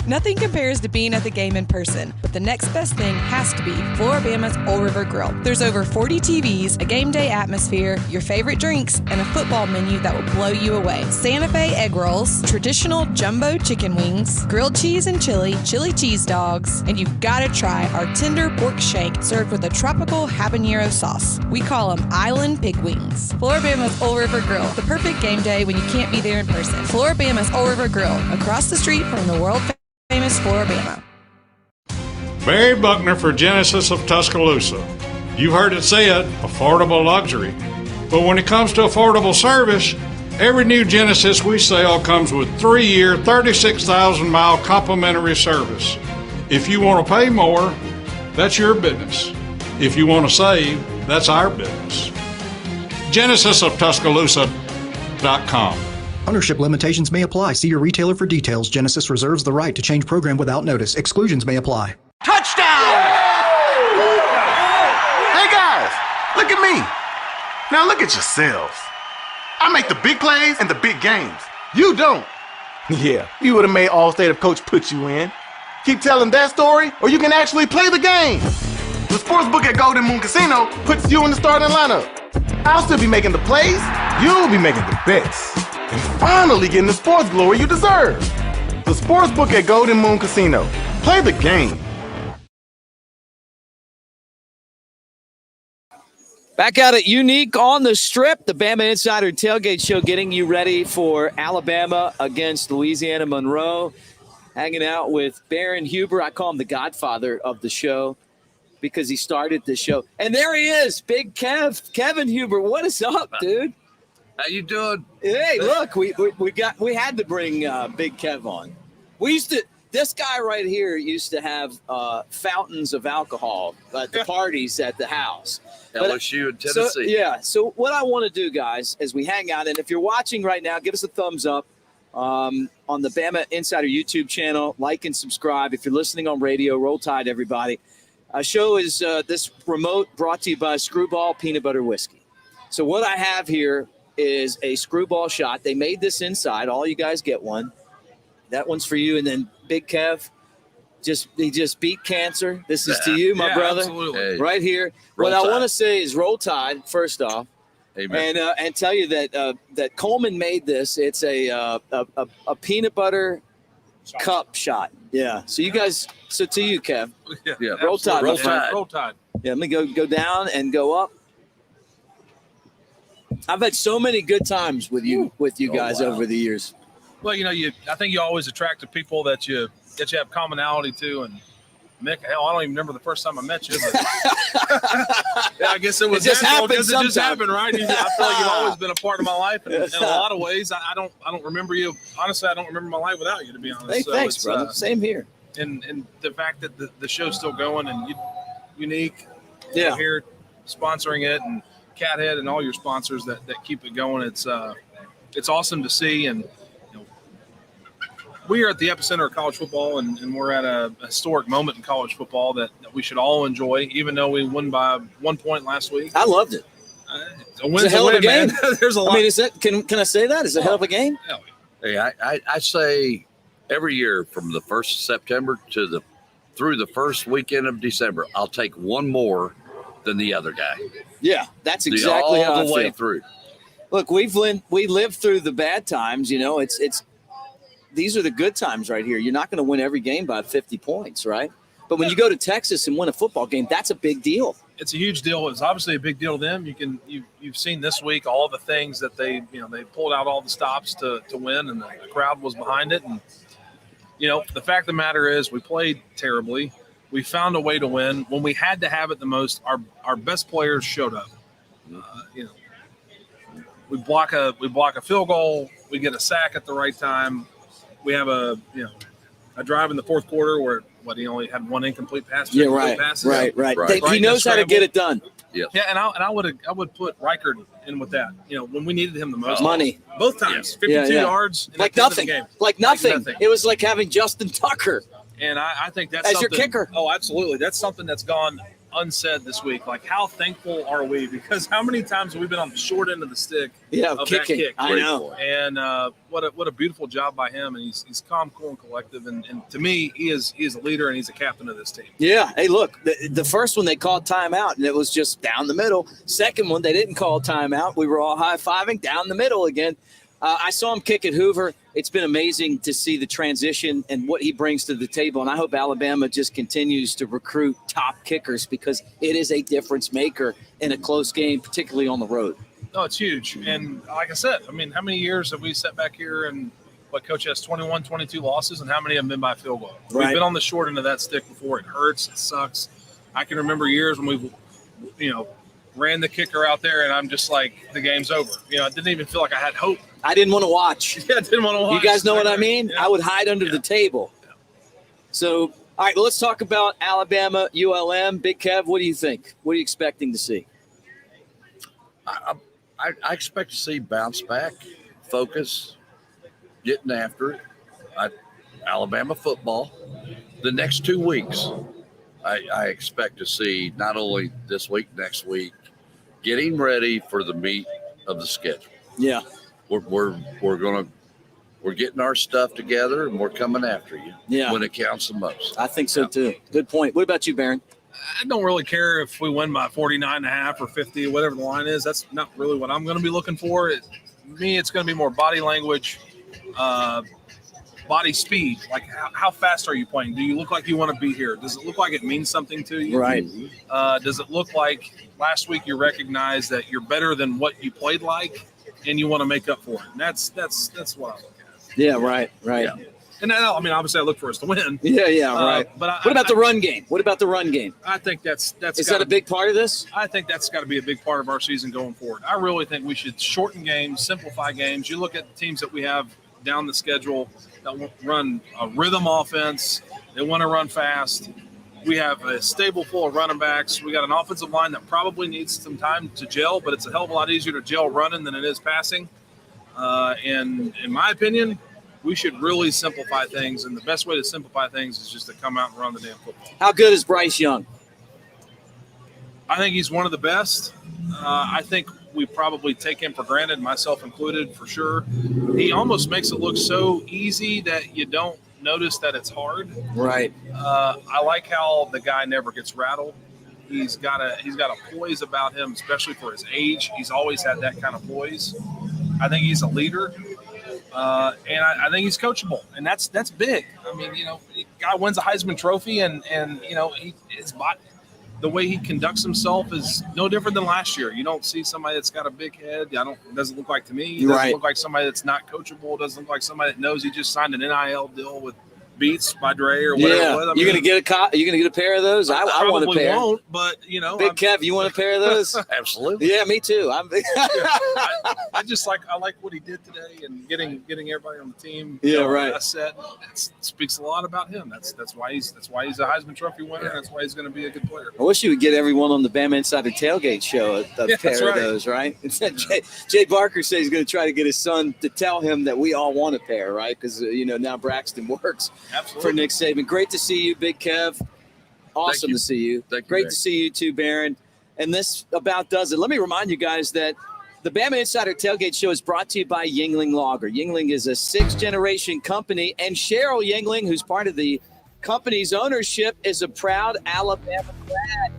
Nothing compares to being at the game in person, but the next best thing has to be Floribama's Old River Grill. There's over 40 TVs, a game day atmosphere, your favorite drinks, and a football menu that will blow you away. Santa Fe egg rolls, traditional jumbo chicken wings, grilled cheese and chili cheese dogs, and you've got to try our tender pork shank served with a tropical habanero sauce. We call them Island Pig Wings. Floribama's Old River Grill, the perfect game day when you can't be there in person. Floribama's Old River Grill, across the street from the world famous Floribama.
Barry Buckner for Genesis of Tuscaloosa. You've heard it said, affordable luxury. But when it comes to affordable service, every new Genesis we sell comes with 3-year, 36,000-mile complimentary service. If you want to pay more, that's your business. If you want to save, that's our business. GenesisofTuscaloosa.com.
Ownership limitations may apply. See your retailer for details. Genesis reserves the right to change program without notice. Exclusions may apply.
Touchdown! Hey guys, look at me. Now look at yourselves. I make the big plays and the big games. You don't. Yeah, you would have made All-State if Coach put you in. Keep telling that story, or you can actually play the game. The sportsbook at Golden Moon Casino puts you in the starting lineup. I'll still be making the plays. You'll be making the bets. And finally getting the sports glory you deserve. The sportsbook at Golden Moon Casino. Play the game.
Back out at Unique on the Strip, the Bama Insider Tailgate Show, getting you ready for Alabama against Louisiana Monroe. Hanging out with Baron Huber. I call him the godfather of the show because he started the show. And there he is, Big Kev, Kevin Huber. What is up, dude?
How you doing?
Hey, look, we had to bring Big Kev on. This guy right here used to have fountains of alcohol at the parties at the house.
LSU in Tennessee.
So what I want to do, guys, as we hang out, and if you're watching right now, give us a thumbs up on the Bama Insider YouTube channel. Like and subscribe. If you're listening on radio, roll tide, everybody. Our show is this remote brought to you by Screwball Peanut Butter Whiskey. So what I have here is a screwball shot. They made this inside. All you guys get one. That one's for you. And then Big Kev, he just beat cancer. This is to you, my brother.
Absolutely.
Right here.
Roll
what I
Tide.
want to say is roll tide, first off.
Amen.
And tell you that Coleman made this. It's a peanut butter cup shot. Yeah. So you guys, to you, Kev.
Yeah.
Roll tide.
Roll
my friend.
Tide.
Roll Tide.
Yeah, let me go down and go up. I've had so many good times with you guys over the years.
Well, I think you always attract to people that you have commonality to. And Mick, hell, I don't even remember the first time I met you. But yeah, I guess it was
just
natural
happened
because it just
sometime.
happened, right? I feel like you've always been a part of my life in a lot of ways. I don't remember you. Honestly, I don't remember my life without you, to be honest.
Hey,
So
thanks,
it's,
brother. Same here.
And the fact that the show's still going and Unique,
Yeah.
here sponsoring it, and Cathead and all your sponsors that keep it going. It's awesome to see, and we are at the epicenter of college football, and we're at a historic moment in college football that we should all enjoy, even though we won by 1 point last week.
I loved it.
It's
a hell of a game.
There's a lot.
I mean, is that can I say that? Is it a hell of a game?
Hey, I say every year from the 1st of September through the first weekend of December, I'll take one more than the other guy.
Yeah, that's exactly how I
all the way
feel.
through.
Look, we lived through the bad times. It's these are the good times right here. You're not going to win every game by 50 points, right? But when you go to Texas and win a football game, that's a big deal.
It's a huge deal. It's obviously a big deal to them. You've seen this week all the things that they pulled out all the stops to win, and the crowd was behind it. And the fact of the matter is, we played terribly. We found a way to win when we had to have it the most. Our best players showed up. We block a field goal. We get a sack at the right time. We have a drive in the fourth quarter where he only had one incomplete pass.
Yeah, right. He knows how to get it done.
Yeah,
and I would put Reichard in with that. When we needed him the most.
Money.
Both times. 52 yards.
Like nothing. Like nothing. It was like having Justin Tucker.
And I think that's
as your kicker.
Oh, absolutely. That's something that's gone unsaid this week. Like, how thankful are we? Because how many times have we been on the short end of the stick of
kicking.
that kick?
I know.
And what a beautiful job by him. And he's calm, cool, and collective. And to me, he is a leader and he's a captain of this team.
Yeah. Hey, look, the first one they called timeout and it was just down the middle. Second one they didn't call timeout. We were all high-fiving down the middle again. I saw him kick at Hoover. It's been amazing to see the transition and what he brings to the table. And I hope Alabama just continues to recruit top kickers because it is a difference maker in a close game, particularly on the road.
No, it's huge. And like I said, I mean, how many years have we sat back here and Coach has 21, 22 losses, and how many have been by field goal?
Right.
We've been on the short end of that stick before. It hurts. It sucks. I can remember years when we've, ran the kicker out there, and I'm just like, the game's over. I didn't even feel like I had hope.
I didn't want to watch.
Yeah, I didn't want to watch.
You guys know what I mean?
Yeah.
I would hide under the table. Yeah. So, all right, well, let's talk about Alabama, ULM. Big Kev, what do you think? What are you expecting to see?
I expect to see bounce back, focus, getting after it. Alabama football. The next 2 weeks, I expect to see not only this week, next week, getting ready for the meat of the schedule.
Yeah.
We're getting our stuff together and we're coming after you when it counts the most.
I think so too. Good point. What about you, Barron?
I don't really care if we win by 49.5 or 50, whatever the line is. That's not really what I'm going to be looking for. It's going to be more body language, body speed. Like, how fast are you playing? Do you look like you want to be here? Does it look like it means something to you?
Right.
Does it look like last week you recognize that you're better than what you played like and you want to make up for it? And that's what I look at.
Yeah, right. Yeah.
And obviously I look for us to win.
Yeah, right.
But
what about the run game? What about the run game?
I think is
that a big part of this?
I think that's got to be a big part of our season going forward. I really think we should shorten games, simplify games. You look at the teams that we have down the schedule that run a rhythm offense. They want to run fast. We have a stable full of running backs. We got an offensive line that probably needs some time to gel, but it's a hell of a lot easier to gel running than it is passing. And in my opinion, we should really simplify things, and the best way to simplify things is just to come out and run the damn football.
How good is Bryce Young?
I think he's one of the best. I think we probably take him for granted, myself included, for sure. He almost makes it look so easy that you don't notice that it's hard.
Right.
I like how the guy never gets rattled. He's got a poise about him, especially for his age. He's always had that kind of poise. I think he's a leader. And I think he's coachable, and that's big. I mean, the guy wins a Heisman Trophy, and the way he conducts himself is no different than last year. You don't see somebody that's got a big head. It doesn't look like to me. It doesn't look like somebody that's not coachable. It doesn't look like somebody that knows he just signed an NIL deal with Beats by Dre or whatever.
Yeah,
it was. I
you
mean,
gonna get you gonna get a pair of those? I want a
probably
pair.
won't, but you know,
Big Kev, you want a pair of those?
Absolutely.
Yeah, me too.
I like what he did today and getting everybody on the team.
Yeah, right.
I said it speaks a lot about him. That's why he's a Heisman Trophy winner. Yeah. That's why he's going to be a good player.
I wish you would get everyone on the Bama Insider Tailgate show a pair of those, right? Jay Barker says he's going to try to get his son to tell him that we all want a pair, right? Because now Braxton works for Nick Saban. Great to see you, Big Kev. Awesome to see you. Great to see you too, Barron. And this about does it. Let me remind you guys that the Bama Insider Tailgate Show is brought to you by Yuengling Lager. Yuengling is a 6th-generation company, and Cheryl Yuengling, who's part of the company's ownership, is a proud Alabama grad.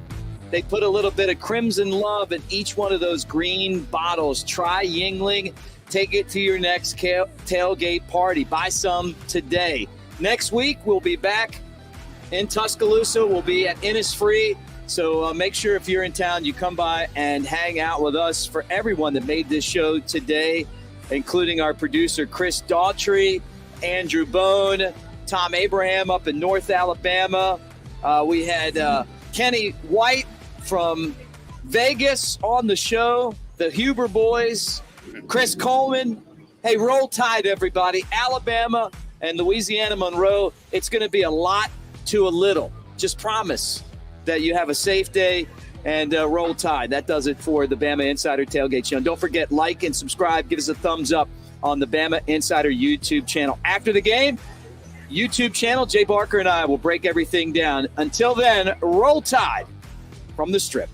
They put a little bit of crimson love in each one of those green bottles. Try Yuengling. Take it to your next tailgate party. Buy some today. Next week, we'll be back in Tuscaloosa. We'll be at Innisfree. So make sure if you're in town, you come by and hang out with us. For everyone that made this show today, including our producer, Chris Daughtry, Andrew Bone, Thom Abraham up in North Alabama. We had Kenny White from Vegas on the show, the Huber boys, Chris Coleman. Hey, roll tide, everybody. Alabama and Louisiana Monroe. It's going to be a lot to a little. Just promise that you have a safe day and roll tide. That does it for the Bama Insider Tailgate Show. And don't forget, like and subscribe. Give us a thumbs up on the Bama Insider YouTube channel. After the game, YouTube channel, Jay Barker and I will break everything down. Until then, roll tide from the Strip.